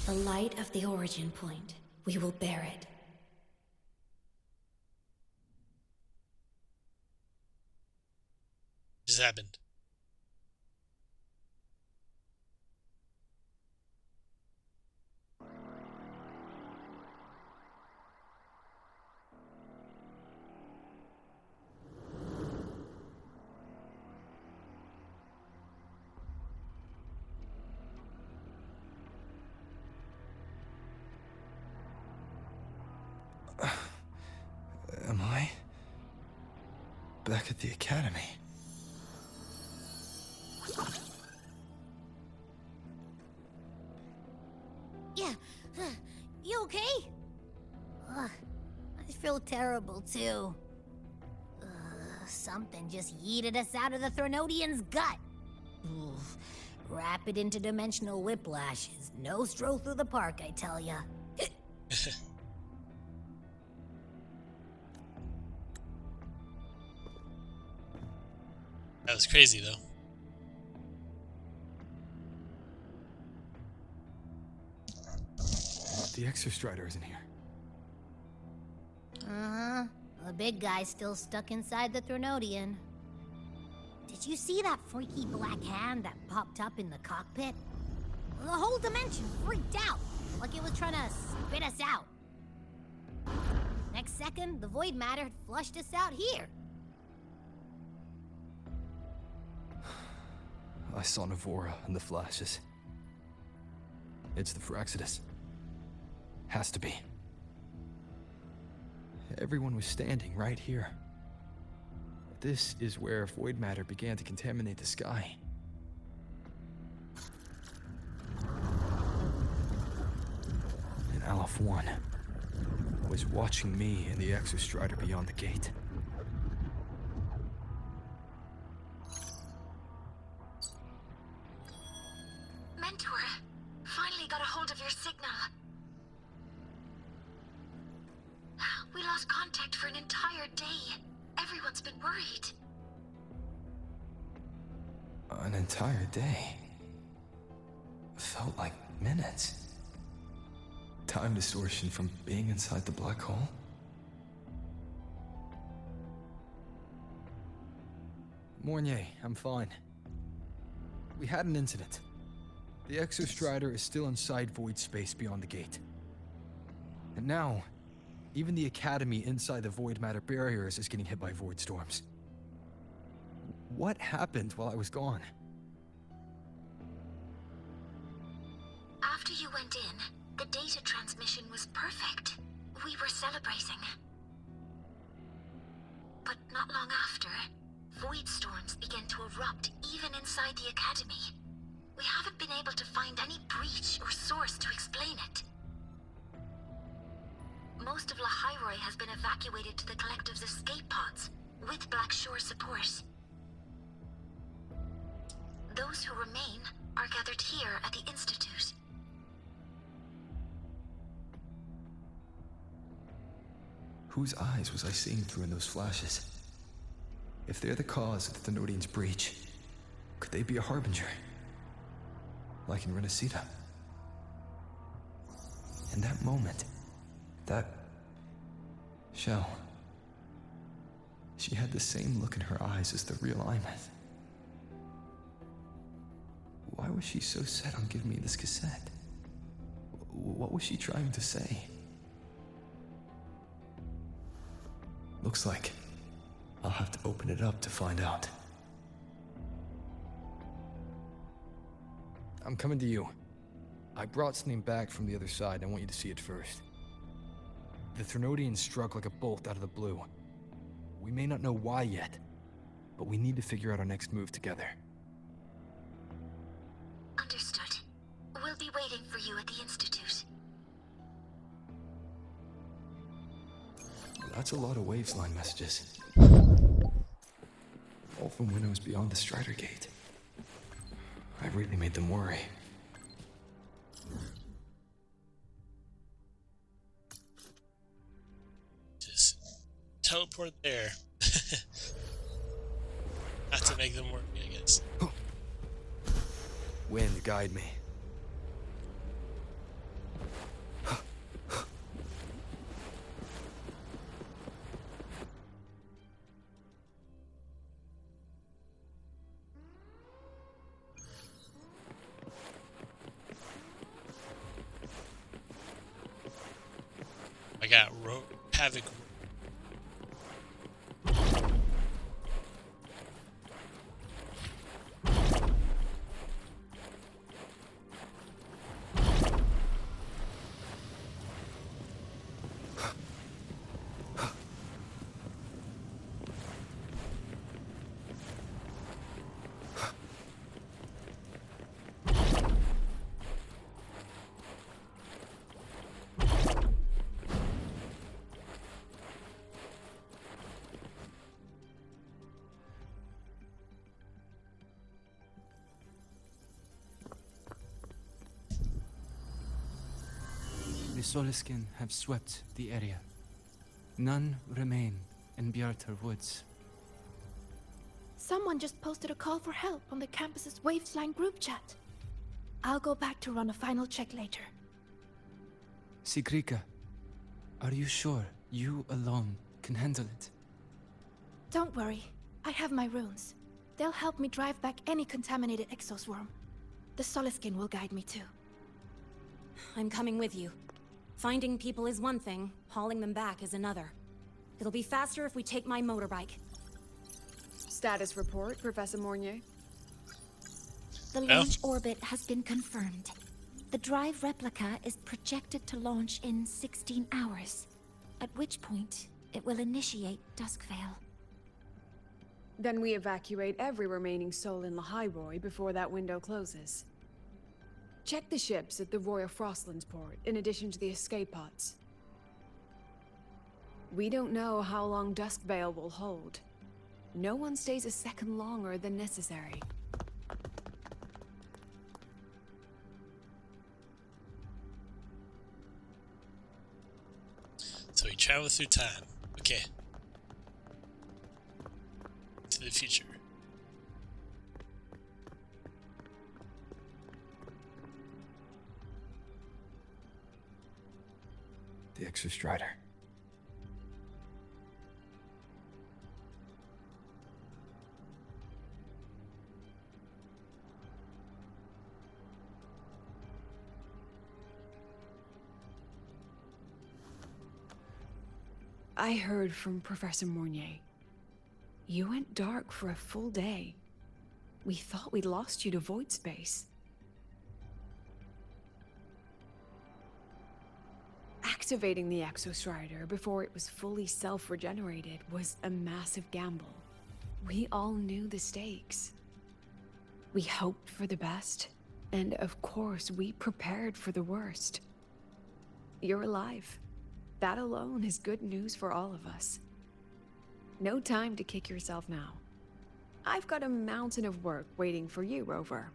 The light of the origin point. We will bear it. Just happened. Am I back at the academy? Yeah. You okay? Ugh, I feel terrible too. Something just yeeted us out of the Threnodian's gut. Oof. Rapid interdimensional whiplash is no stroll through the park, I tell ya. That was crazy, though. The Exostrider isn't here. Uh-huh. The big guy's still stuck inside the Threnodian. Did you see that freaky black hand that popped up in the cockpit? The whole dimension freaked out, like it was trying to spit us out. Next second, the void matter had flushed us out here. I saw Navora in the flashes. It's the Phraxidus. Has to be. Everyone was standing right here. This is where void matter began to contaminate the sky. And Aleph One was watching me and the Exostrider beyond the gate. Mentor, finally got a hold of your signal. We lost contact for an entire day. Everyone's been worried. An entire day. Felt like minutes. Time distortion from being inside the black hole? Mornier, I'm fine. We had an incident. The Exostrider is still inside void space beyond the gate. And now, even the Academy inside the void matter barriers is getting hit by void storms. What happened while I was gone? After you went in, the data transmission was perfect. We were celebrating. But not long after, void storms began to erupt even inside the Academy. We haven't been able to find any breach or source to explain it. Most of Lahairoi has been evacuated to the Collective's escape pods, with Blackshore support. Those who remain are gathered here at the Institute. Whose eyes was I seeing through in those flashes? If they're the cause of the Thenodian's breach, could they be a harbinger? Like in Renacida? In that moment, that Shell, she had the same look in her eyes as the real Imeth. Why was she so set on giving me this cassette? What was she trying to say? Looks like I'll have to open it up to find out. I'm coming to you. I brought something back from the other side. I want you to see it first. The Thenodian struck like a bolt out of the blue. We may not know why yet, but we need to figure out our next move together. Understood. We'll be waiting for you at the Institute. That's a lot of waves line messages. All from when I was beyond the Strider Gate. I really made them worry. Just teleport there. Not to make them worry, I guess. Wind, guide me. I got Havoc. The Soliskin have swept the area. None remain in Bjartar Woods. Someone just posted a call for help on the campus's Wavesline group chat. I'll go back to run a final check later. Sigrika, are you sure you alone can handle it? Don't worry, I have my runes. They'll help me drive back any contaminated exoswarm. The Soliskin will guide me too. I'm coming with you. Finding people is one thing, hauling them back is another. It'll be faster if we take my motorbike. Status report, Professor Mornier. The launch orbit has been confirmed. The drive replica is projected to launch in 16 hours, at which point it will initiate Duskvale. Then we evacuate every remaining soul in Lahairoi before that window closes. Check the ships at the Royal Frostlands port, in addition to the escape pods. We don't know how long Duskvale will hold. No one stays a second longer than necessary. So we travel through time. Okay. To the future. The Exostrider. I heard from Professor Mornier. You went dark for a full day. We thought we'd lost you to void space. Activating the Exostrider before it was fully self-regenerated was a massive gamble. We all knew the stakes. We hoped for the best, and of course, we prepared for the worst. You're alive. That alone is good news for all of us. No time to kick yourself now. I've got a mountain of work waiting for you, Rover.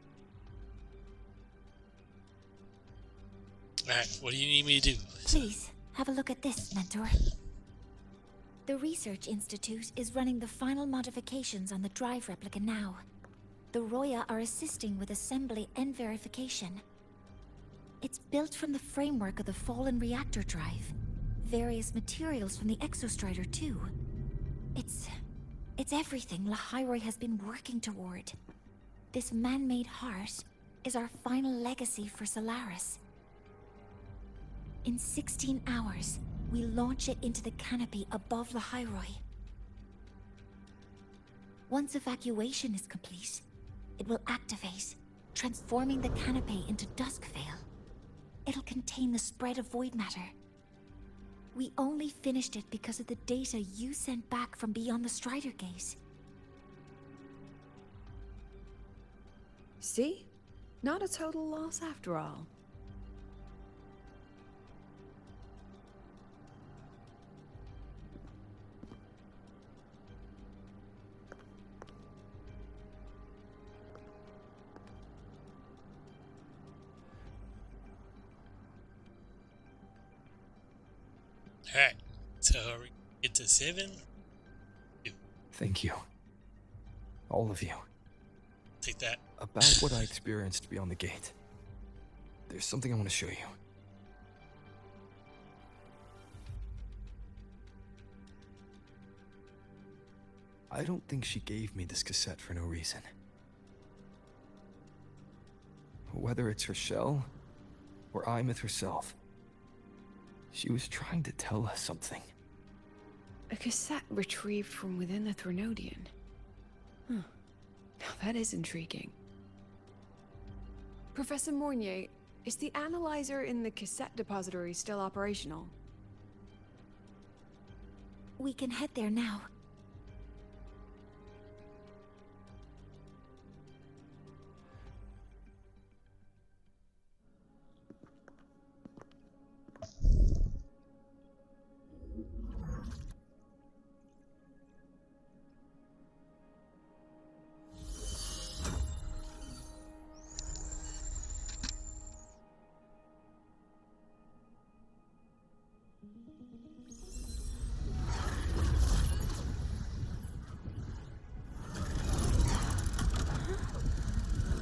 Alright, what do you need me to do? Please, have a look at this, Mentor. The Research Institute is running the final modifications on the drive replica now. The Roya are assisting with assembly and verification. It's built from the framework of the fallen reactor drive. Various materials from the Exostrider, too. It's everything Lahairoi has been working toward. This man-made heart is our final legacy for Solaris. In 16 hours, we launch it into the canopy above Lahairoi. Once evacuation is complete, it will activate, transforming the canopy into Duskvale. It'll contain the spread of void matter. We only finished it because of the data you sent back from beyond the Strider Gate. See? Not a total loss after all. Alright, so are we get to 7? Thank you. All of you. Take that. About what I experienced beyond the gate. There's something I want to show you. I don't think she gave me this cassette for no reason. Whether it's her shell, or Imith herself, she was trying to tell us something. A cassette retrieved from within the Threnodian. Huh. Now that is intriguing. Professor Mornier, is the analyzer in the cassette depository still operational? We can head there now.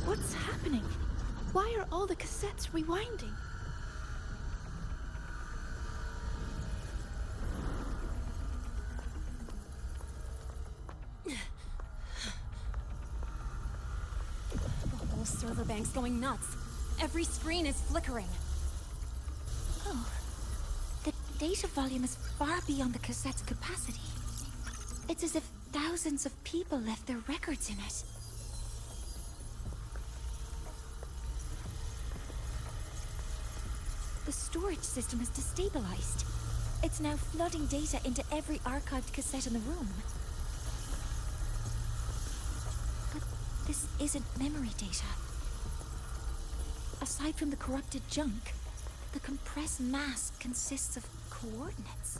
What's happening? Why are all the cassettes rewinding? The whole server bank's going nuts. Every screen is flickering. Oh. The data volume is far beyond the cassette's capacity. It's as if thousands of people left their records in it. The storage system is destabilized. It's now flooding data into every archived cassette in the room. But this isn't memory data. Aside from the corrupted junk, the compressed mass consists of coordinates.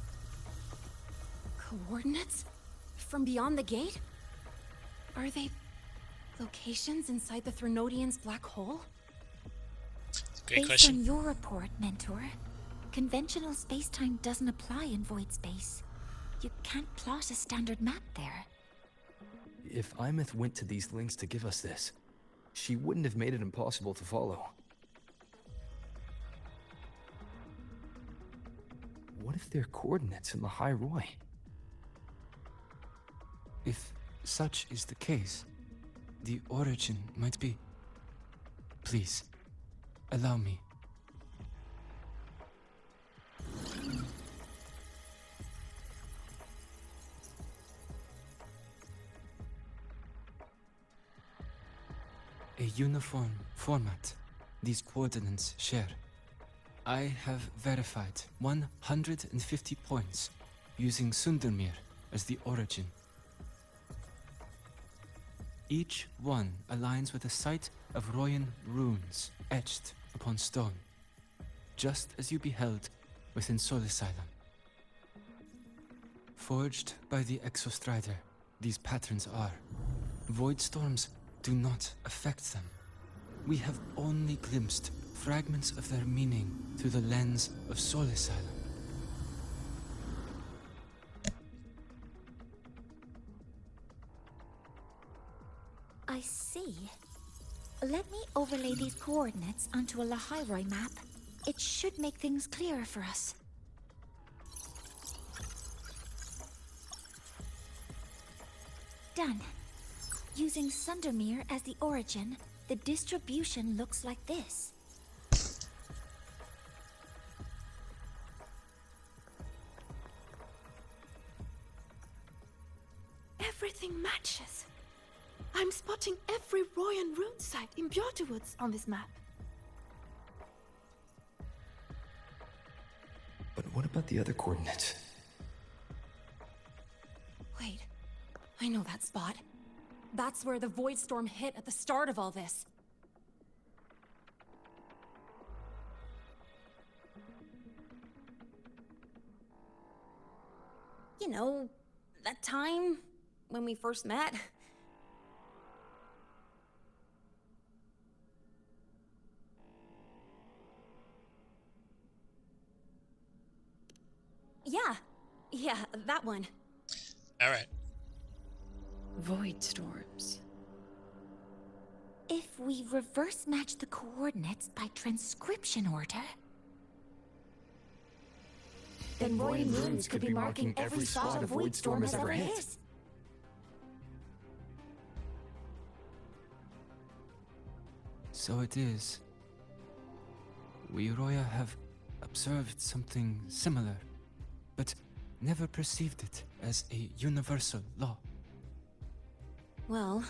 Coordinates? From beyond the gate? Are they locations inside the Threnodian's black hole? Great Based question. on your report, Mentor, conventional space-time doesn't apply in void space. You can't plot a standard map there. If Imith went to these links to give us this, she wouldn't have made it impossible to follow. What if they're coordinates in Lahairoi? If such is the case, the origin might be... Please, allow me. a uniform format these coordinates share. I have verified 150 points using Sundermere as the origin. Each one aligns with a site of Royan runes etched upon stone, just as you beheld within Solisylum. Forged by the Exostrider, these patterns are. Void storms do not affect them. We have only glimpsed fragments of their meaning through the lens of Solisylum. I see. Let me overlay these coordinates onto a Lahairoi map. It should make things clearer for us. Done. Using Sundermere as the origin, the distribution looks like this. Everything matches. I'm spotting every Royan rune site in Bjorterwoods on this map. But what about the other coordinates? Wait, I know that spot. That's where the Void Storm hit at the start of all this. You know, that time when we first met. Yeah, that one. All right. Void storms. If we reverse match the coordinates by transcription order, then Royan runes could be marking every spot a Void Storm has ever hit. So it is. We Roya have observed something similar, but never perceived it as a universal law. Well,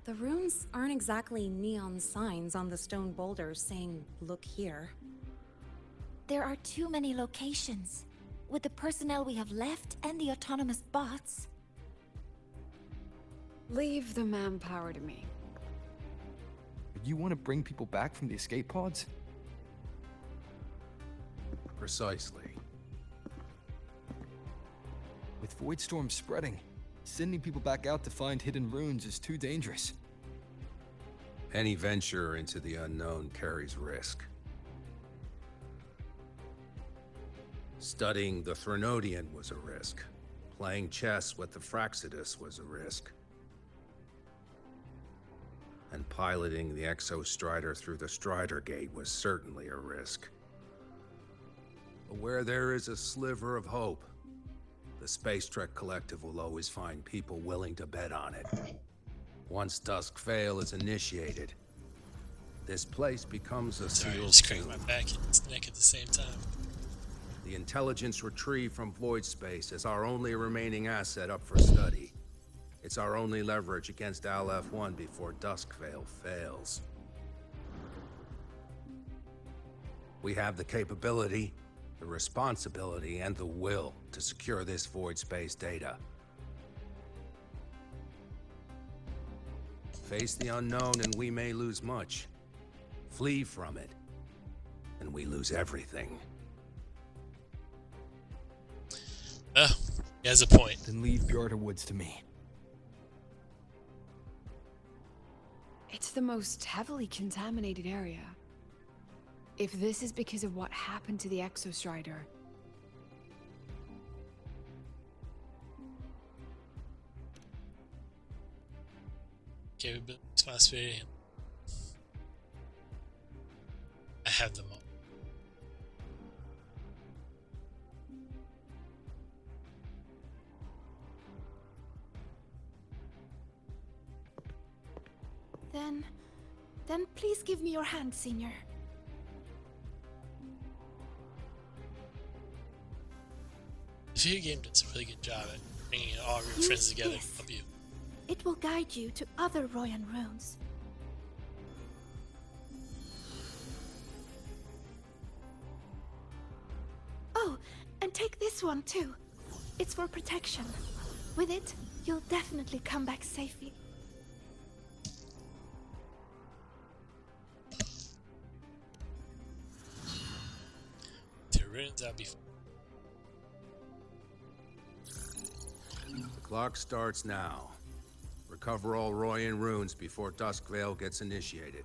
the runes aren't exactly neon signs on the stone boulders saying, "Look here." There are too many locations. With the personnel we have left and the autonomous bots. Leave the manpower to me. You want to bring people back from the escape pods? Precisely. With Void Storm spreading, sending people back out to find hidden runes is too dangerous. Any venture into the unknown carries risk. Studying the Threnodian was a risk. Playing chess with the Fraxidus was a risk. And piloting the Exostrider through the Strider Gate was certainly a risk. But where there is a sliver of hope, the Space Trek Collective will always find people willing to bet on it. Once Dusk Vale is initiated, this place becomes a Sorry, I sealed just cracked tomb. my back and his neck at the same time. The intelligence retrieved from void space is our only remaining asset up for study. It's our only leverage against Aleph-1 before Duskvale fails. We have the capability, the responsibility, and the will to secure this void space data. Face the unknown and we may lose much. Flee from it, and we lose everything. Oh, he has a point. Then leave Bjorterwoods to me. It's the most heavily contaminated area. If this is because of what happened to the Exostrider, Capability, responsibility. I have them all. Then please give me your hand, Senior. The video game does a really good job at bringing all of your friends together to help you. It will guide you to other Royan runes. Take this one too. It's for protection. With it, you'll definitely come back safely. The ruins I'll be. The clock starts now. Recover all Royan runes before Duskvale gets initiated.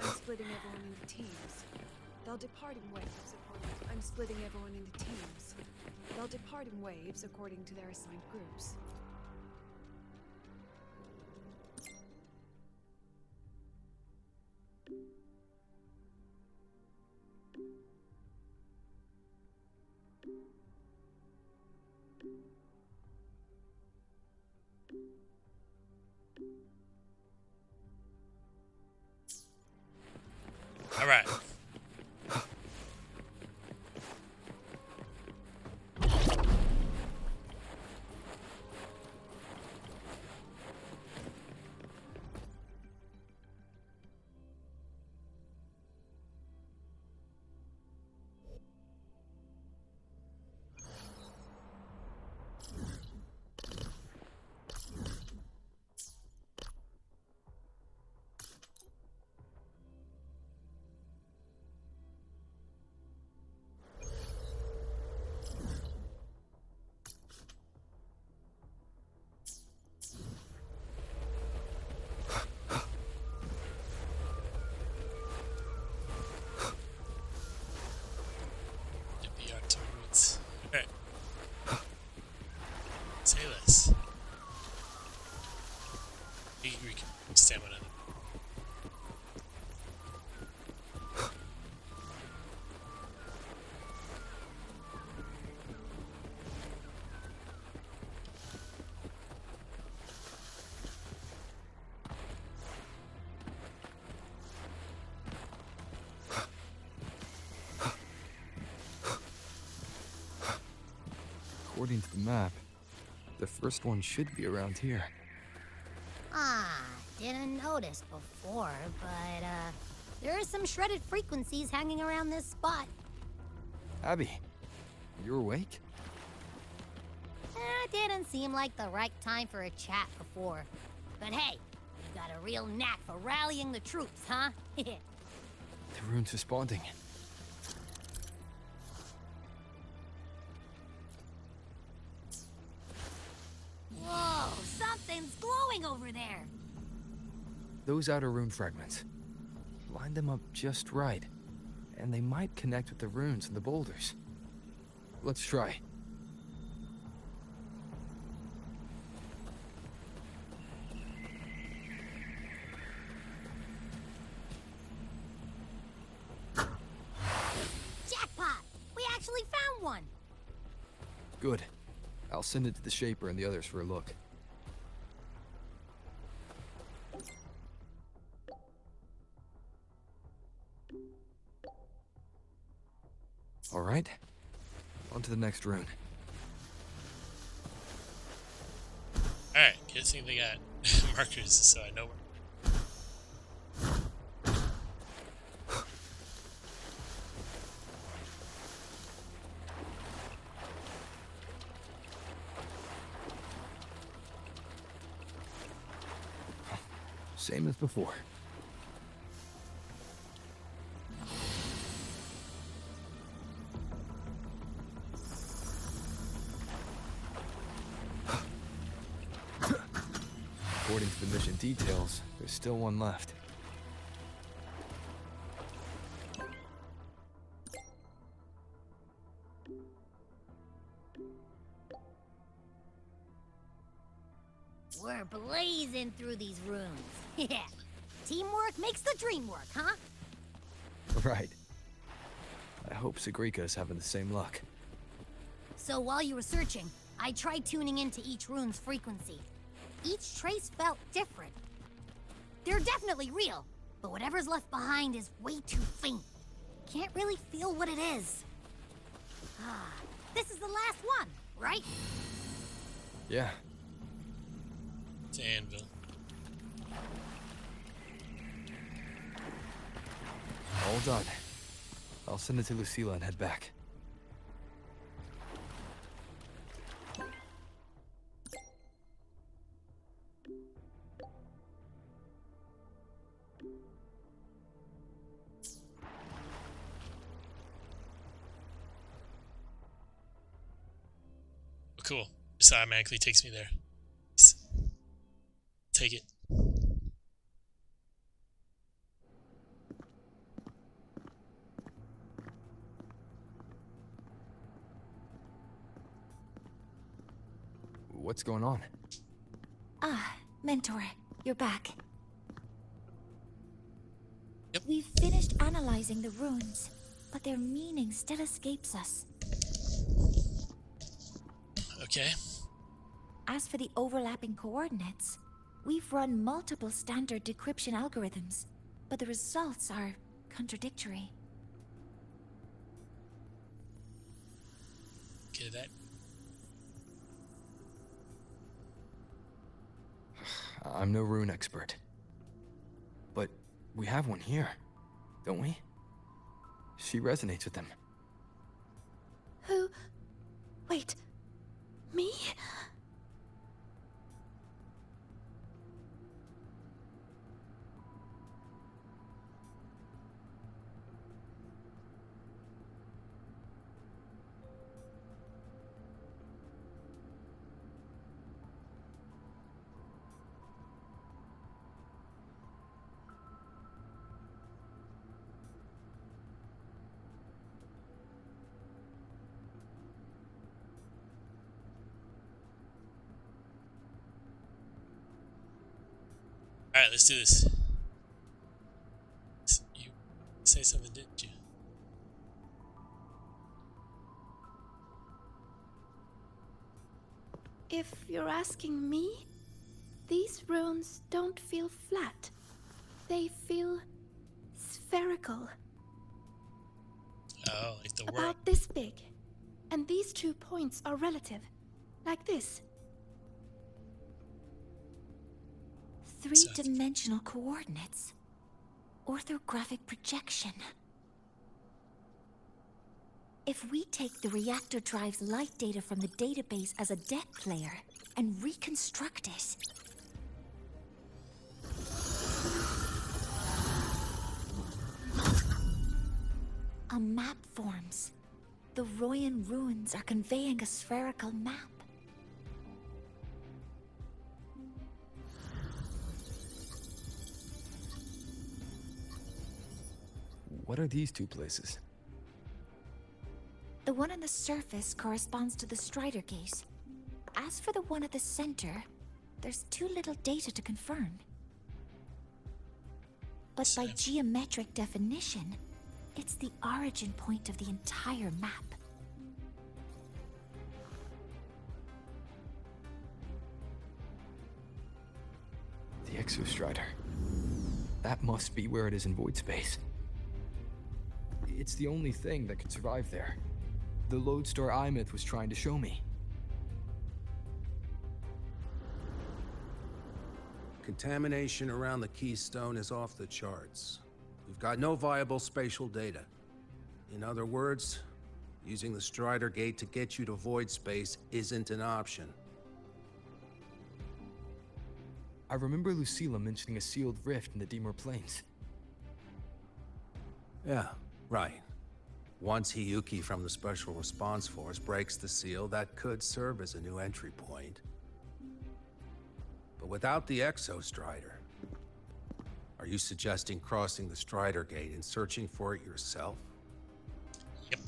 I'm splitting everyone into teams. They'll depart in waves according to... I'm splitting everyone into teams. They'll depart in waves according to their assigned groups. All right. Alright. Say less. We can stamina. According to the map, the first one should be around here. Ah, didn't notice before, but, there are some shredded frequencies hanging around this spot. Abby, you awake? Didn't seem like the right time for a chat before. But hey, you got a real knack for rallying the troops, huh? The rune's responding. Whoa, something's glowing over there. Those outer rune fragments. Line them up just right, and they might connect with the runes and the boulders. Let's try. Jackpot! We actually found one! Good. I'll send it to the Shaper and the others for a look. All right. On to the next rune. Alright, good thing they got markers so I know where. Same as before. According to the mission details, there's still one left. We're blazing through these rooms. Yeah. Teamwork makes the dream work, huh? Right. I hope Sagrika's having the same luck. So while you were searching, I tried tuning into each rune's frequency. Each trace felt different. They're definitely real, but whatever's left behind is way too faint. Can't really feel what it is. Ah, this is the last one, right? Yeah. to Anvil. All done. I'll send it to Lucilla and head back. Oh, cool. Just automatically takes me there. Nice. Take it. What's going on? Ah, Mentor, you're back. Yep. We've finished analyzing the runes, but their meaning still escapes us. Okay. As for the overlapping coordinates, we've run multiple standard decryption algorithms, but the results are contradictory. Okay, that. I'm no rune expert. But we have one here, don't we? She resonates with them. Who? Wait. Me? Alright, let's do this. You say something, didn't you? If you're asking me, these runes don't feel flat. They feel spherical. Oh, like the world. About this big. And these 2 points are relative. Like this. Three-dimensional coordinates. Orthographic projection. If we take the reactor drive's light data from the database as a depth layer and reconstruct it, a map forms. The Royan ruins are conveying a spherical map. What are these two places? The one on the surface corresponds to the Strider Gate. As for the one at the center, there's too little data to confirm. But by geometric definition, it's the origin point of the entire map. The Exostrider. That must be where it is in void space. It's the only thing that could survive there. The Lodestar Imyth was trying to show me. Contamination around the Keystone is off the charts. We've got no viable spatial data. In other words, using the Strider Gate to get you to void space isn't an option. I remember Lucilla mentioning a sealed rift in the Dimir Plains. Yeah, right. Once Hiyuki from the Special Response Force breaks the seal, that could serve as a new entry point. But without the Exostrider, are you suggesting crossing the Strider Gate and searching for it yourself? Yep.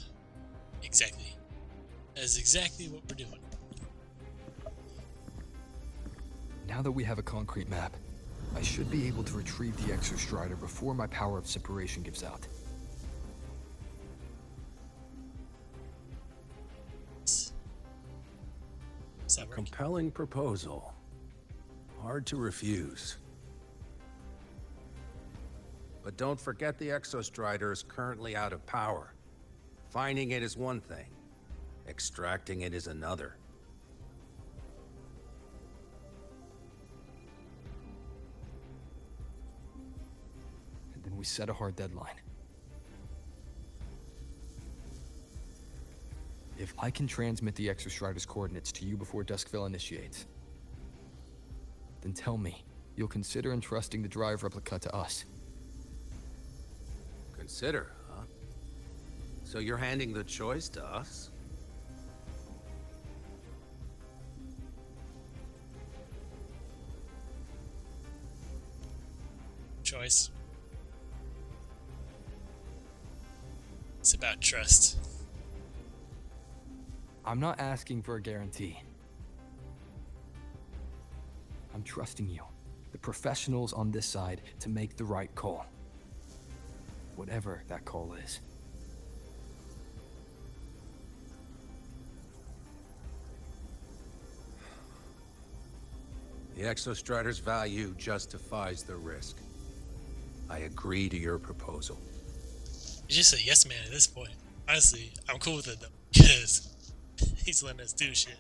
Exactly. That is exactly what we're doing. Now that we have a concrete map, I should be able to retrieve the Exostrider before my power of separation gives out. Compelling proposal. Hard to refuse. But don't forget the Exostrider is currently out of power. Finding it is one thing. Extracting it is another. we set a hard deadline. If I can transmit the Exostrider's coordinates to you before Duskville initiates, then tell me you'll consider entrusting the drive replica to us. Consider, huh? So you're handing the choice to us? Choice. It's about trust. I'm not asking for a guarantee. I'm trusting you, the professionals on this side, to make the right call. Whatever that call is. The Exostrider's value justifies the risk. I agree to your proposal. You just a yes man at this point. Honestly, I'm cool with it though, because he's letting us do shit.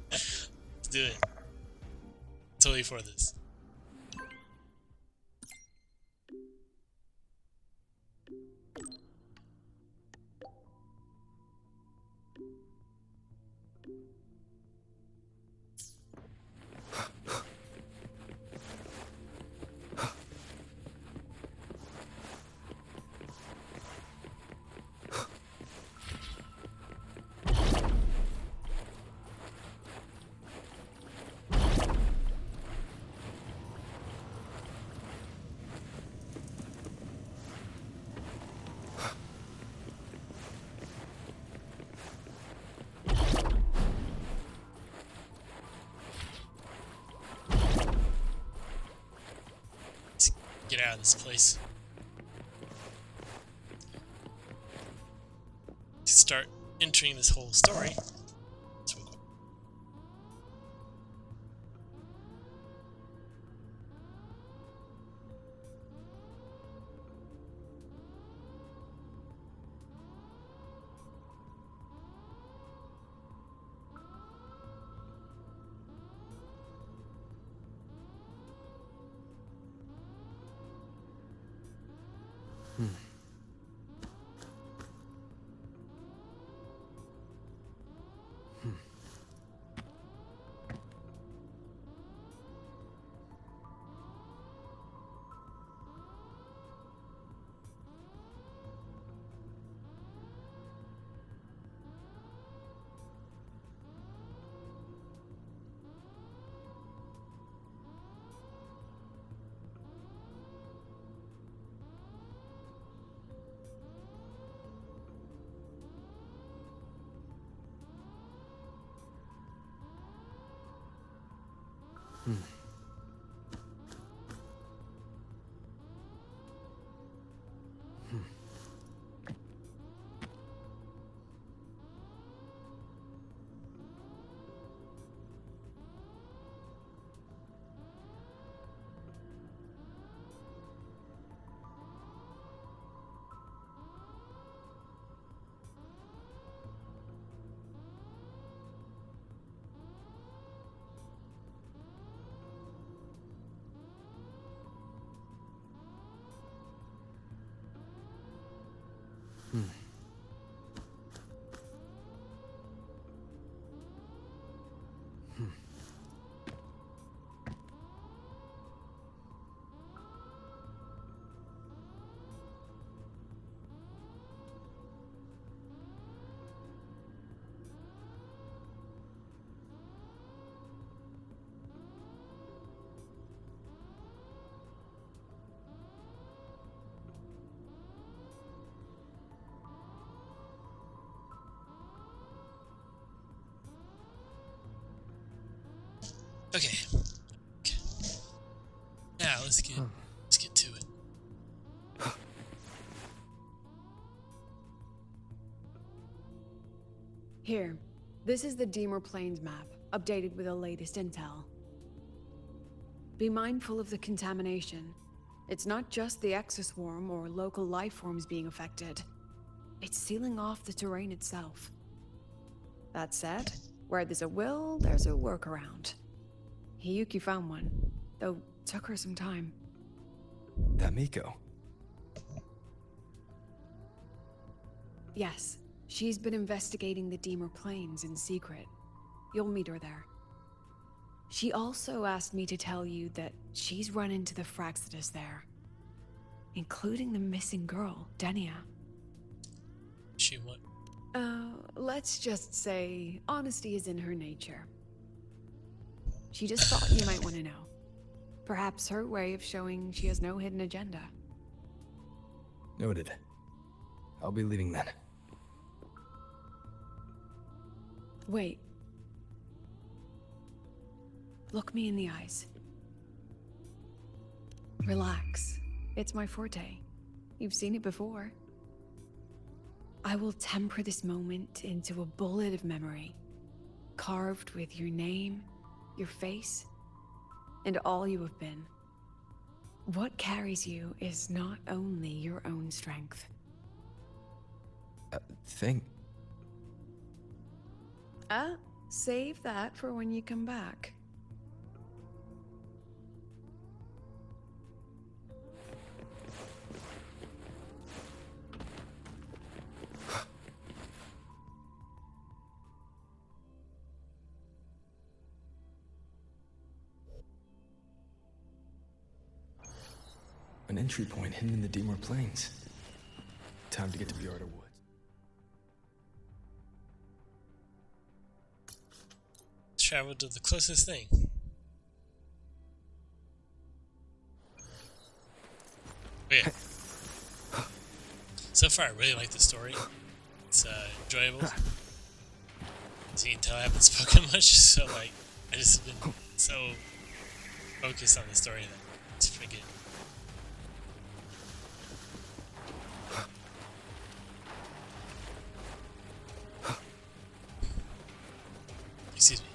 Let's do it. Totally for this. Get out of this place. To start entering this whole story. So we'll go. Okay. Now let's get to it. Here, this is the Deemer Plains map, updated with the latest intel. Be mindful of the contamination. It's not just the exoswarm or local life forms being affected. It's sealing off the terrain itself. That said, where there's a will, there's a workaround. Hiyuki found one, though took her some time. That Miko, Yes, she's been investigating the Deemer Plains in secret. You'll meet her there. She also asked me to tell you that she's run into the Fraxidus there, including the missing girl, Denia. She what? Let's just say honesty is in her nature. She just thought you might want to know. Perhaps her way of showing she has no hidden agenda. Noted. I'll be leaving then. Wait. Look me in the eyes. Relax. It's my forte. You've seen it before. I will temper this moment into a bullet of memory, carved with your name, your face, and all you have been. What carries you is not only your own strength. Save that for when you come back. An entry point hidden in the Deemer Plains. Time to get to Bjarta Woods. Let's travel to the closest thing. Okay. So far, I really like the story. It's enjoyable. As you can tell, I haven't spoken much, so like, I just been so focused on the story that it's pretty good. Excuse me.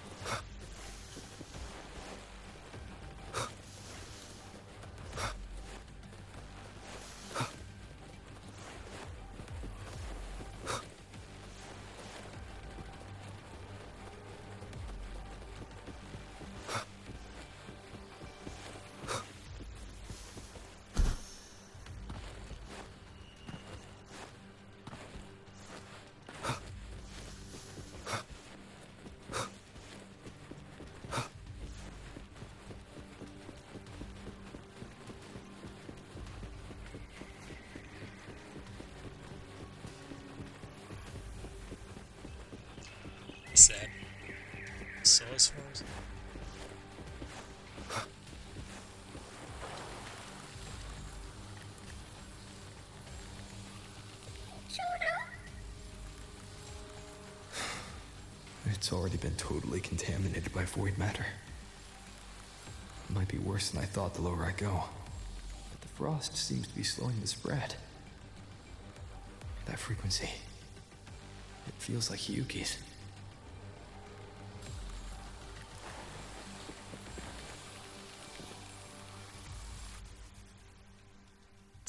Sad. Source forms. It's already been totally contaminated by void matter. It might be worse than I thought the lower I go. But the frost seems to be slowing the spread. That frequency. It feels like Hiyuki's.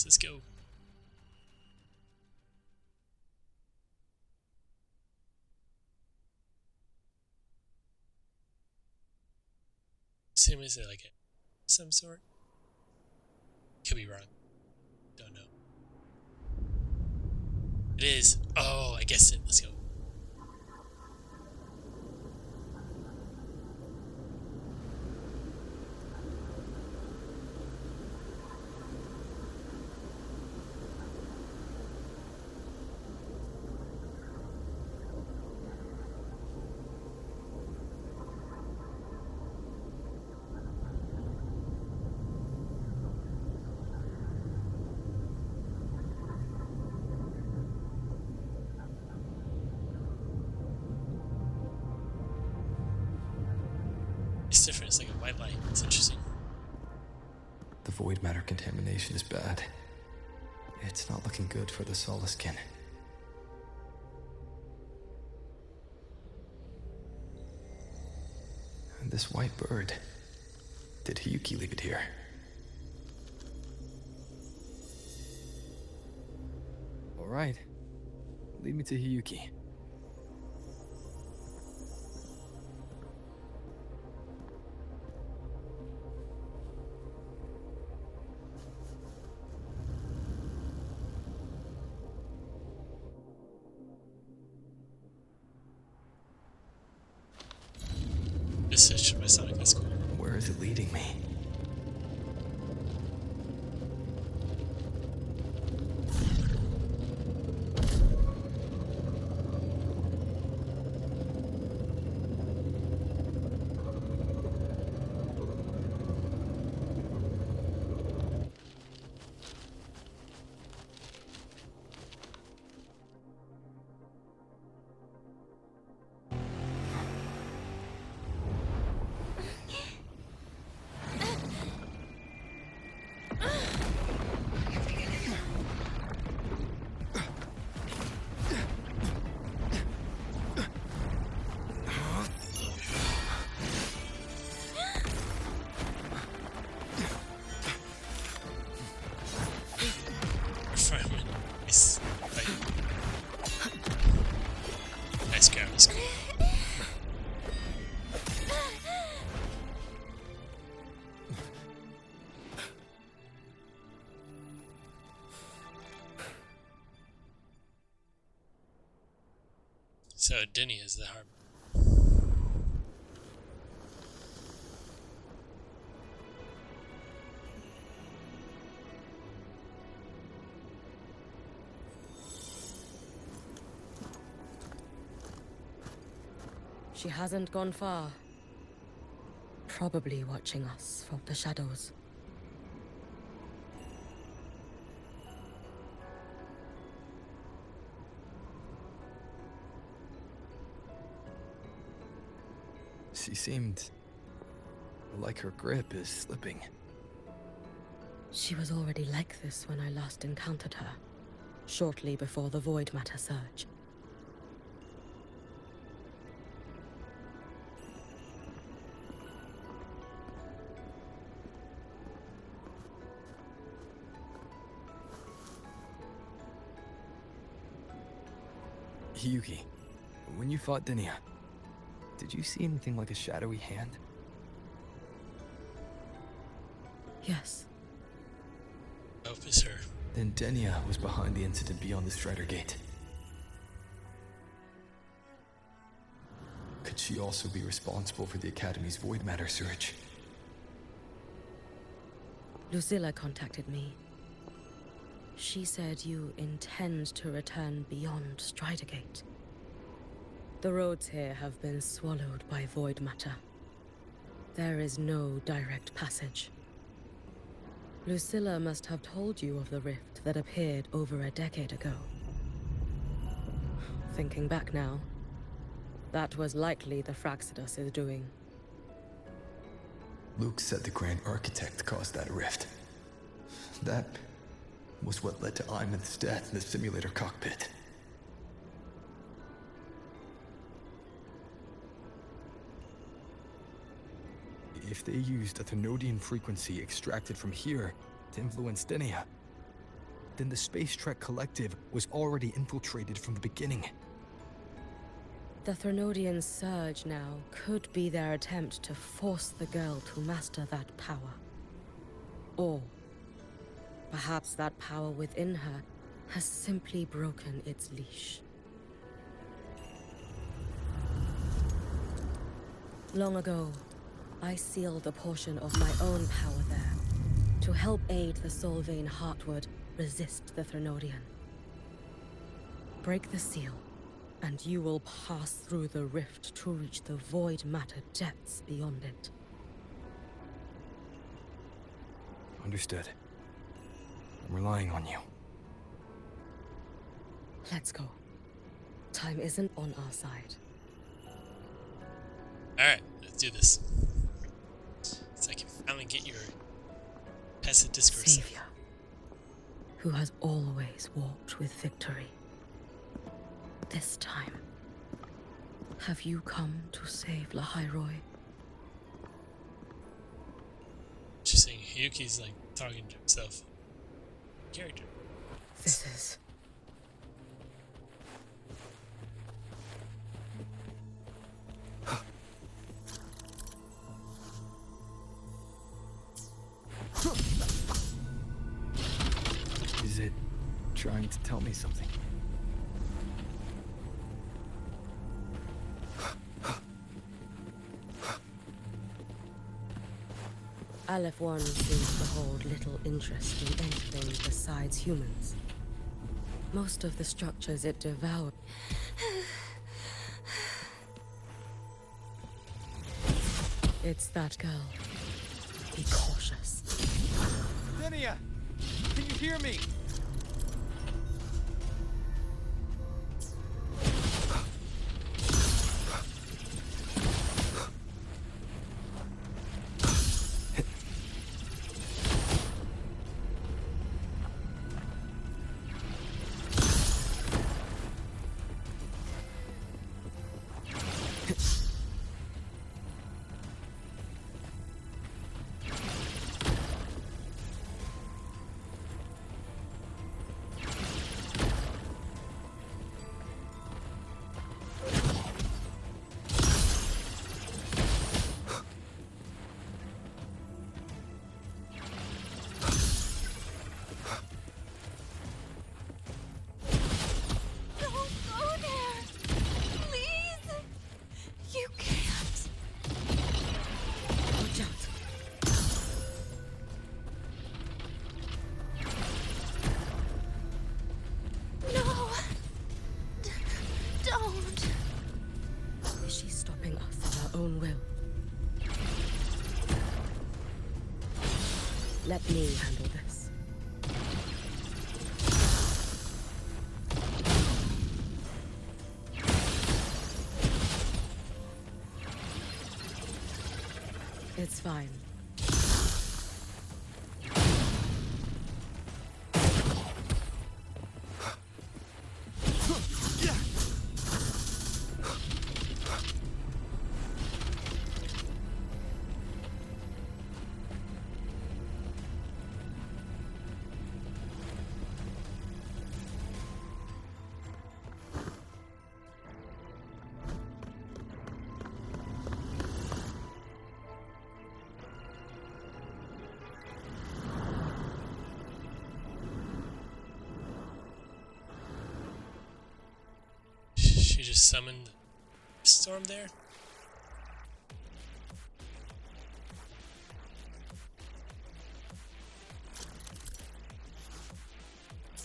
Let's go. Assume is it like a some sort? Could be wrong. Don't know. It is. Oh, I guessed it. Let's go. It's different. It's like a white light. It's interesting. The void matter contamination is bad. It's not looking good for the Solaskin. And this white bird. Did Hiyuki leave it here? All right. Lead me to Hiyuki. search by Sonic. That's cool. Where is it leading me? Refinement. Nice. Like, nice guy. That's cool. So Denny is the harbor. She hasn't gone far. Probably watching us from the shadows. She seemed like her grip is slipping. She was already like this when I last encountered her, shortly before the Void Matter surge. Hiyuki, when you fought Denia, did you see anything like a shadowy hand? Yes. Hope it's her. Then Denia was behind the incident beyond the Strider Gate. Could she also be responsible for the Academy's Void Matter surge? Lucilla contacted me. She said you intend to return beyond Strider Gate. The roads here have been swallowed by Void Matter. There is no direct passage. Lucilla must have told you of the rift that appeared over a decade ago. Thinking back now, that was likely the Fraxidus' doing. Luke said the Grand Architect caused that rift. That was what led to Iman's death in the simulator cockpit. If they used a Thenodian frequency extracted from here to influence Denia, then the Space Trek Collective was already infiltrated from the beginning. The Thenodian surge now could be their attempt to force the girl to master that power. Or perhaps that power within her has simply broken its leash. Long ago, I sealed a portion of my own power there to help aid the Solvane Heartwood resist the Thenodian. Break the seal, and you will pass through the rift to reach the Void Matter depths beyond it. Understood. I'm relying on you. Let's go. Time isn't on our side. Alright, let's do this. So I can finally get your passive discourse. Savior, who has always walked with victory. This time, have you come to save Lahairoi? She's saying Hiyuki's like talking to himself. Character. This is... Is it trying to tell me something? Aleph 1 seems to hold little interest in anything besides humans. Most of the structures it devoured. It's that girl. Be cautious. Denia! Can you hear me? Let me handle this. It's fine. She just summoned Storm there?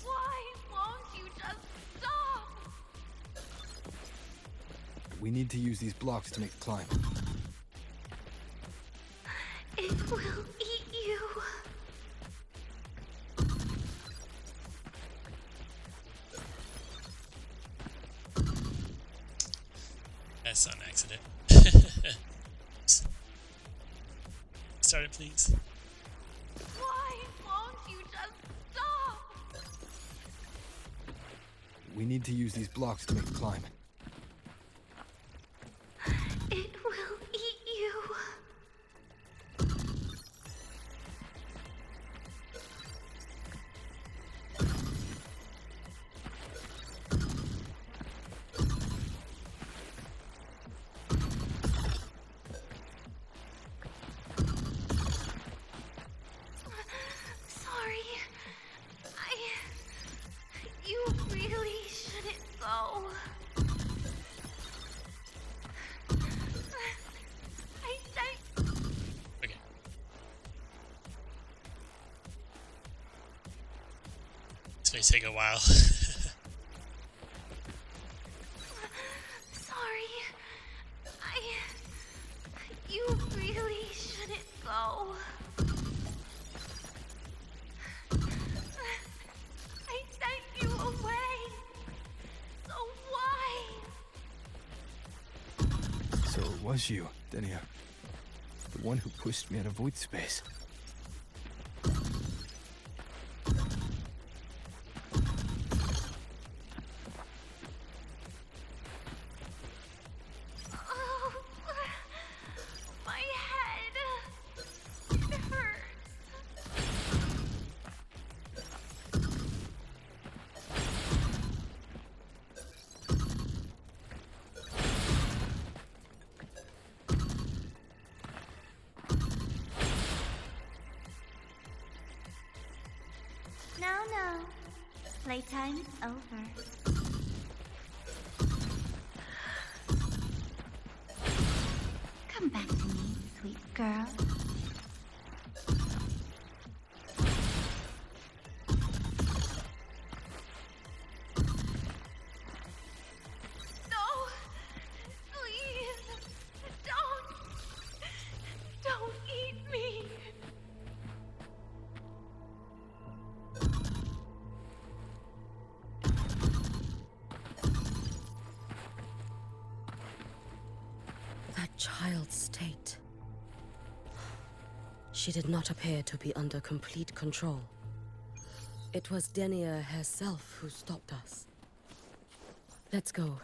Why won't you just stop? We need to use these blocks to make the climb. It will eat you. That's on accident. Start it, please. Why won't you just stop? We need to use these blocks to make the climb. It will eat you. Sorry. You really shouldn't go. Okay. This may take a while. Sorry. You really shouldn't go. I sent you away. So why? So it was you, Denia. The one who pushed me out of void space. Oh, my head. It hurts. No. Playtime is over. Come back to me, sweet girl. child's state. She did not appear to be under complete control. It was Denia herself who stopped us. Let's go.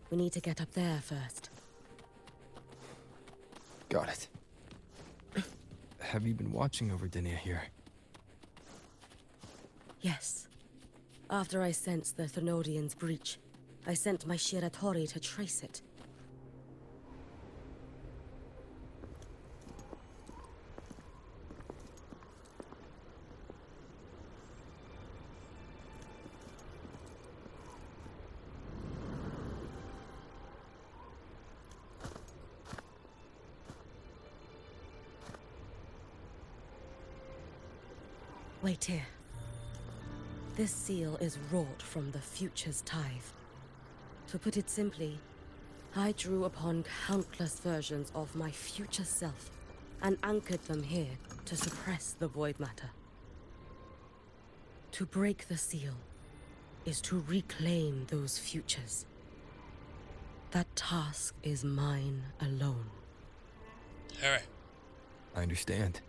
We need to get up there first. Got it. Have you been watching over Denia here? Yes. After I sensed the Thenodian's breach, I sent my Shiratori to trace it. Wait here. This seal is wrought from the future's tithe. To put it simply, I drew upon countless versions of my future self and anchored them here to suppress the void matter. To break the seal is to reclaim those futures. That task is mine alone. Alright. I understand.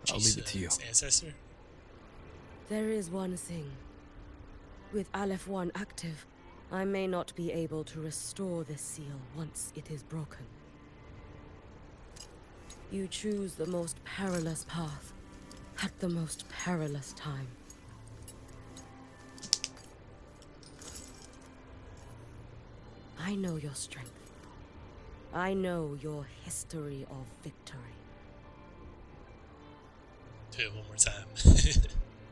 I'll leave it to you. Ancestor? There is one thing. With Aleph 1 active, I may not be able to restore this seal once it is broken. You choose the most perilous path at the most perilous time. I know your strength. I know your history of victory. Do it one more time.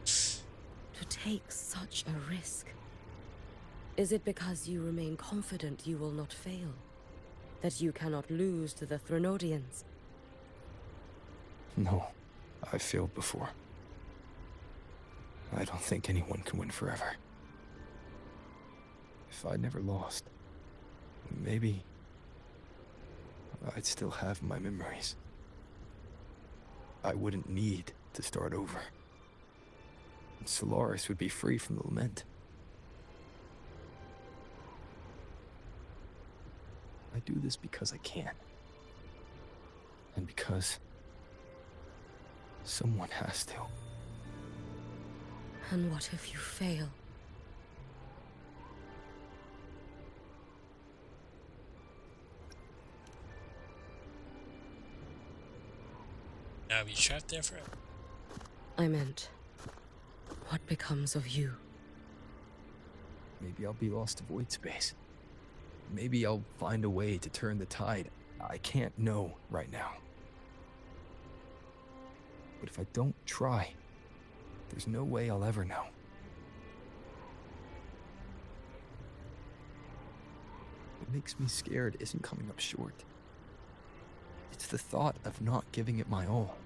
To take such a risk? Is it because you remain confident you will not fail? That you cannot lose to the Thenodians? No, I've failed before. I don't think anyone can win forever. If I'd never lost, maybe I'd still have my memories. I wouldn't need to start over. And Solaris would be free from the lament. I do this because I can. And because someone has to. And what if you fail? Now be trapped there forever. I meant, what becomes of you? Maybe I'll be lost to void space. Maybe I'll find a way to turn the tide. I can't know right now. But if I don't try, there's no way I'll ever know. What makes me scared isn't coming up short. It's the thought of not giving it my all.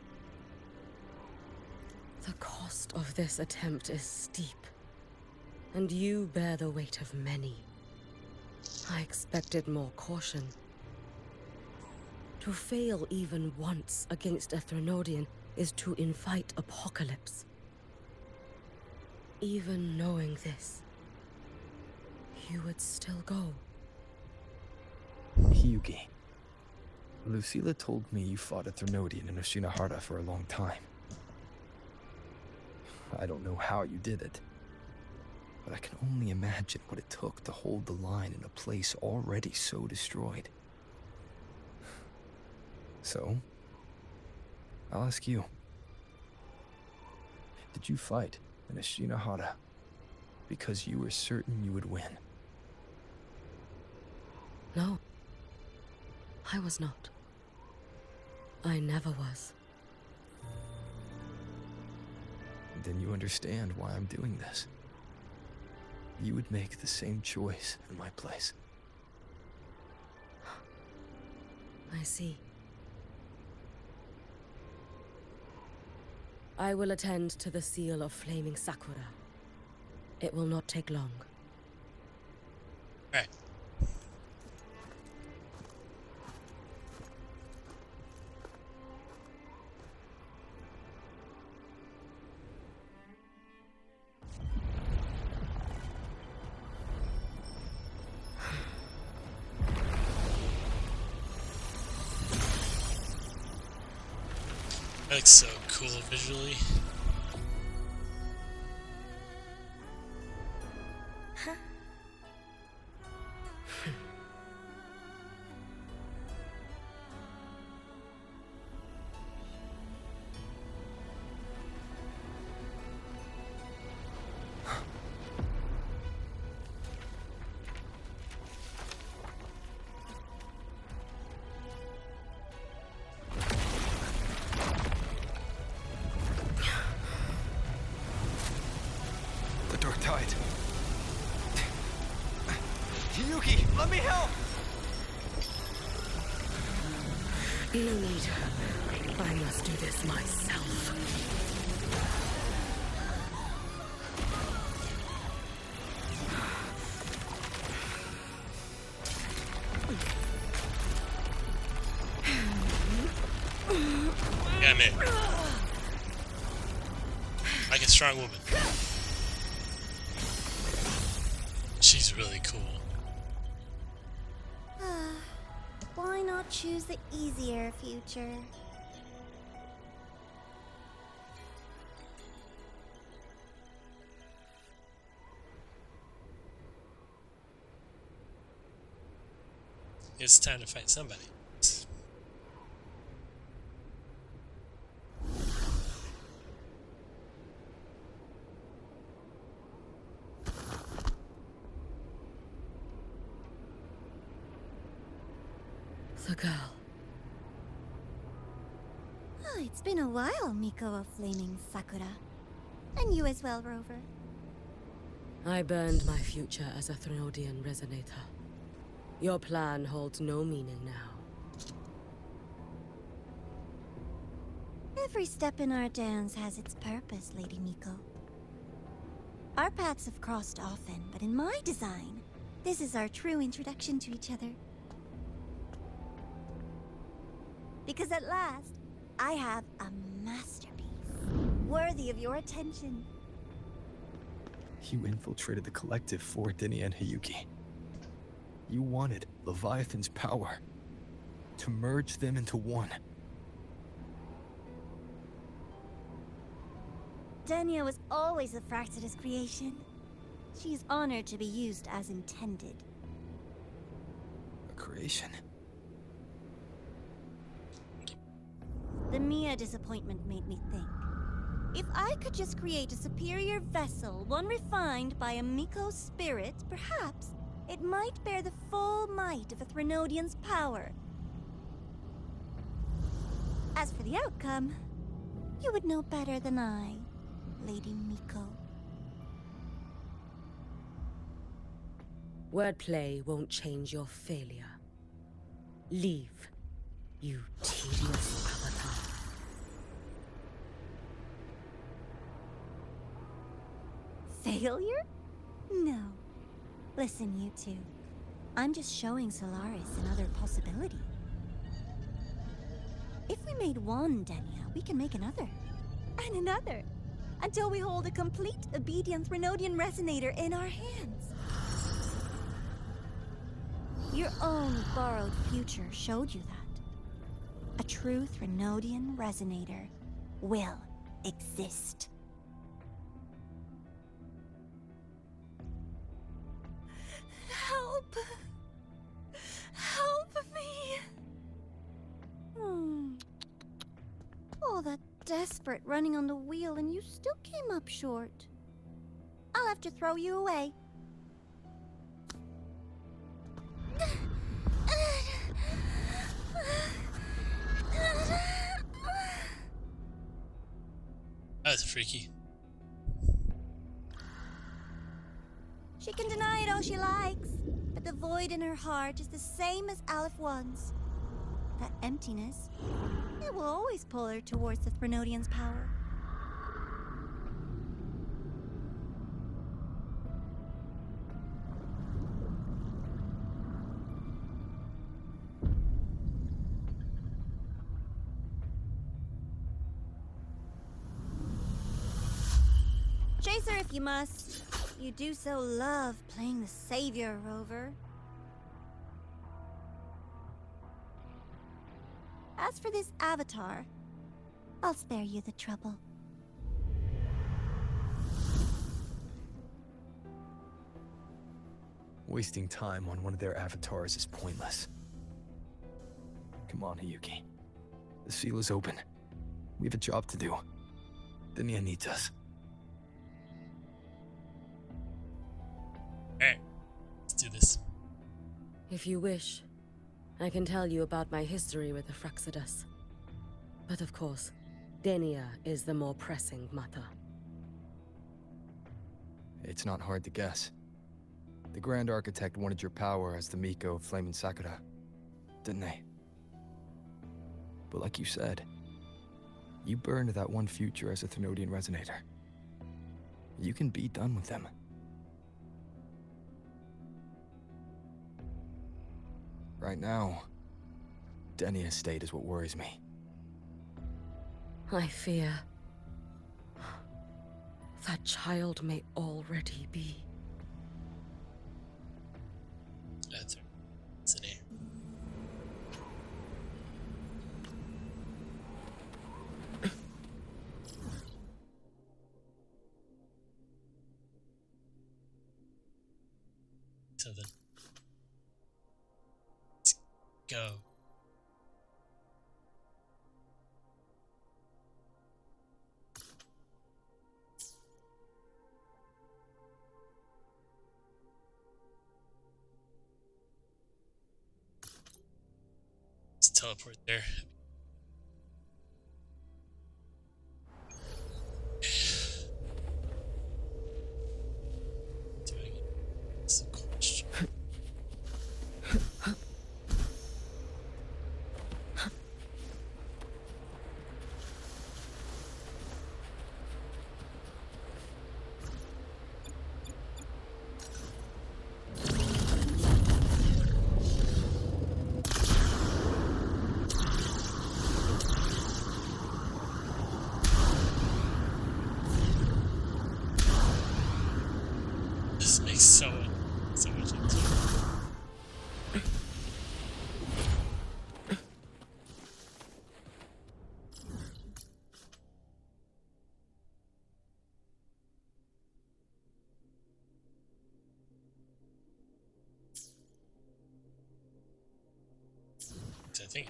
The cost of this attempt is steep, and you bear the weight of many. I expected more caution. To fail even once against a Thenodian is to invite apocalypse. Even knowing this, you would still go. Hiyuki, Lucilla told me you fought a Thenodian in Oshinahara for a long time. I don't know how you did it, but I can only imagine what it took to hold the line in a place already so destroyed. So, I'll ask you. Did you fight in Oshinahara because you were certain you would win? No. I was not. I never was. Then you understand why I'm doing this. You would make the same choice in my place. I see. I will attend to the seal of Flaming Sakura. It will not take long. Right. That looks so cool visually. The Dark Tide. Yuki, let me help! No need. I must do this myself. Yeah, man. Like a strong woman. She's really cool. Why not choose the easier future? It's time to fight somebody. The girl. Oh, it's been a while, Miko of Flaming Sakura. And you as well, Rover. I burned my future as a Threnodian resonator. Your plan holds no meaning now. Every step in our dance has its purpose, Lady Miko. Our paths have crossed often, but in my design, this is our true introduction to each other. Because at last, I have a masterpiece, worthy of your attention. You infiltrated the collective for Dinia and Hiyuki. You wanted Leviathan's power to merge them into one. Denia was always a Fraxidus creation. She is honored to be used as intended. A creation? The Mia disappointment made me think. If I could just create a superior vessel, one refined by a Miko spirit, perhaps it might bear the full might of a Threnodian's power. As for the outcome, you would know better than I, Lady Miko. Wordplay won't change your failure. Leave, you tedious avatar. Failure? No. Listen, you two. I'm just showing Solaris another possibility. If we made one Denia, we can make another. And another. Until we hold a complete obedient Threnodian resonator in our hands. Your own borrowed future showed you that. A true Threnodian resonator will exist. Help! Help me! All that desperate running on the wheel and you still came up short. I'll have to throw you away. That was freaky. She can deny it all she likes, but the void in her heart is the same as Aleph One's. That emptiness, it will always pull her towards the Threnodian's power. Chase her if you must. You do so love playing the savior, Rover. As for this avatar, I'll spare you the trouble. Wasting time on one of their avatars is pointless. Come on, Hiyuki. The seal is open. We have a job to do. Denia needs us. Alright, let's do this. If you wish, I can tell you about my history with the Fraxidus. But of course, Denia is the more pressing matter. It's not hard to guess. The Grand Architect wanted your power as the Miko of Flaming Sakura, didn't they? But like you said, you burned that one future as a Thernoidian Resonator. You can be done with them. Right now, Denia's state is what worries me. I fear that child may already be. That's her. It's an A. So then, let's go. Let's teleport there. That's a question. This makes so much sense. I think.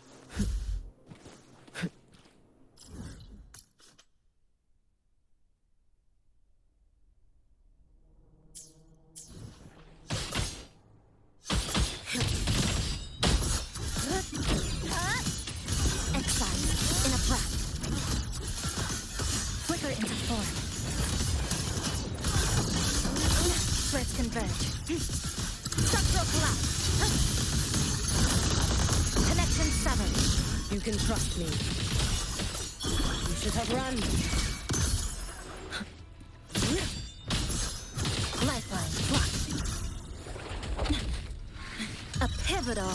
Exile in a breath. Flicker into form. Threads converge. Structural collapse. Connection severed. You can trust me. You should have run. Lifeline blocked. A pivotal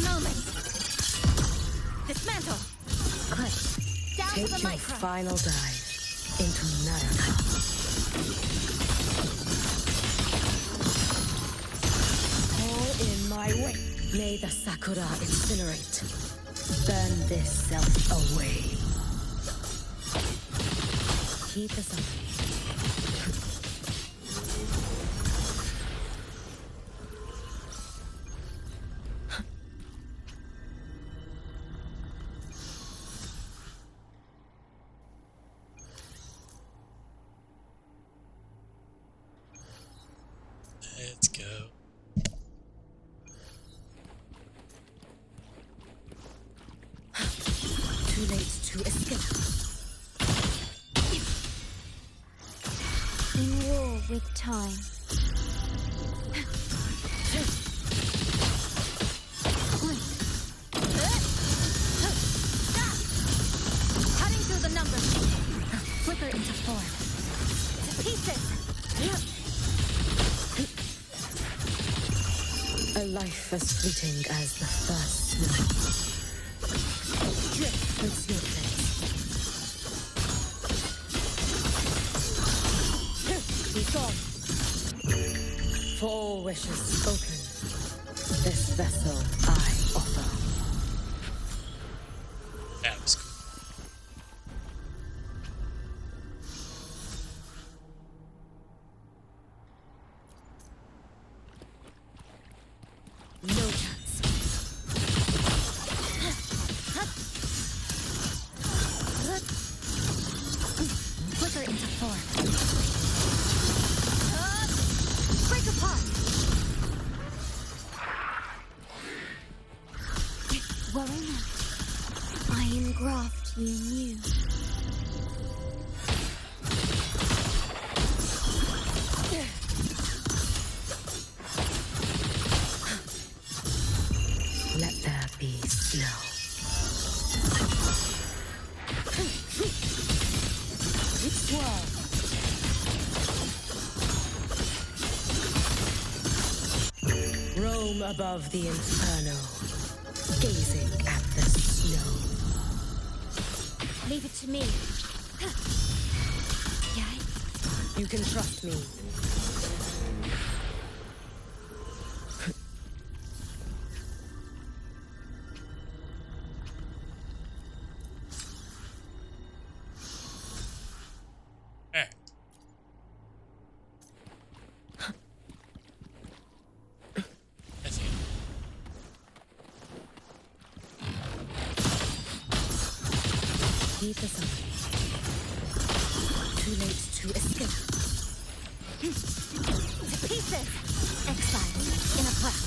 moment. Dismantle. Click. Down Take to the your micro. final dive into Naraka. All in my way. May the Sakura incinerate. Burn this self away. Keep this up. Let's go. Too late to escape. In war with time. Cutting through the numbers. Flicker into form. To pieces. A life as fleeting as the first snow. Drift with snowflakes. Be gone. For all wishes spoken, this vessel I offer. That was cool. you knew. Let there be snow. It's swirl. Roam above the inferno, gazing at the snow. Leave it to me. Yeah? You can trust me. Heed the summons. Too late to escape. To pieces! Exiled in a cloud.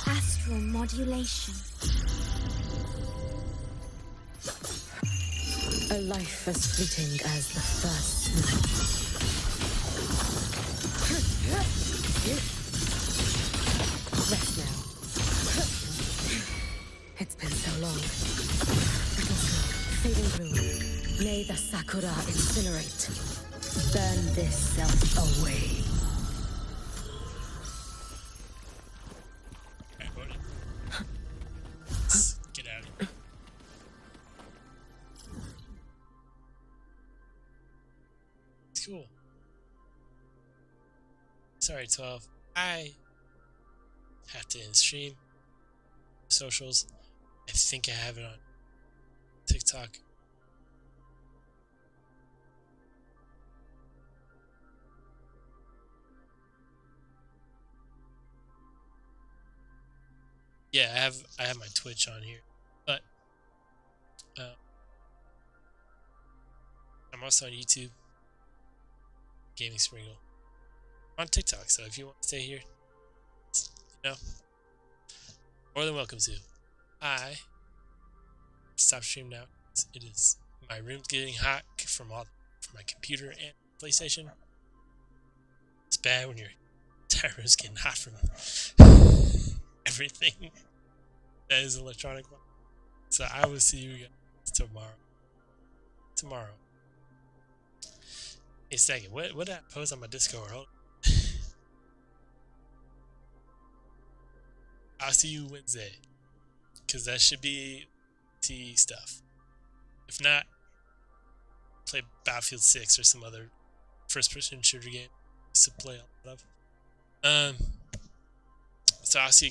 Astral modulation. A life as fleeting as the first snow. Rest now. It's been so long. Little smoke, fading bloom. May the sakura incinerate. Burn this self away. Get out of here. Cool. Sorry, 12. I have to end stream. Socials. I think I have it on TikTok. Yeah, I have my Twitch on here, but I'm also on YouTube, Gaming Sprinkle, on TikTok. So if you want to stay here, you know, more than welcome to. I stop stream now. It is my room's getting hot from my computer and PlayStation. It's bad when your entire room's getting hot from everything that is electronic. So I will see you guys tomorrow. Hey, second, what did I post on my Discord? Hold on. I'll see you Wednesday, because that should be T stuff. If not, play Battlefield 6 or some other first-person shooter game I used to play a lot of. So I'll see you